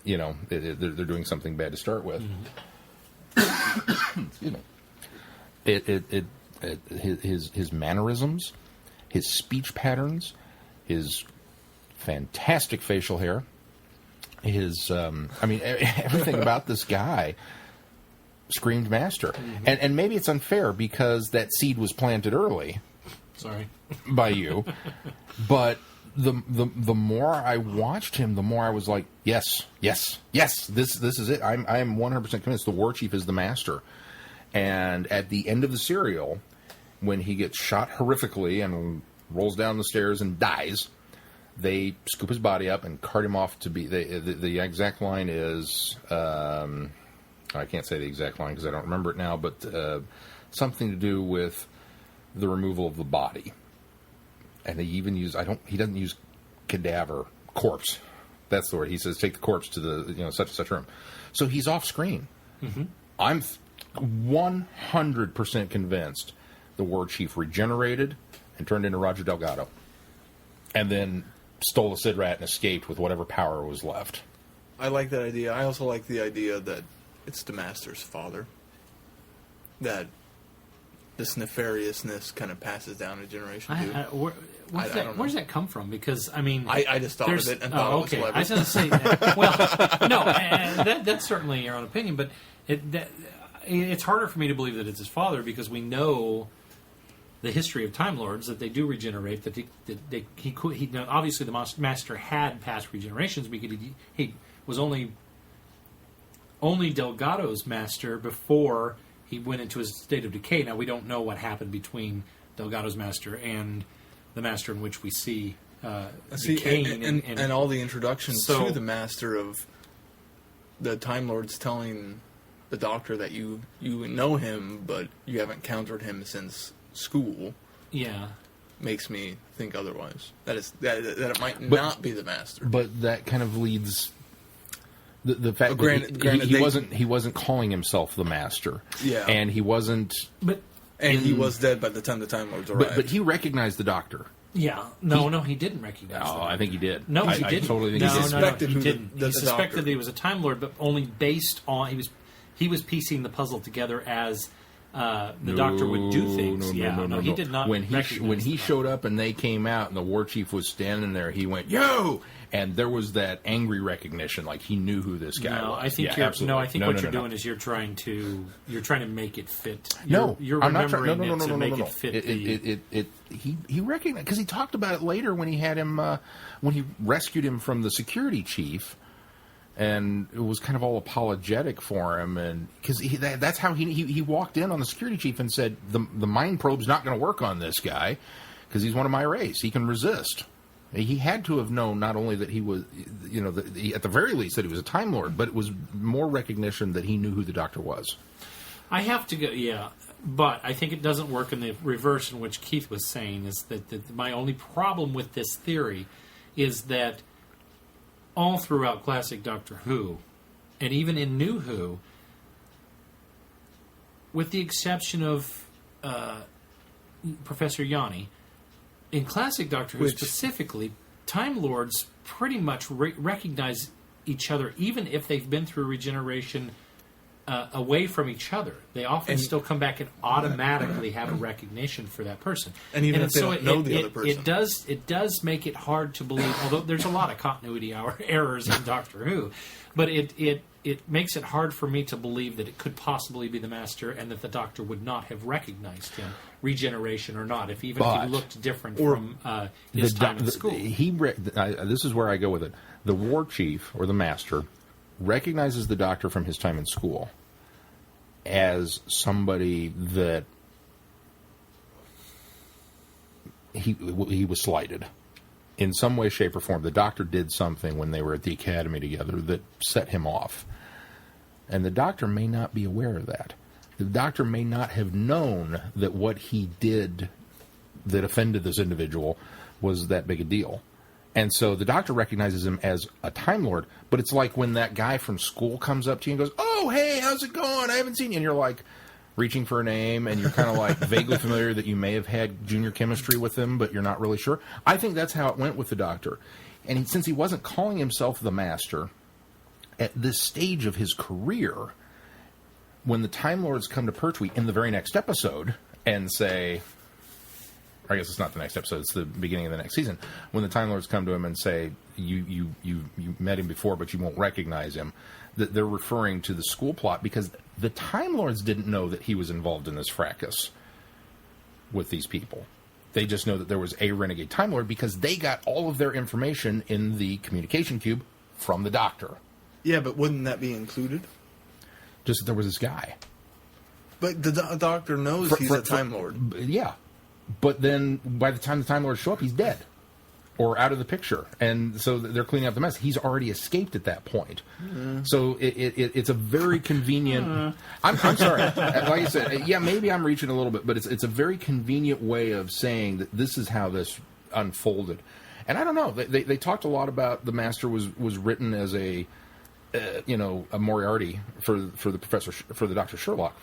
they're doing something bad to start with. Excuse me. His mannerisms, his speech patterns, his fantastic facial hair, everything about this guy screamed master. And maybe it's unfair because that seed was planted early. Sorry. By you. But the more I watched him, the more I was like, yes, this is it. I am 100% convinced the war chief is the master. And at the end of the serial, when he gets shot horrifically and rolls down the stairs and dies, they scoop his body up and cart him off to be... The exact line is... I can't say the exact line because I don't remember it now, but something to do with the removal of the body. And they even use... He doesn't use cadaver, corpse. That's the word. He says, take the corpse to the, such and such room. So he's off screen. Mm-hmm. I'm 100% convinced the war chief regenerated and turned into Roger Delgado. And then stole the Sid Rat and escaped with whatever power was left. I like that idea. I also like the idea that it's the master's father. That this nefariousness kind of passes down a generation too. Where does that come from? Because, I just thought of it and thought it was clever. I was going to say, that's certainly your own opinion, but it's harder for me to believe that it's his father because we know the history of Time Lords, that they do regenerate, that he could, obviously the master had past regenerations because he was only Delgado's master before he went into his state of decay. Now, we don't know what happened between Delgado's master and the master in which we see decaying. And all the introductions to the master of the Time Lords telling the Doctor that you know him, but you haven't encountered him since school. Yeah. Makes me think otherwise. That it might not be the master. But that kind of leads... The fact that he wasn't calling himself the master. Yeah. And he wasn't... he was dead by the time the Time Lords arrived. But he recognized the Doctor. Yeah. He didn't recognize him. I think he did. No, he didn't. I totally think he suspected he didn't. He suspected Doctor. that he was a Time Lord, but only based on... He was piecing the puzzle together as the Doctor would do things. No, he did not. When he showed up and they came out and the war chief was standing there, he went, "Yo!" And there was that angry recognition, like he knew who this guy was. I think what you're doing is you're trying to make it fit. You're I'm not trying to make it fit. He recognized because he talked about it later when he had him when he rescued him from the security chief. And it was kind of all apologetic for him, and because that's how he walked in on the security chief and said the mind probe's not going to work on this guy because he's one of my race. He can resist. He had to have known not only that he was, at the very least that he was a Time Lord, but it was more recognition that he knew who the Doctor was. I have to go, but I think it doesn't work in the reverse in which Keith was saying. Is that my only problem with this theory is that all throughout classic Doctor Who, and even in New Who, with the exception of Professor Yanni, in classic Doctor Who specifically, Time Lords pretty much recognize each other, even if they've been through regeneration away from each other. They often still come back and automatically have a recognition for that person. And even if they don't know the other person. It does make it hard to believe, although there's a lot of continuity errors in Doctor Who, but it makes it hard for me to believe that it could possibly be the Master and that the Doctor would not have recognized him, regeneration or not, if he looked different from his time in school. This is where I go with it. The War Chief, or the Master, recognizes the Doctor from his time in school as somebody that he was slighted in some way, shape, or form. The Doctor did something when they were at the academy together that set him off. And the Doctor may not be aware of that. The Doctor may not have known that what he did that offended this individual was that big a deal. And so the Doctor recognizes him as a Time Lord, but it's like when that guy from school comes up to you and goes, "Oh, hey, how's it going? I haven't seen you." And you're like reaching for a name, and you're kind of like vaguely familiar that you may have had junior chemistry with him, but you're not really sure. I think that's how it went with the Doctor. And since he wasn't calling himself the Master at this stage of his career, when the Time Lords come to Pertwee in the very next episode and say, or I guess it's not the next episode, it's the beginning of the next season, when the Time Lords come to him and say, you met him before, but you won't recognize him, that they're referring to the school plot, because the Time Lords didn't know that he was involved in this fracas with these people. They just know that there was a renegade Time Lord because they got all of their information in the communication cube from the Doctor. Yeah, but wouldn't that be included? Just that there was this guy. But the Doctor knows he's a Time Lord. Yeah. But then by the time the Time Lords show up, he's dead. Or out of the picture. And so they're cleaning up the mess. He's already escaped at that point. So it's a very convenient... I'm sorry. Like I said, yeah, maybe I'm reaching a little bit, but it's a very convenient way of saying that this is how this unfolded. And I don't know. They talked a lot about the Master was written as a Moriarty for the Doctor Sherlock.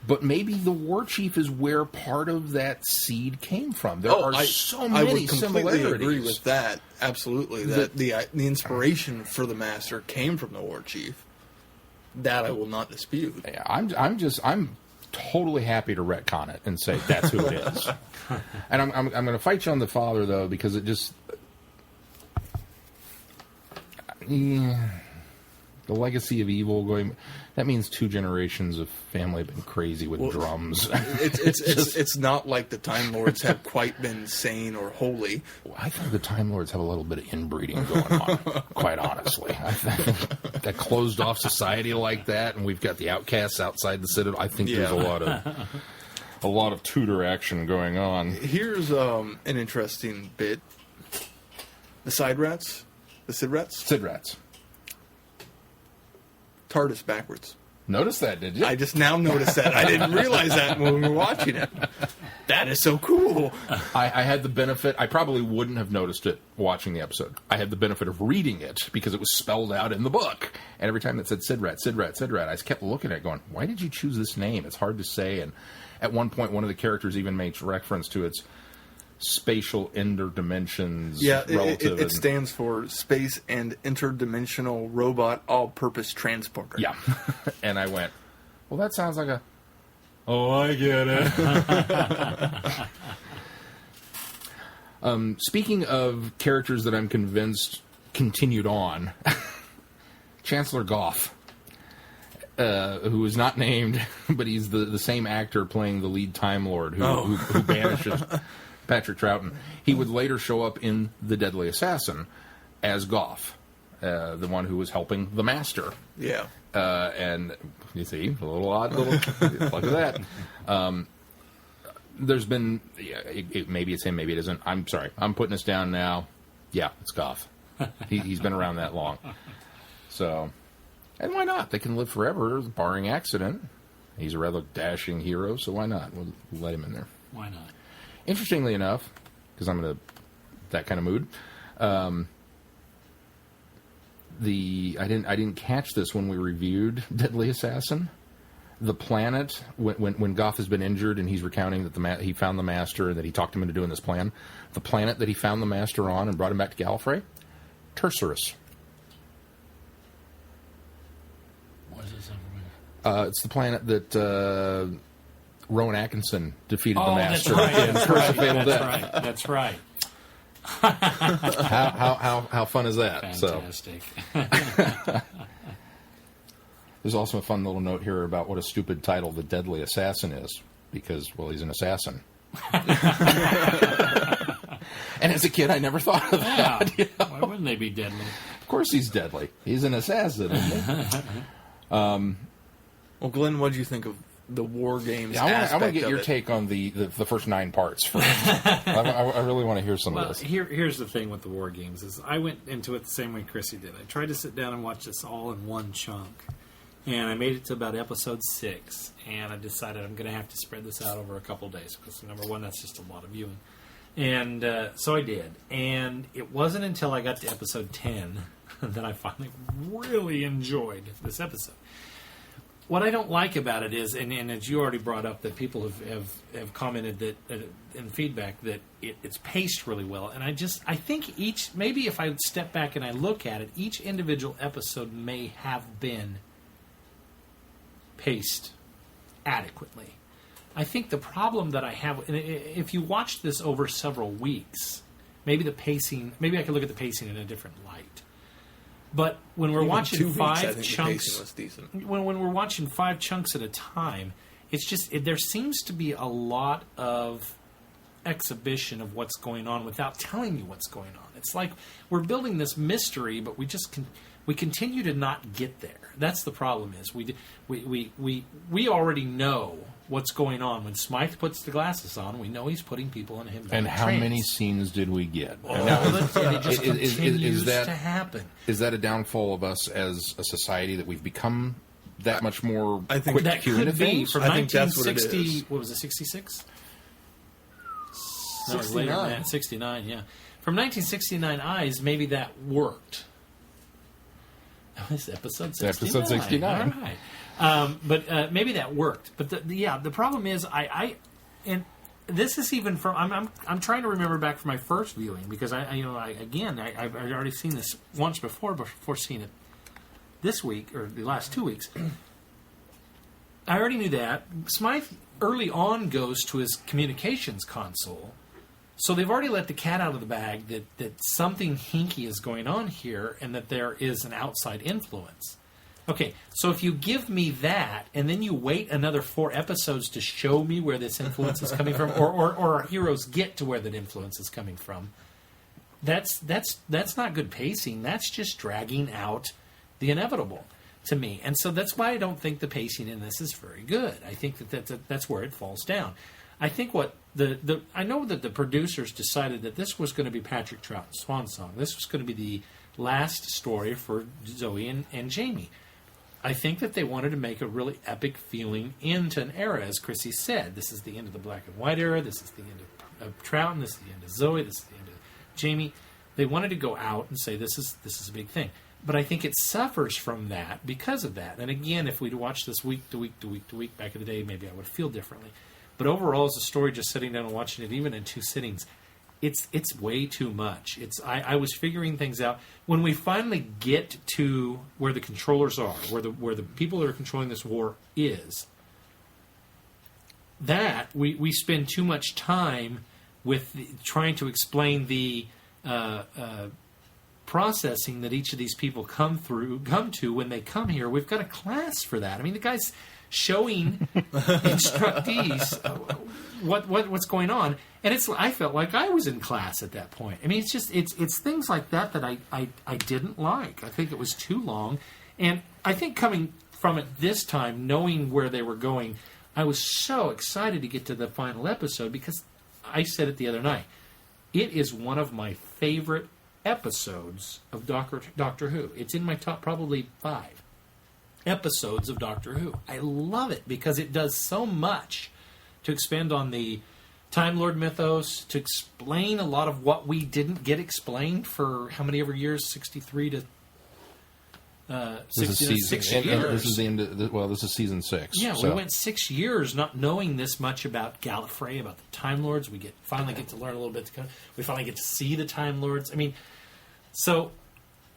But maybe the War Chief is where part of that seed came from. There are so many similarities. I would completely agree with that. Absolutely, that the inspiration for the Master came from the War Chief. That I will not dispute. Yeah, I'm totally happy to retcon it and say that's who it is. And I'm going to fight you on the father though, because it just. The legacy of evil going. That means 2 generations of family have been crazy with drums. It's not like the Time Lords have quite been sane or holy. I think the Time Lords have a little bit of inbreeding going on, quite honestly. I think that closed off society like that, and we've got the outcasts outside the Citadel. I think there's a lot of Tudor action going on. Here's an interesting bit. The Side Rats. The Sid Rats? Sid Rats. TARDIS backwards. Notice that, did you? I just now noticed that. I didn't realize that when we were watching it. That is so cool. I had the benefit. I probably wouldn't have noticed it watching the episode. I had the benefit of reading it because it was spelled out in the book. And every time it said Sid Rat, Sid Rat, Sid Rat, I just kept looking at it going, why did you choose this name? It's hard to say. And at one point, one of the characters even makes reference to its spatial interdimensions. Yeah, it stands for Space and Interdimensional Robot All-Purpose Transporter. Yeah. And I went, well, that sounds like a... Oh, I get it. Speaking of characters that I'm convinced continued on, Chancellor Goff, who is not named, but he's the same actor playing the lead Time Lord who banishes... Patrick Troughton. He would later show up in The Deadly Assassin as Goff, the one who was helping the Master. Yeah. And you see, a little odd, look at that. There's been, maybe it's him, maybe it isn't. I'm sorry. I'm putting this down now. Yeah, it's Goff. He's been around that long. So, and why not? They can live forever, barring accident. He's a rather dashing hero, so why not? We'll let him in there. Why not? Interestingly enough, because I'm in that kind of mood, I didn't catch this when we reviewed Deadly Assassin. The planet, when Goff has been injured and he's recounting that he found the Master and that he talked him into doing this plan, the planet that he found the Master on and brought him back to Gallifrey, Tursurus. What is this? It's the planet that Rowan Atkinson defeated the Master in Curse of Fatal Death. That's right. How fun is that? Fantastic. So. There's also a fun little note here about what a stupid title The Deadly Assassin is, because, well, he's an assassin. And as a kid, I never thought of that. Yeah. Why wouldn't they be deadly? Of course he's deadly. He's an assassin, isn't he? Well, Glenn, what did you think of the War Games aspect I want to get of your it? take on the first 9 parts first. I really want to hear some of this. Here's the thing with the War Games is I went into it the same way Chrissy did. I tried to sit down and watch this all in one chunk. And I made it to about episode 6. And I decided I'm going to have to spread this out over a couple days. Because, number one, that's just a lot of viewing. And so I did. And it wasn't until I got to episode 10 that I finally really enjoyed this episode. what I don't like about it is, and as you already brought up, that people have commented that in feedback that it's paced really well, and I think maybe if I step back and I look at it, each individual episode may have been paced adequately. I think the problem that I have, and if you watch this over several weeks, maybe I could look at the pacing in a different light. But when we're watching 5 chunks, when we're watching 5 chunks at a time, it's just there seems to be a lot of exhibition of what's going on without telling you what's going on. It's like we're building this mystery, but we continue to not get there. That's the problem. Is we already know what's going on when Smythe puts the glasses on. We know he's putting people in him. And how many scenes did we get? It just continues to happen. Is that a downfall of us as a society that we've become that much more? I think that could be from I think that's what it 1960. is. What was it? 66. 69. 69. Yeah. From 1969 Eyes, maybe that worked. That was episode 69. Episode 69. All right. But maybe that worked. But the problem is and this is even from I'm trying to remember back from my first viewing because I've already seen this once before seeing it this week or the last 2 weeks. I already knew that Smythe early on goes to his communications console. So they've already let the cat out of the bag that something hinky is going on here and that there is an outside influence. Okay, so if you give me that and then you wait another 4 episodes to show me where this influence is coming from, or our heroes get to where that influence is coming from, that's not good pacing. That's just dragging out the inevitable to me. And so that's why I don't think the pacing in this is very good. I think that's where it falls down. I think what I know that the producers decided that this was going to be Patrick Troughton's swan song. This was going to be the last story for Zoe and Jamie. I think that they wanted to make a really epic feeling into an era, as Chrissy said. This is the end of the black and white era. This is the end of Troughton. This is the end of Zoe. This is the end of Jamie. They wanted to go out and say this is a big thing. But I think it suffers from that because of that. And again, if we'd watched this week to week to week to week back in the day, maybe I would feel differently. But overall, as a story, just sitting down and watching it, even in 2 sittings, it's way too much. I was figuring things out. When we finally get to where the controllers are, where the people that are controlling this war is, that we spend too much time with trying to explain the processing that each of these people come to when they come here. We've got a class for that. I mean, the guy's showing instructees what's going on, and I felt like I was in class at that point. I mean, it's things like that I didn't like. I think it was too long, and I think coming from it this time, knowing where they were going, I was so excited to get to the final episode because I said it the other night. It is one of my favorite episodes of Doctor Who. It's in my top probably 5 episodes of Doctor Who. I love it because it does so much to expand on the Time Lord mythos, to explain a lot of what we didn't get explained for how many ever years? 63 to 6 years. This is the end. This is season 6. Yeah, we went 6 years not knowing this much about Gallifrey, about the Time Lords. We finally get to learn a little bit. We finally get to see the Time Lords. I mean, so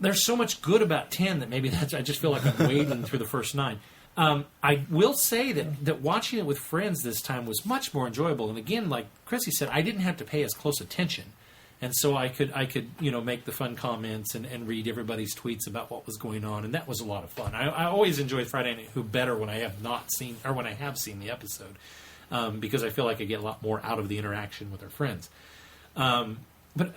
there's so much good about 10 that maybe I just feel like I'm wading through the first 9. I will say that watching it with friends this time was much more enjoyable. And again, like Chrissy said, I didn't have to pay as close attention. And so I could make the fun comments and read everybody's tweets about what was going on, and that was a lot of fun. I always enjoy Friday Night Who better when I have seen the episode, because I feel like I get a lot more out of the interaction with our friends. But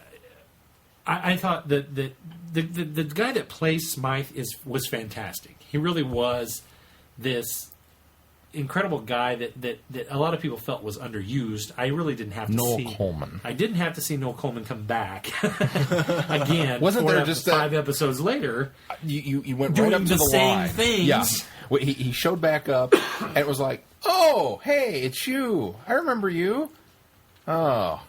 I thought that the guy that plays Smythe was fantastic. He really was this incredible guy that a lot of people felt was underused. I really didn't have to see Noel Coleman. I didn't have to see Noel Coleman come back again. Wasn't there just 5 episodes later? You went doing right up to the same line. things. Yeah, well, he showed back up, and it was like, oh, hey, it's you. I remember you. Oh,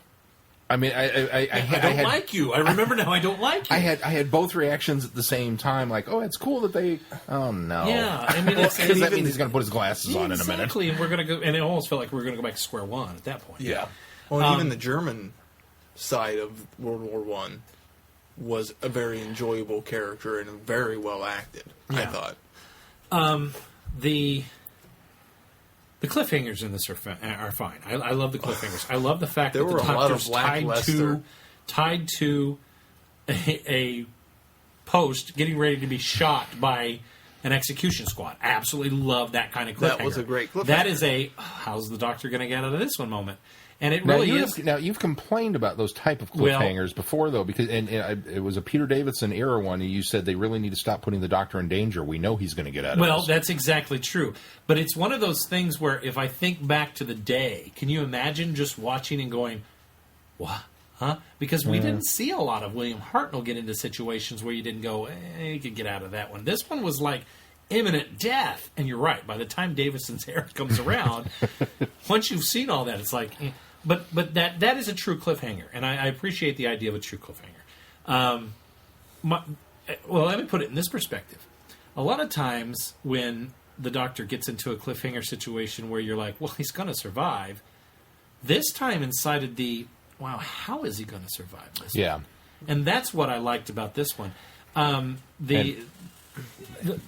I mean, I don't like you. I remember now. I don't like you. I had both reactions at the same time. Like, oh, it's cool that they. Oh no. Yeah, I mean, because that means he's going to put his glasses on in a minute. Exactly, and we're going to go. And it almost felt like we were going to go back to square one at that point. Yeah. Well, and even the German side of World War One was a very enjoyable character and very well acted. Yeah. I thought. The cliffhangers in this are fine. I love the cliffhangers. I love the fact There that the were a lot of doctor's lackluster. tied to a post getting ready to be shot by an execution squad. I absolutely love that kind of cliffhanger. That was a great cliffhanger. That is how's the doctor going to get out of this one moment? And it really is. Now, you've complained about those type of cliffhangers before, though, because it was a Peter Davidson era one, and you said they really need to stop putting the doctor in danger. We know he's going to get out of this. Well, that's exactly true. But it's one of those things where if I think back to the day, can you imagine just watching and going, what? Huh? Because we didn't see a lot of William Hartnell get into situations where you didn't go, you could get out of that one. This one was like imminent death. And you're right. By the time Davidson's era comes around, once you've seen all that, it's like... But that is a true cliffhanger, and I appreciate the idea of a true cliffhanger. Well, let me put it in this perspective. A lot of times when the doctor gets into a cliffhanger situation where you're like, well, he's going to survive, this time incited the, wow, how is he going to survive this? Yeah. And that's what I liked about this one.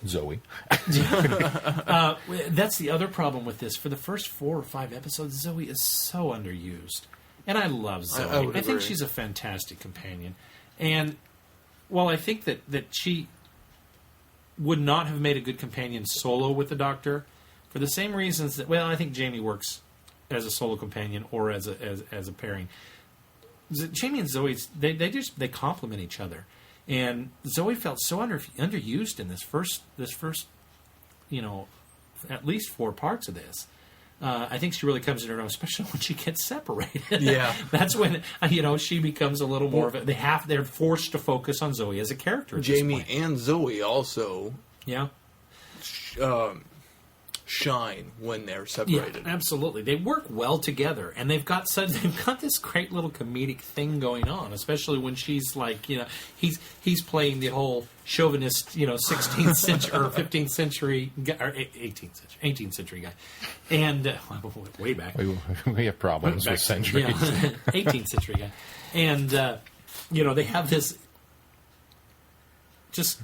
Zoe. That's the other problem with this. For the first 4 or 5 episodes, Zoe is so underused. And I love Zoe. I think she's a fantastic companion. And while I think that she would not have made a good companion solo with the Doctor, for the same reasons that, well, I think Jamie works as a solo companion or as a pairing. Jamie and Zoe, they complement each other. And Zoe felt so underused in this first, at least 4 parts of this. I think she really comes in her own, especially when she gets separated. Yeah, that's when she becomes a little more of a. They're forced to focus on Zoe as a character. At Jamie this point. and Zoe also. Yeah. Shine when they're separated. Yeah, absolutely. They work well together, and they've got this great little comedic thing going on, especially when she's like, he's playing the whole chauvinist, 16th century or 15th century or 18th century guy, and way back. We have problems with centuries. 18th century guy, and they have this just.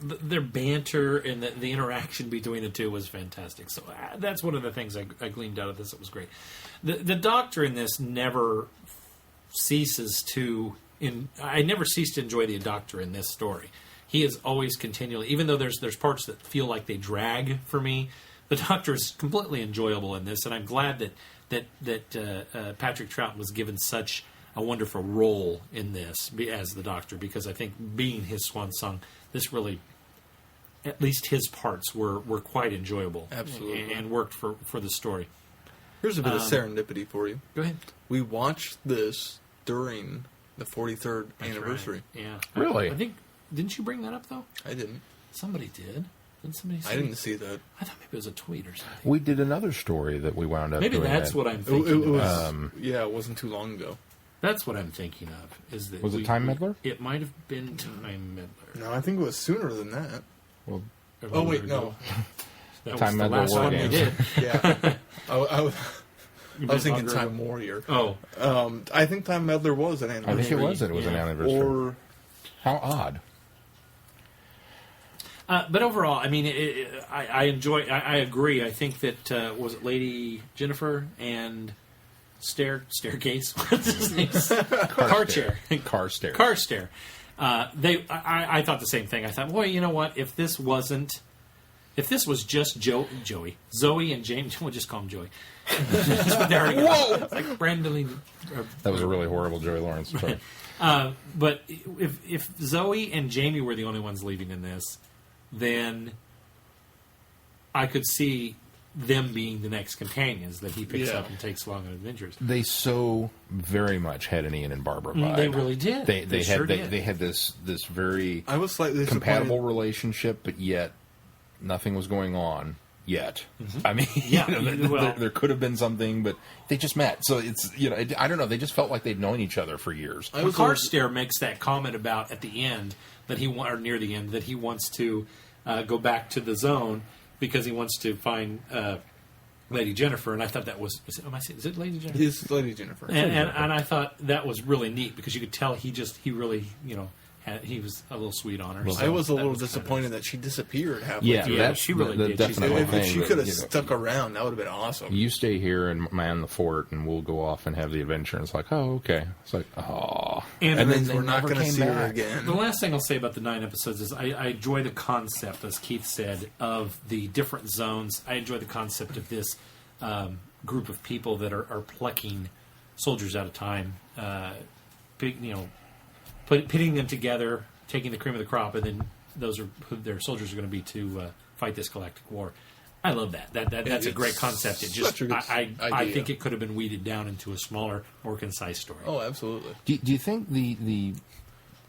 Their banter and the interaction between the two was fantastic. So that's one of the things I gleaned out of this. It was great. The Doctor in this never ceases to... I never cease to enjoy the Doctor in this story. He is always continually... Even though there's parts that feel like they drag for me, the Doctor is completely enjoyable in this, and I'm glad that Patrick Troughton was given such a wonderful role in this as the Doctor, because I think being his swan song, this really... At least his parts were quite enjoyable. Absolutely. And worked for the story. Here's a bit of serendipity for you. Go ahead. We watched this during the 43rd anniversary. Right. Yeah. Really? I think... Didn't you bring that up, though? I didn't. Somebody did. Didn't somebody say I didn't see that. I thought maybe it was a tweet or something. We did another story that we wound up maybe doing. That's what I'm thinking it was, of. Yeah, it wasn't too long ago. That's what I'm thinking of. Is that Was it Time Meddler? It might have been Time Meddler. No, I think it was sooner than that. Well, Oh, wait, no. That Time was the Meddler last War one we Games. did. Yeah. I was thinking longer Time ago? Warrior. Oh. I think Time Meddler was an anniversary. I think it was. It was an anniversary. Or... How odd. But overall, I mean, I enjoy... I agree. I think that... was it Lady Jennifer and... Staircase? What's his name? Car chair. Car stair. Car stair. I thought the same thing. I thought, boy, you know what? If this was just Zoe and Jamie, we'll just call him Joey. Whoa! It's like Brandon. That was a really horrible Joey Lawrence. Sorry. But if Zoe and Jamie were the only ones leaving in this, then I could see them being the next companions that he picks up and takes along on adventures. They so very much had an Ian and Barbara vibe. They really did. They did. had this very I was slightly compatible relationship, but yet nothing was going on. yet. I mean, Yeah, there could have been something, but they just met. So it's, I don't know. They just felt like they'd known each other for years. Carstairs makes that comment about at the end or near the end that he wants to go back to the zone because he wants to find Lady Jennifer, and I thought that was is it Lady Jennifer? It's Lady Jennifer. And I thought that was really neat because you could tell he really he was a little sweet on her. Well, I was a little disappointed that she disappeared halfway Yeah, through. Yeah, she really did. Definitely If she could have stuck around, that would have been awesome. You stay here and man the fort, and we'll go off and have the adventure. And it's like, oh, okay. It's like, oh. And then they we're not never going to came see her back. again. The last thing I'll say about the 9 episodes is I enjoy the concept, as Keith said, of the different zones. I enjoy the concept of this group of people that are plucking soldiers at a time, pitting them together, taking the cream of the crop, and then those are who their soldiers are going to be to fight this galactic war. I love that. That's a great concept. It just I think it could have been weeded down into a smaller, more concise story. Oh, absolutely. Do you think the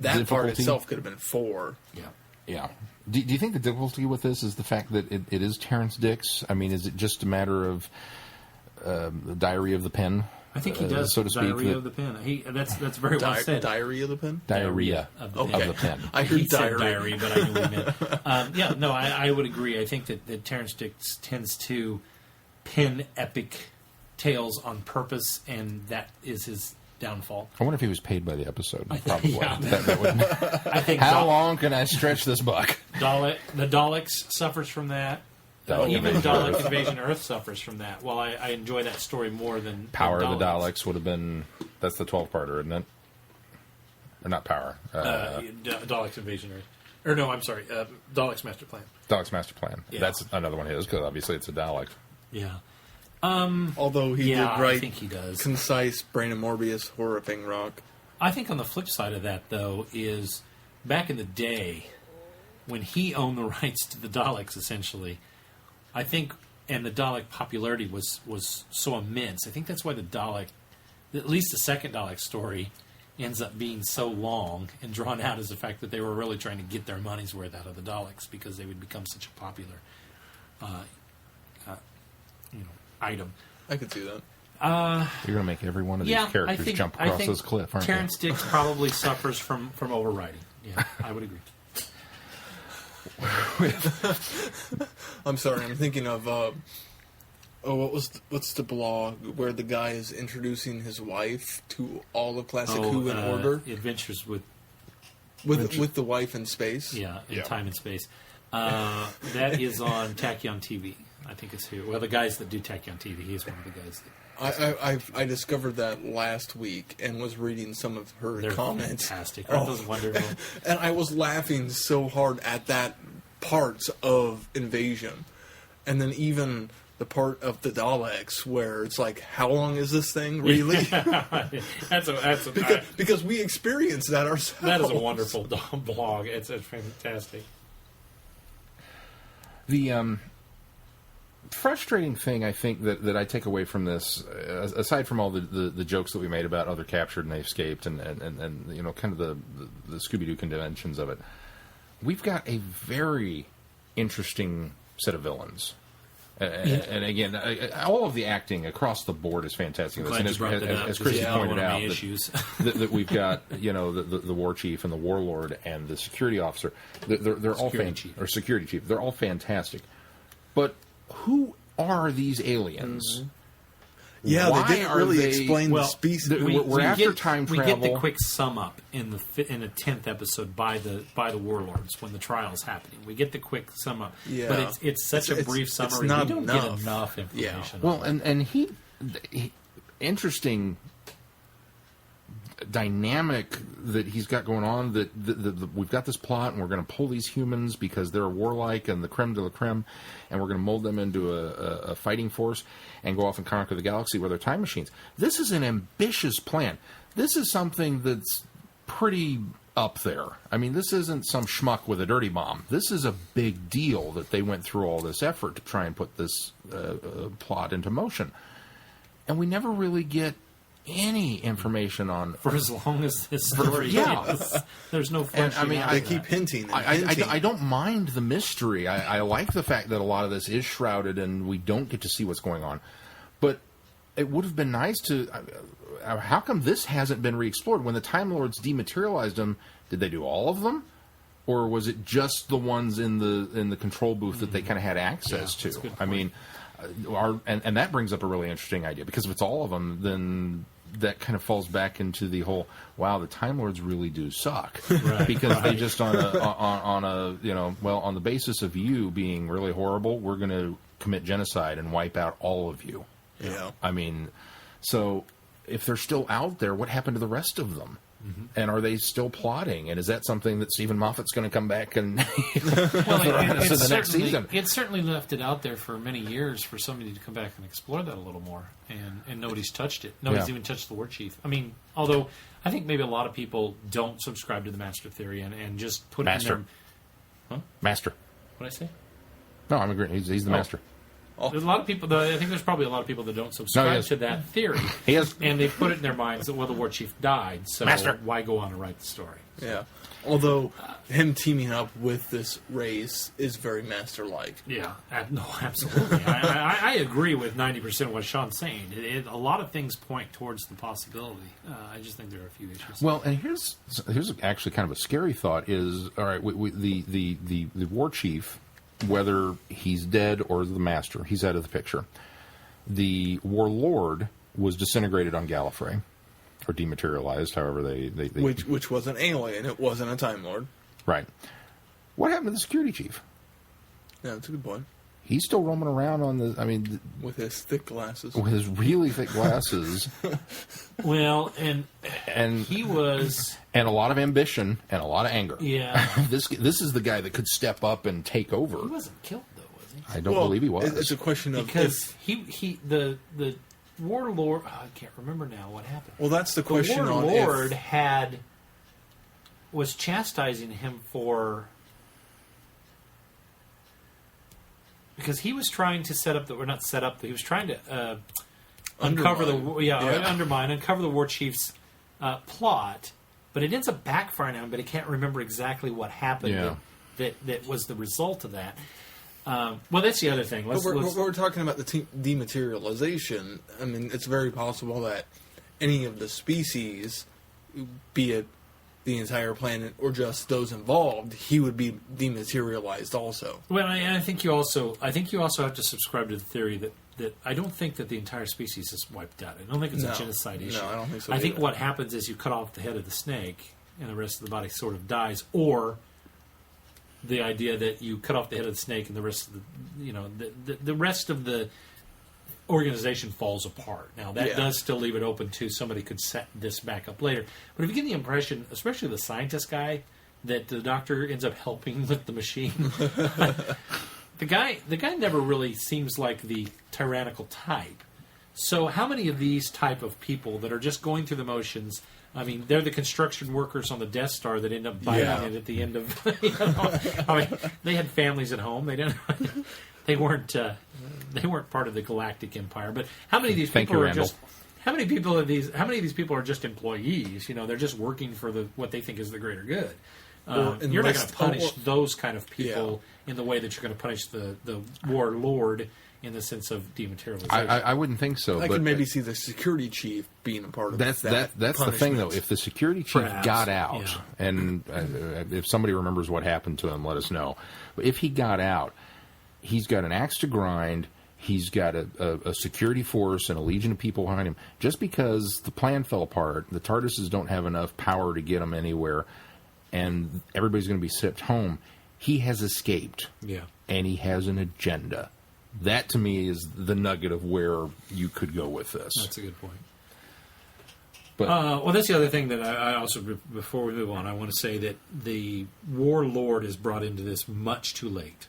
That part difficulty- itself could have been 4. Yeah. Do you think the difficulty with this is the fact that it is Terrence Dicks? I mean, is it just a matter of the diary of the pen? I think he does, so to speak. diarrhea of the pen. That's very well said. Diary of the pen? Diarrhea of the of pen. the pen. I heard He said diary. diary, but I knew what he meant. I would agree. I think that Terrence Dicks tends to pen epic tales on purpose, and that is his downfall. I wonder if he was paid by the episode. Probably. Yeah. That would, I think how long can I stretch this buck? the Daleks suffers from that. Even Dalek Invasion Earth suffers from that. Well, I enjoy that story more than Power than of the Daleks would have been... That's the 12-parter, isn't it? Or not Power. Daleks Invasion Earth. Or no, I'm sorry. Daleks Master Plan. Daleks Master Plan. Yeah. That's another one of his, because obviously it's a Dalek. Yeah. Although he did I write think he does. concise Brain of Morbius horror thing rock. I think on the flip side of that, though, is back in the day when he owned the rights to the Daleks, essentially, I think, and the Dalek popularity was so immense. I think that's why the Dalek, at least the second Dalek story, ends up being so long and drawn out, is the fact that they were really trying to get their money's worth out of the Daleks because they would become such a popular item. I could see that. You're going to make every one of these characters jump across this cliff, aren't Terrence Dicks probably suffers from overwriting. Yeah, I would agree. I'm sorry, I'm thinking of what's the blog where the guy is introducing his wife to all of Classic Who in order Adventures with the wife in space. in time and space. That is on Tachyon TV. I think it's who. Well, the guys that do Tachyon TV. He's one of the guys. I discovered that last week and was reading some of her They're comments. fantastic. Aren't those wonderful? And I was laughing so hard at that parts of Invasion, and then even the part of the Daleks where it's like, how long is this thing really? because we experienced that ourselves. That is a wonderful blog. It's fantastic. The frustrating thing, I think, that I take away from this, aside from all the jokes that we made about they're captured and they escaped, and kind of the Scooby-Doo conventions of it, we've got a very interesting set of villains. And again, all of the acting across the board is fantastic. Glad you brought that up, as Chris yeah, pointed one of my out, issues. that we've got the war chief and the warlord and the security officer. They're all security chief. They're all fantastic. But who are these aliens? Mm-hmm. Yeah, Why they didn't really explain the species. We're after time travel. We get the quick sum up in the 10th episode by the warlords when the trial's happening. We get the quick sum up, Yeah. but it's such a brief summary. It's not we don't enough. get enough information. Well, and he interesting dynamic that he's got going on. That we've got this plot, and we're going to pull these humans because they're warlike and the creme de la creme, and we're going to mold them into a fighting force and go off and conquer the galaxy with their time machines. This is an ambitious plan. This is something that's pretty up there. I mean, this isn't some schmuck with a dirty bomb. This is a big deal that they went through all this effort to try and put this plot into motion. And we never really get any information on for as long as this story is. There's no and, I mean, They keep hinting. And hinting. I don't mind the mystery. I like the fact that a lot of this is shrouded and we don't get to see what's going on. But it would have been nice to... how come this hasn't been re-explored? When the Time Lords dematerialized them, did they do all of them? Or was it just the ones in the control booth that they kind of had access to? I mean, and that brings up a really interesting idea, because if it's all of them, then that kind of falls back into the whole, wow, the Time Lords really do suck. Right. Because they just on the basis of you being really horrible, we're going to commit genocide and wipe out all of you. Yeah. I mean, so if they're still out there, what happened to the rest of them? Mm-hmm. And are they still plotting? And is that something that Stephen Moffat's going to come back and the next season? It certainly left it out there for many years for somebody to come back and explore that a little more, and nobody's touched it. Nobody's even touched the War Chief. I mean, although I think maybe a lot of people don't subscribe to the Master Theory and just put it in their... Huh? Master. What did I say? No, I'm agreeing. He's the Master. There's a lot of people. I think there's probably a lot of people that don't subscribe to that theory. He is, and they put it in their minds that, well, the War Chief died, so why go on and write the story? Yeah. Although him teaming up with this race is very Master-like. Yeah. No, absolutely. I agree with 90% of what Sean's saying. A lot of things point towards the possibility. I just think there are a few issues. Well, and here's actually kind of a scary thought. Is all right. The War Chief, whether he's dead or the Master, he's out of the picture. The Warlord was disintegrated on Gallifrey, or dematerialized, however they which was an alien. It wasn't a Time Lord. Right. What happened to the security chief? Yeah, that's a good point. He's still roaming around on the... I mean... with his thick glasses. With his really thick glasses. Well, and he was... And a lot of ambition and a lot of anger. Yeah. This is the guy that could step up and take over. He wasn't killed, though, was he? I don't believe he was. It's a question of... Because the Warlord... I can't remember now what happened. Well, that's the question. The Warlord was chastising him for... Because he was trying to set up he was trying to uncover uncover the War Chief's plot, but it ends up backfiring on him. But he can't remember exactly what happened that was the result of that. Well, that's the other thing. We're talking about the dematerialization. I mean, it's very possible that any of the species, be it the entire planet or just those involved, he would be dematerialized also. Well, I think you also have to subscribe to the theory that I don't think that the entire species is wiped out. I don't think it's a genocide issue. No, I don't think so. I think what happens is you cut off the head of the snake and the rest of the body sort of dies, or the idea that you cut off the head of the snake and the rest of the rest of the organization falls apart. Now, that does still leave it open to somebody could set this back up later. But if you get the impression, especially the scientist guy, that the Doctor ends up helping with the machine, the guy never really seems like the tyrannical type. So how many of these type of people that are just going through the motions, I mean, they're the construction workers on the Death Star that end up biting it at the end of... I mean, they had families at home. They didn't... They weren't part of the Galactic Empire, but how many of these people are just? How many of these people are just employees? They're just working for what they think is the greater good. You're not going to punish those kind of people in the way that you're going to punish the Warlord in the sense of dematerialization. I wouldn't think so. I could maybe see the security chief being a part of that's the thing, though. If the security chief got out, and if somebody remembers what happened to him, let us know. But if he got out, he's got an axe to grind. He's got a security force and a legion of people behind him. Just because the plan fell apart, the TARDISes don't have enough power to get him anywhere, and everybody's going to be shipped home. He has escaped, and he has an agenda. That, to me, is the nugget of where you could go with this. That's a good point. But well, that's the other thing that I also, before we move on, I want to say that the Warlord is brought into this much too late.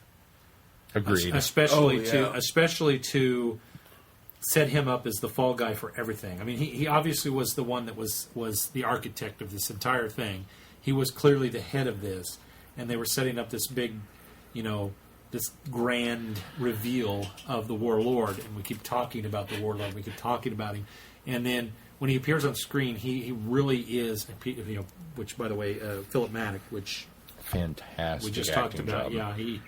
Agreed. Especially to set him up as the fall guy for everything. I mean, he obviously was the one that was the architect of this entire thing. He was clearly the head of this, and they were setting up this big, this grand reveal of the Warlord. And we keep talking about the Warlord. We keep talking about him, and then when he appears on screen, he really is, which, by the way, Philip Maddock, which fantastic we just talked about. Yeah, he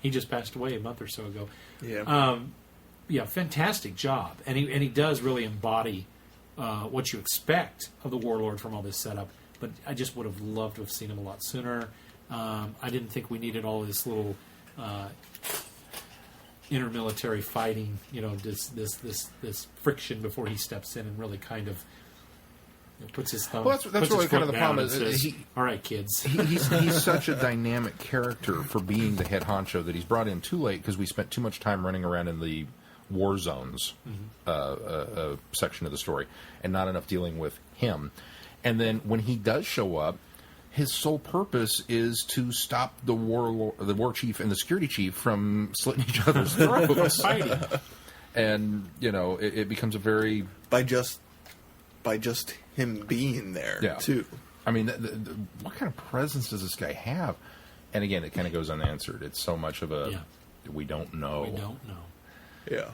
just passed away a month or so ago. Yeah. Fantastic job, and he does really embody what you expect of the Warlord from all this setup. But I just would have loved to have seen him a lot sooner. I didn't think we needed all this little intermilitary fighting, this friction before he steps in and really kind of puts his thumb. Well, that's really kind of the problem. Is all right, kids. He's such a dynamic character for being the head honcho that he's brought in too late because we spent too much time running around in the war zones section of the story and not enough dealing with him. And then when he does show up, his sole purpose is to stop the war chief and the security chief from slitting each other's throats. Fighting. And it becomes a very by just him being there too. I mean, what kind of presence does this guy have? And again, it kind of goes unanswered. It's so much of a we don't know. We don't know. Yeah.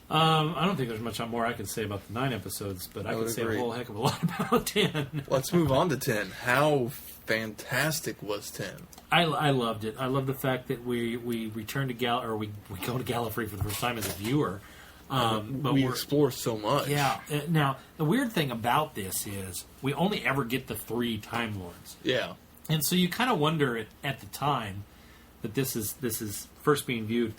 I don't think there's much more I can say about the 9 episodes, but I can say a whole heck of a lot about 10. Let's move on to 10. How fantastic was 10? I loved it. I love the fact that we return to we go to Gallifrey for the first time as a viewer. But we explore so much. Yeah. Now, the weird thing about this is we only ever get the 3 Time Lords. Yeah. And so you kind of wonder at the time that this is first being viewed,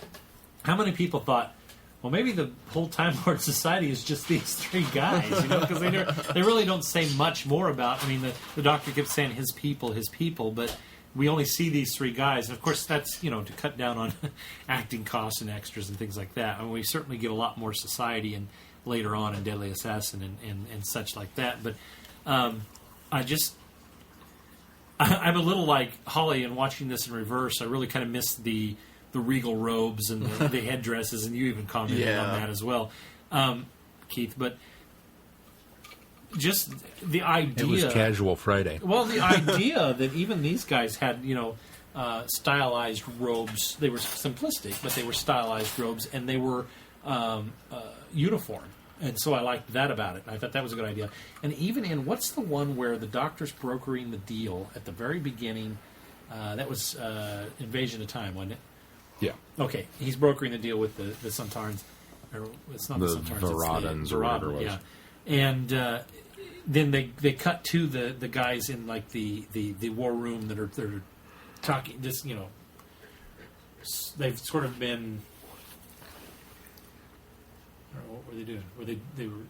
how many people thought, well, maybe the whole Time Lord Society is just these 3 guys, because they really don't say much more about. I mean, the Doctor kept saying his people, but we only see these 3 guys, and of course that's to cut down on acting costs and extras and things like that. I mean, we certainly get a lot more society and later on in Deadly Assassin and such like that. But I'm a little like Holly, and watching this in reverse, I really kind of miss the regal robes and the headdresses, and you even commented on that as well, Keith. But just the idea... It was Casual Friday. Well, the idea that even these guys had, stylized robes. They were simplistic, but they were stylized robes, and they were uniform. And so I liked that about it. I thought that was a good idea. And even in, what's the one where the Doctor's brokering the deal at the very beginning? That was Invasion of Time, wasn't it? Yeah. Okay, he's brokering the deal with the Sontarans. Or it's not the Sontarans. Varadans or whatever it was. Yeah. And then they cut to the guys in like the war room that are talking. Just they've sort of been. I don't know, what were they doing? They were.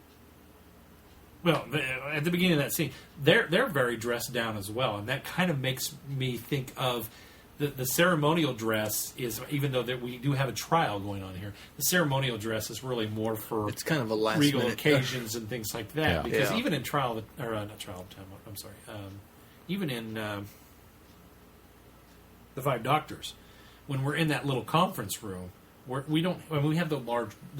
Well, at the beginning of that scene, they're very dressed down as well, and that kind of makes me think of. The ceremonial dress is, even though that we do have a trial going on here, the ceremonial dress is really more for it's kind of a last regal minute occasions and things like that. Because even in not Trial of Time, I'm sorry, even in the 5 Doctors, when we're in that little conference room, we don't. I mean, we have the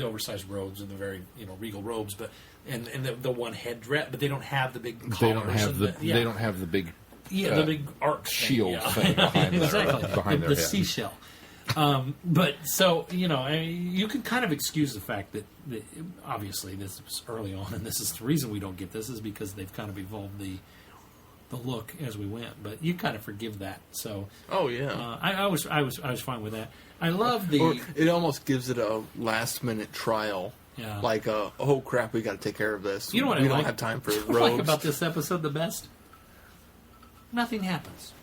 oversized robes and the very regal robes, but and the one head dress, but they don't have the big collars. They don't have the big. Yeah, the big arc shield thing behind exactly. their the head. seashell. But so you can kind of excuse the fact that obviously this was early on, and this is the reason we don't get this is because they've kind of evolved the look as we went. But you kind of forgive that. So I was fine with that. I love or it almost gives it a last minute trial. Yeah. Like oh crap, we got to take care of this. You know what we I don't like? have time for What robes. I like about this episode the best? Nothing happens.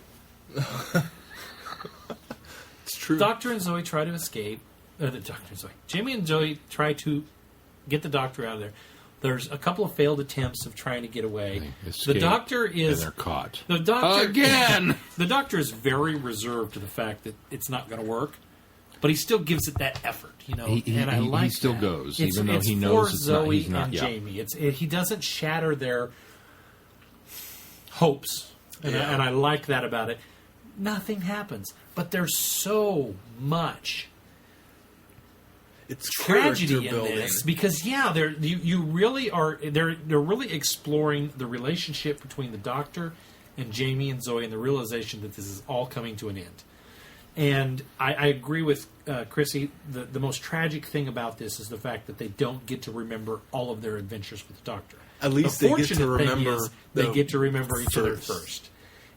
It's true. Doctor and Zoe try to escape. Jamie and Zoe try to get the Doctor out of there. There's a couple of failed attempts of trying to get away. The Doctor is... And they're caught. The Doctor... Again! The Doctor is very reserved to the fact that it's not going to work. But he still gives it that effort, and I like he still that. goes, It's even though he knows it's Zoe not. He's not. And Jamie. He doesn't shatter their hopes. And I like that about it. Nothing happens, but there's so much it's tragedy in building. this because you really are they're really exploring the relationship between the Doctor and Jamie and Zoe and the realization that this is all coming to an end. And I agree with Chrissy. The most tragic thing about this is the fact that they don't get to remember all of their adventures with the Doctor. At least the they get to fortunate thing remember. is they get to remember each other first.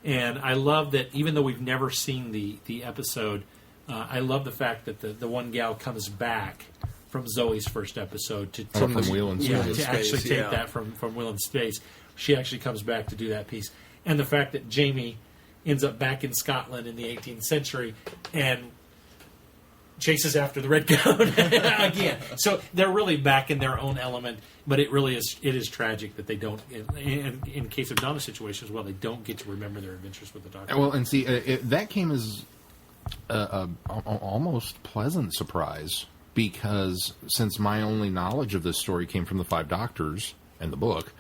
And I love that even though we've never seen the episode, I love the fact that the one gal comes back from Zoe's first episode to From Wheel in Space. to actually Space, take yeah. that from Wheel in Space. She actually comes back to do that piece. And the fact that Jamie ends up back in Scotland in the 18th century and chases after the red coat again. So they're really back in their own element, but it is tragic that they don't, in case of Donna's situation as well, they don't get to remember their adventures with the Doctor. Well, and see, that came as a almost pleasant surprise, because since my only knowledge of this story came from the Five Doctors and the book,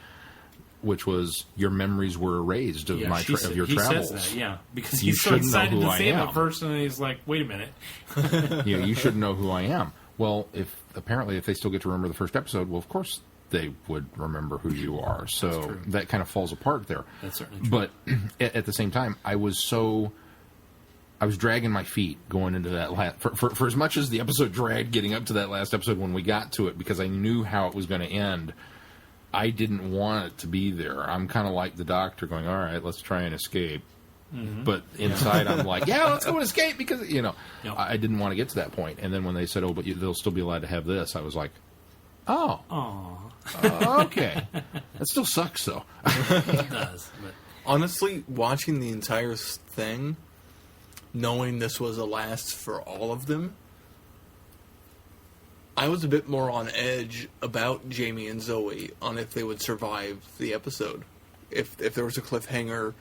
which was your memories were erased of of your travels. Says that, yeah, because You he's so shouldn't know excited who to I see him am. at first, and he's like, "Wait a minute." You shouldn't know who I am. Well, if they still get to remember the first episode, well, of course they would remember who you are. So that kind of falls apart there. That's certainly true. But at the same time, I was dragging my feet going into that for as much as the episode dragged getting up to that last episode when we got to it, because I knew how it was going to end. I didn't want it to be there. I'm kind of like the Doctor going, all right, let's try and escape. Mm-hmm. But inside I'm like, yeah, let's go and escape, because, I didn't want to get to that point. And then when they said, oh, but they'll still be allowed to have this, I was like, oh. Okay. That still sucks, though. It does. But Honestly, watching the entire thing, knowing this was a last for all of them, I was a bit more on edge about Jamie and Zoe on if they would survive the episode. If there was a cliffhanger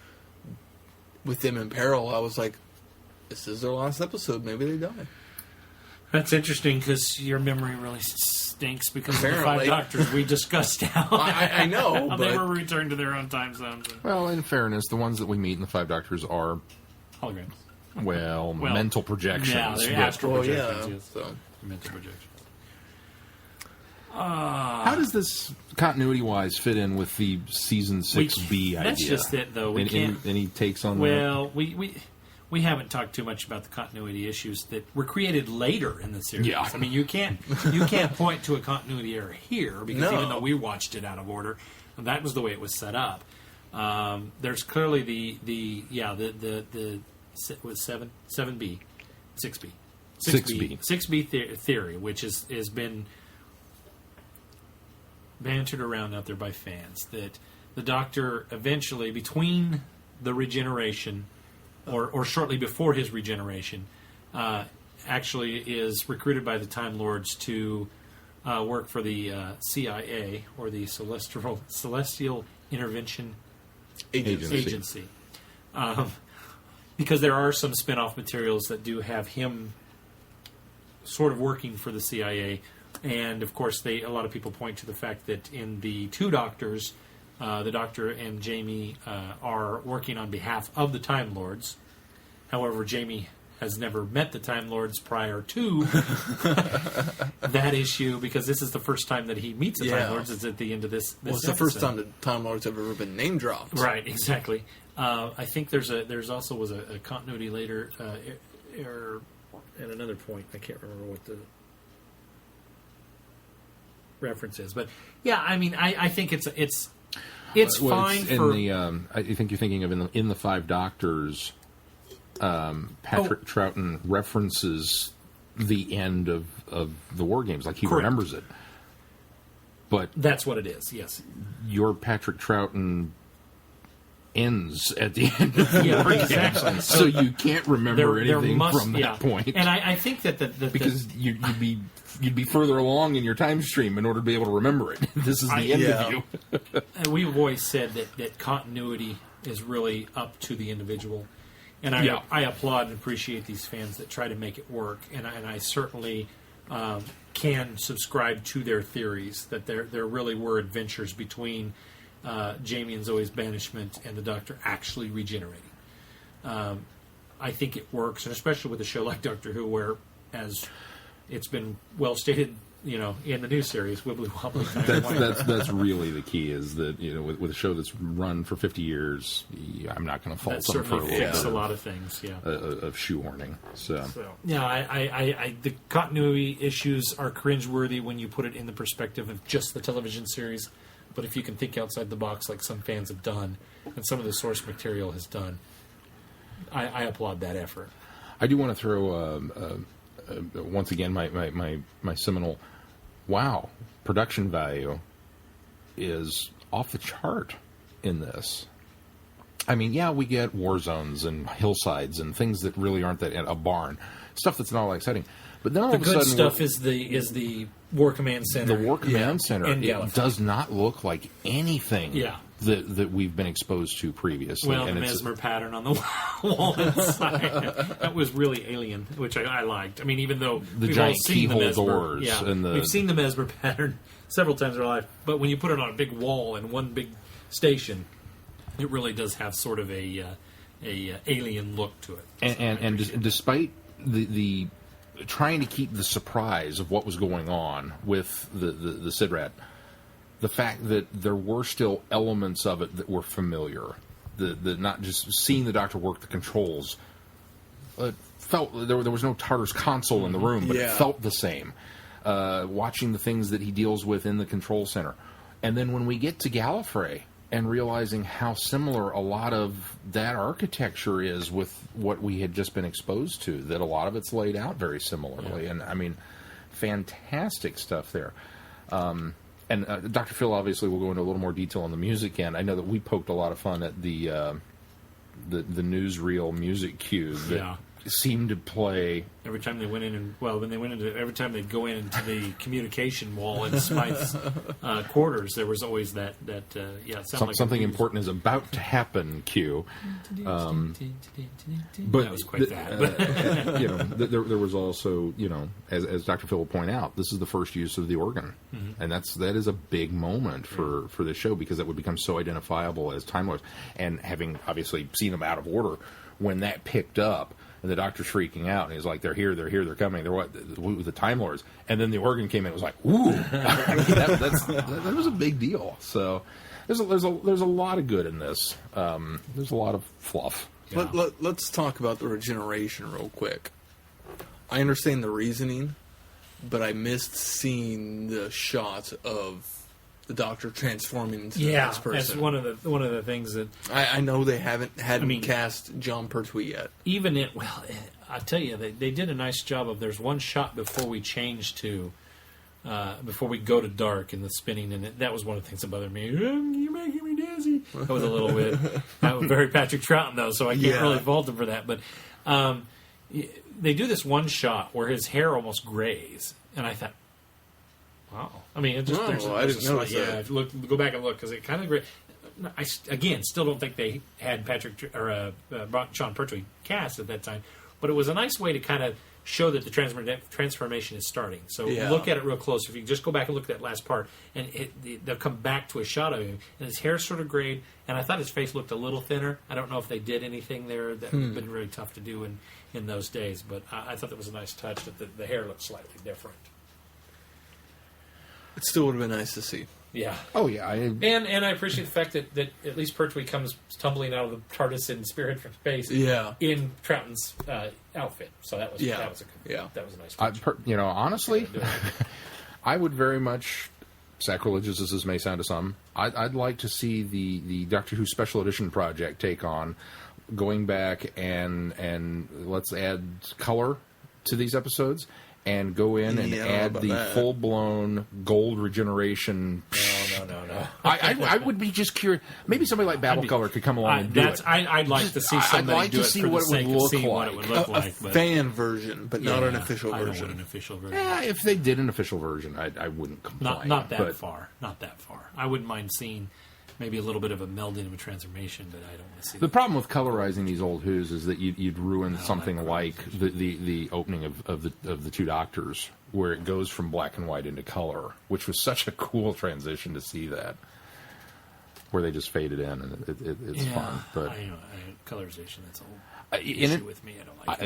with them in peril, I was like, this is their last episode. Maybe they die. that's interesting, because your memory really stinks because of the Apparently. Five Doctors we discussed how I know, how they but- were returned to their own time zones. Well, in fairness, the ones that we meet in the Five Doctors are, Holograms. well, mental projections. Yeah, they're but- astral Well, projections. yeah. Yes. So. Mental projections. How does this continuity-wise fit in with the season 6B idea? That's just it, though. We can't. Any takes on that? Well, we haven't talked too much about the continuity issues that were created later in the series. Yeah. I mean, you can't point to a continuity error here, because No. even though we watched it out of order, that was the way it was set up. There's clearly the was 7B, 6B theory, which has been bantered around out there by fans, that the Doctor eventually, between the regeneration or shortly before his regeneration, actually is recruited by the Time Lords to work for the CIA, or the Celestial Intervention Agency. Because there are some spin-off materials that do have him sort of working for the CIA. And, of course, a lot of people point to the fact that in the Two Doctors, the Doctor and Jamie are working on behalf of the Time Lords. However, Jamie has never met the Time Lords prior to that issue, because this is the first time that he meets the Time Lords. It's at the end of this Well, it's the first episode. time the Time Lords have ever been name dropped. Right, exactly. I think there's also was a continuity later error at another point. I can't remember what the reference is, but yeah, I mean, I think it's fine in for the. I think you're thinking of in the Five Doctors. Patrick Troughton references the end of the War Games, like he Correct. remembers it. But that's what it is. Yes. your Patrick Troughton ends at the end of the War Games, exactly. so you can't remember anything from that point. And I think that because you'd be further along in your time stream in order to be able to remember it. This is the end of you. We've always said that continuity is really up to the individual. And I applaud and appreciate these fans that try to make it work. And I certainly can subscribe to their theories that there really were adventures between Jamie and Zoe's banishment and the Doctor actually regenerating. I think it works, and especially with a show like Doctor Who, where, as it's been well stated in the new series, Wibbly Wobbly. That's really the key, is that, with a show that's run for 50 years, I'm not going to fault them for a little bit a lot of things, of shoehorning. So the continuity issues are cringeworthy when you put it in the perspective of just the television series. But if you can think outside the box, like some fans have done, and some of the source material has done, I applaud that effort. I do want to throw once again my seminal. Wow, production value is off the chart in this. I mean, we get war zones and hillsides and things that really aren't that, a barn, stuff that's not all exciting. But then all of a sudden, the good stuff is the War Command Center. The War Command Center, it does not look like anything that we've been exposed to previously. Well, and the mesmer pattern on the wall inside, that was really alien, which I liked. I mean, even though the we've giant all seen the mesmer, doors, we've seen the mesmer pattern several times in our life, but when you put it on a big wall in one big station, it really does have sort of a alien look to it. And despite the trying to keep the surprise of what was going on with the SIDRAT, the fact that there were still elements of it that were familiar, the not just seeing the Doctor work the controls, felt there was no Tartarus console in the room, but it felt the same. Watching the things that he deals with in the control center, and then when we get to Gallifrey and realizing how similar a lot of that architecture is with what we had just been exposed to, that a lot of it's laid out very similarly. And, I mean, fantastic stuff there. And Dr. Phil obviously will go into a little more detail on the music end. I know that we poked a lot of fun at the newsreel music cue that seemed to play every time they went in, and every time they'd go into the communication wall in Smythe's quarters, there was always that something important is about to happen cue. But that was quite that. There was also, as Dr. Phil will point out, this is the first use of the organ, and that is a big moment for this show, because that would become so identifiable as Time Lords. And having obviously seen them out of order, when that picked up, and the Doctor's freaking out, and he's like, "They're here, they're coming, they're what? The Time Lords." And then the organ came in, it was like, "Ooh!" I mean, that was a big deal. So there's a lot of good in this. There's a lot of fluff. Yeah. Let's talk about the regeneration real quick. I understand the reasoning, but I missed seeing the shots of the Doctor transforming into the next person. That's one of the things that I know they hadn't cast John Pertwee yet. I tell you, they did a nice job of. There's one shot before we change to, before we go to dark and the spinning, and that was one of the things that bothered me. You're making me dizzy. That was a little bit very Patrick Troughton though, so I can't really fault him for that. But they do this one shot where his hair almost grays, and I thought, wow. I mean, it just I didn't know that. Go back and look, because it kind of great. I still don't think they had Sean Pertwee cast at that time, but it was a nice way to kind of show that the transformation is starting. So look at it real close. If you just go back and look at that last part, and they'll come back to a shot of him, and his hair's sort of grayed, and I thought his face looked a little thinner. I don't know if they did anything there that would have been really tough to do in those days, but I thought that was a nice touch that the hair looked slightly different. It still would have been nice to see. Yeah. Oh, yeah. And I appreciate the fact that at least Pertwee comes tumbling out of the TARDIS in spirit from space in Troughton's outfit. So that was a nice touch. Honestly, I would very much, sacrilegious as this may sound to some, I'd like to see the Doctor Who Special Edition project take on going back and let's add color to these episodes. And go in and add the full-blown gold regeneration. No. I would be just curious. Maybe somebody like Babel Color could come along and do it. I'd like to see somebody do it for the sake of seeing what it would look like. A fan version, but not an official version. I don't want an official version. Yeah, if they did an official version, I wouldn't complain. Not that far. Not that far. I wouldn't mind seeing maybe a little bit of a melding of a transformation, but I don't want to see the problem with colorizing these old Who's is that you'd ruin something like the opening of the Two Doctors, where it goes from black and white into color, which was such a cool transition to see that. where they just fade it in, and it's fun. But colorization, that's a whole issue with me. I don't like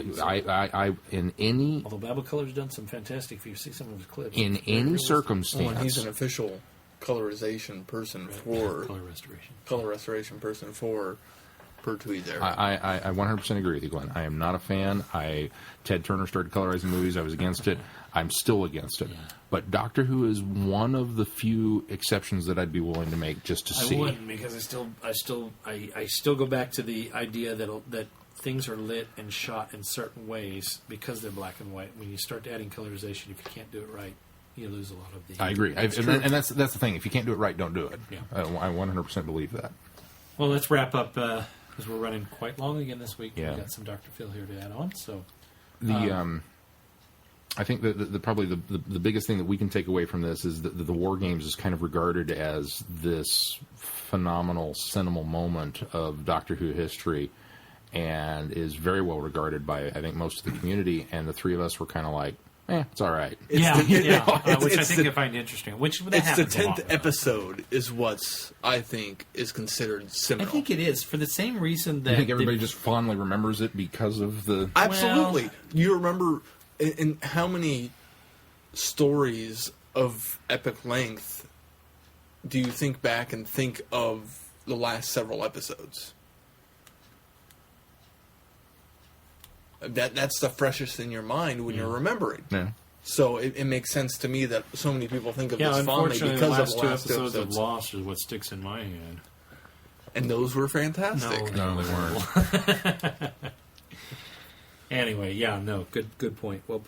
it. In any... Although Babel Color's done some fantastic, if you see some of his clips. In any circumstance... and he's an official colorization person for... Color restoration person for Pertwee there. I 100% agree with you, Glenn. I am not a fan. Ted Turner started colorizing movies. I was against it. I'm still against it. Yeah. But Doctor Who is one of the few exceptions that I'd be willing to make just to see. I wouldn't, because I still go back to the idea that things are lit and shot in certain ways because they're black and white. When you start adding colorization, if you can't do it right, you lose a lot of the... I agree. And that's the thing. If you can't do it right, don't do it. Yeah. I 100% believe that. Well, let's wrap up, because we're running quite long again this week. Yeah. We've got some Dr. Phil here to add on. So I think that probably the biggest thing that we can take away from this is that the War Games is kind of regarded as this phenomenal, seminal moment of Doctor Who history, and is very well regarded by, I think, most of the community. And the three of us were kind of like, it's all right. Which I think I find interesting. It's the 10th episode is what's, I think, is considered seminal. I think it is, for the same reason that... You think everybody just fondly remembers it because of the... Absolutely. Well, you remember... And how many stories of epic length do you think back and think of the last several episodes? That's the freshest in your mind when you're remembering. Yeah. So it makes sense to me that so many people think of this fondly because of the last two episodes of Lost is what sticks in my head. And those were fantastic. No, they weren't. Anyway, good point. Well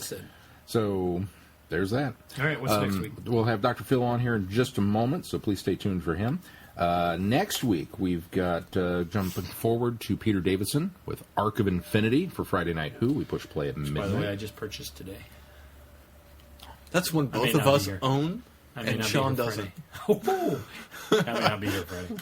said. So, there's that. All right, what's next week? We'll have Dr. Phil on here in just a moment, so please stay tuned for him. Next week, we've got jumping forward to Peter Davison with Arc of Infinity for Friday Night Who. We push play at midnight. By the way, I just purchased today. That's when both of us own, and Sean doesn't. I may not be here Friday.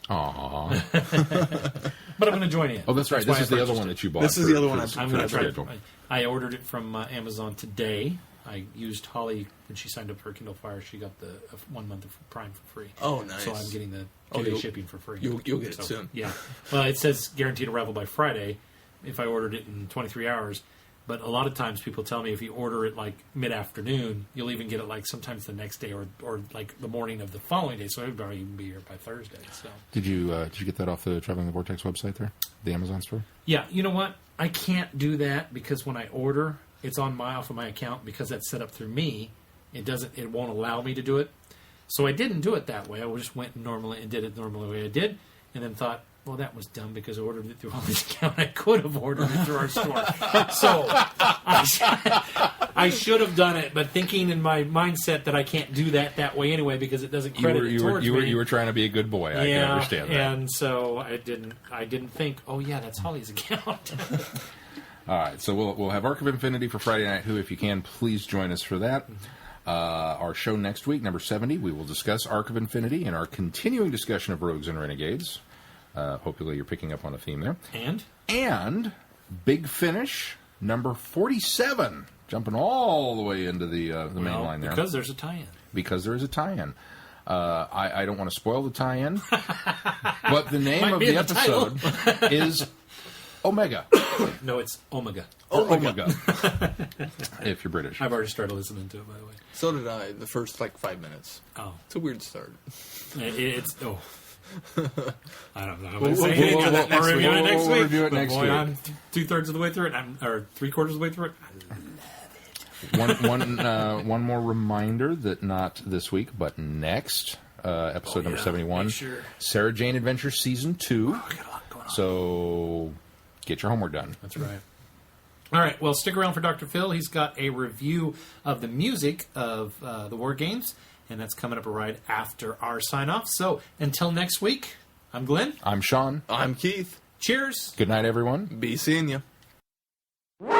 Aww. But I'm going to join in. Oh, that's right. This is the other one that you bought. This is the other one I'm going to try. I ordered it from Amazon today. I used Holly when she signed up for Kindle Fire. She got the 1 month of Prime for free. Oh, nice. So I'm getting the 2-day shipping for free. You'll get it soon. Yeah. Well, it says guaranteed arrival by Friday if I ordered it in 23 hours. But a lot of times people tell me if you order it like mid-afternoon, you'll even get it like sometimes the next day or like the morning of the following day. So it would probably even be here by Thursday. So Did you get that off the Traveling the Vortex website there? The Amazon store? Yeah. You know what? I can't do that because when I order, it's off of my account because that's set up through me. It won't allow me to do it. So I didn't do it that way. I just went normally and did it normally the way I did, and then thought, well, that was dumb because I ordered it through Holly's account. I could have ordered it through our store. So I should have done it, but thinking in my mindset that I can't do that way anyway because it doesn't credit it towards me. You were trying to be a good boy. I can understand that. And so I didn't think, oh yeah, that's Holly's account. All right, so we'll have Arc of Infinity for Friday Night Who. If you can, please join us for that. Our show next week, number 70, we will discuss Arc of Infinity in our continuing discussion of Rogues and Renegades. Hopefully you're picking up on a theme there. And Big Finish, number 47, jumping all the way into the main line there. Because there's a tie-in. Because there is a tie-in. I don't want to spoil the tie-in, but the name of the episode is Omega. No, it's Omega. Omega. If you're British. I've already started listening to it, by the way. So did I, the first 5 minutes. Oh. It's a weird start. It's I don't know. We'll review it next week. We'll review it next week. I'm 2/3 of the way through it, or 3/4 of the way through it. I love it. One more reminder that not this week, but next, episode number 71, Sarah Jane Adventure Season 2. Oh, I got a lot going on. So get your homework done. That's right. All right, well, stick around for Dr. Phil. He's got a review of the music of the War Games, and that's coming up right after our sign-off. So until next week, I'm Glenn. I'm Sean. I'm Keith. Cheers. Good night, everyone. Be seeing you. What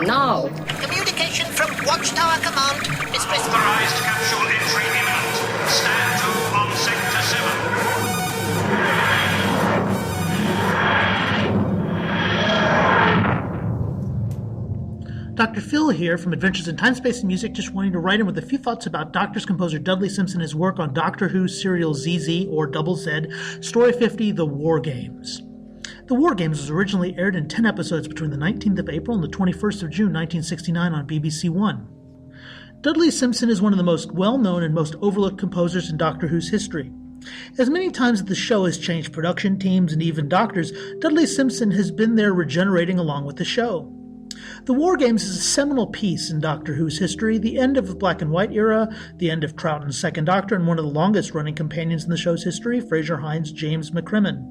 now? Communication from Watchtower Command. Mistress. Authorized capsule entry imminent. Stand to on Sector 7. Dr. Phil here from Adventures in Time, Space, and Music, just wanting to write in with a few thoughts about Doctor's composer Dudley Simpson and his work on Doctor Who's serial ZZ, or Double Z, Story 50, The War Games. The War Games was originally aired in 10 episodes between the 19th of April and the 21st of June 1969 on BBC One. Dudley Simpson is one of the most well-known and most overlooked composers in Doctor Who's history. As many times as the show has changed production teams and even doctors, Dudley Simpson has been there regenerating along with the show. The War Games is a seminal piece in Doctor Who's history, the end of the black and white era, the end of Troughton's Second Doctor, and one of the longest-running companions in the show's history, Fraser Hines' James McCrimmon.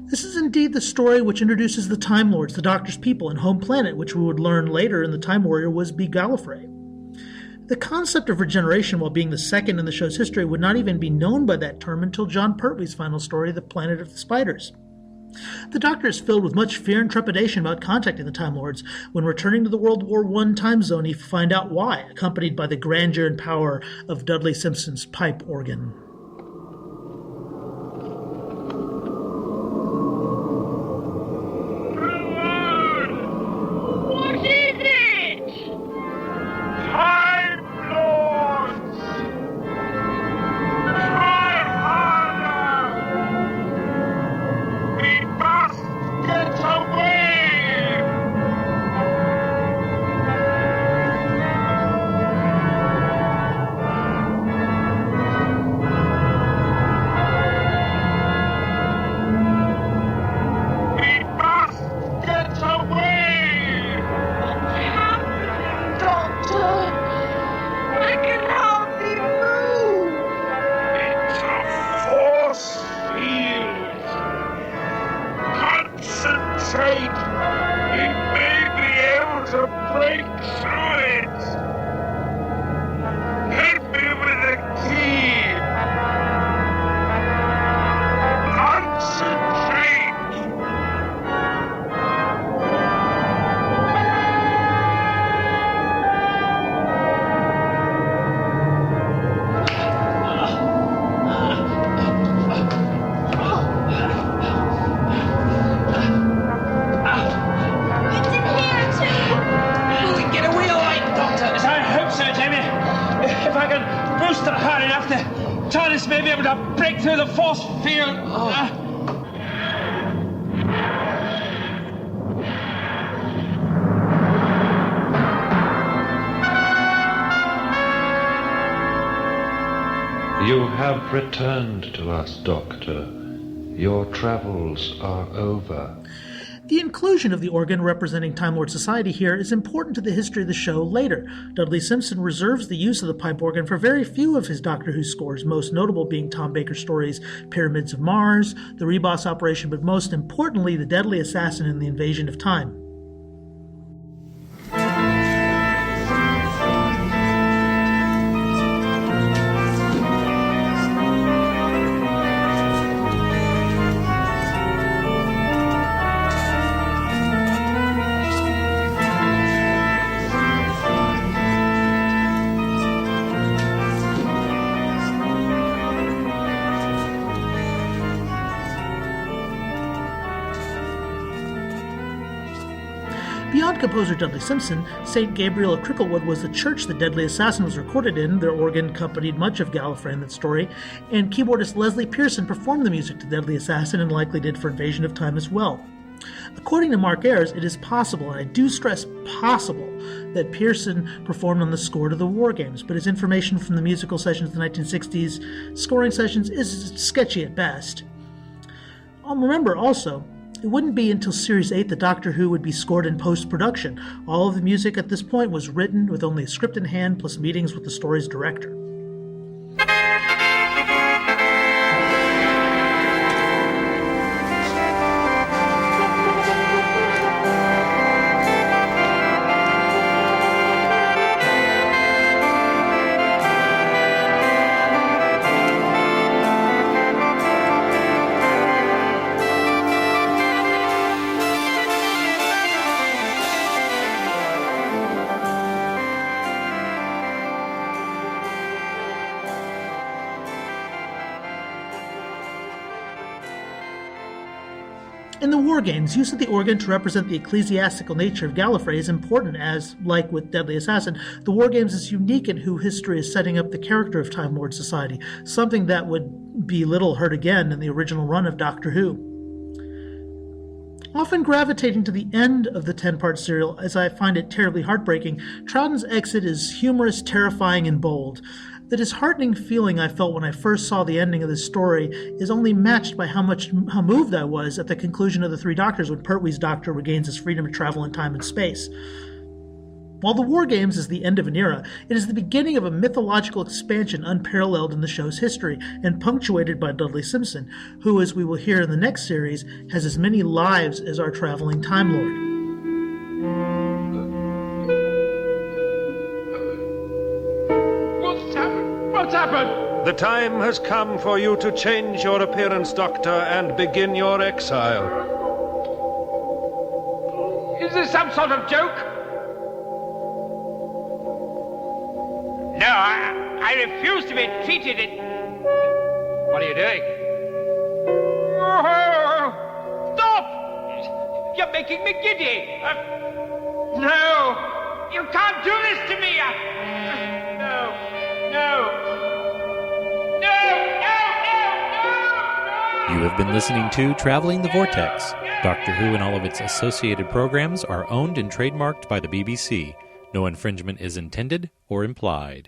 This is indeed the story which introduces the Time Lords, the Doctor's people, and home planet, which we would learn later in The Time Warrior was Be Gallifrey. The concept of regeneration, while being the second in the show's history, would not even be known by that term until John Pertwee's final story, The Planet of the Spiders. The Doctor is filled with much fear and trepidation about contacting the Time Lords. When returning to the World War I time zone, he find out why, accompanied by the grandeur and power of Dudley Simpson's pipe organ. What is it? Time Lords! Try harder! We must get away! We must get away! What's happening, Doctor? I can hardly move! It's a force field! Concentrate! We may be able to break through it! Hit me with the key! Concentrate! It's in here, too! Will we get away all right, Doctor? Yes, I hope so, Jamie. If I can boost it hard enough, the TARDIS may be able to break through the force field. You have returned to us, Doctor. Your travels are over. The inclusion of the organ representing Time Lord society here is important to the history of the show later. Dudley Simpson reserves the use of the pipe organ for very few of his Doctor Who scores, most notable being Tom Baker's stories Pyramids of Mars, The Reboss Operation, but most importantly, The Deadly Assassin and the Invasion of Time. Beyond composer Dudley Simpson, St. Gabriel of Cricklewood was the church the Deadly Assassin was recorded in. Their organ accompanied much of Gallifrey in that story, and keyboardist Leslie Pearson performed the music to Deadly Assassin and likely did for Invasion of Time as well. According to Mark Ayres, it is possible, and I do stress possible, that Pearson performed on the score to the War Games, but his information from the musical sessions of the 1960s scoring sessions is sketchy at best. Remember also, it wouldn't be until Series 8 that Doctor Who would be scored in post-production. All of the music at this point was written with only a script in hand, plus meetings with the story's director. In the War Games, use of the organ to represent the ecclesiastical nature of Gallifrey is important as, like with Deadly Assassin, the War Games is unique in who history is setting up the character of Time Lord Society, something that would be little heard again in the original run of Doctor Who. Often gravitating to the end of the 10-part serial, as I find it terribly heartbreaking, Troughton's exit is humorous, terrifying, and bold. The disheartening feeling I felt when I first saw the ending of this story is only matched by how moved I was at the conclusion of The Three Doctors when Pertwee's Doctor regains his freedom to travel in time and space. While the War Games is the end of an era, it is the beginning of a mythological expansion unparalleled in the show's history, and punctuated by Dudley Simpson, who, as we will hear in the next series, has as many lives as our traveling Time Lord. What's happened? The time has come for you to change your appearance, Doctor, and begin your exile. Is this some sort of joke? No, I refuse to be treated in... What are you doing? Oh, stop! You're making me giddy. No! You can't do this to me! No! You have been listening to Traveling the Vortex. Doctor Who and all of its associated programs are owned and trademarked by the BBC. No infringement is intended or implied.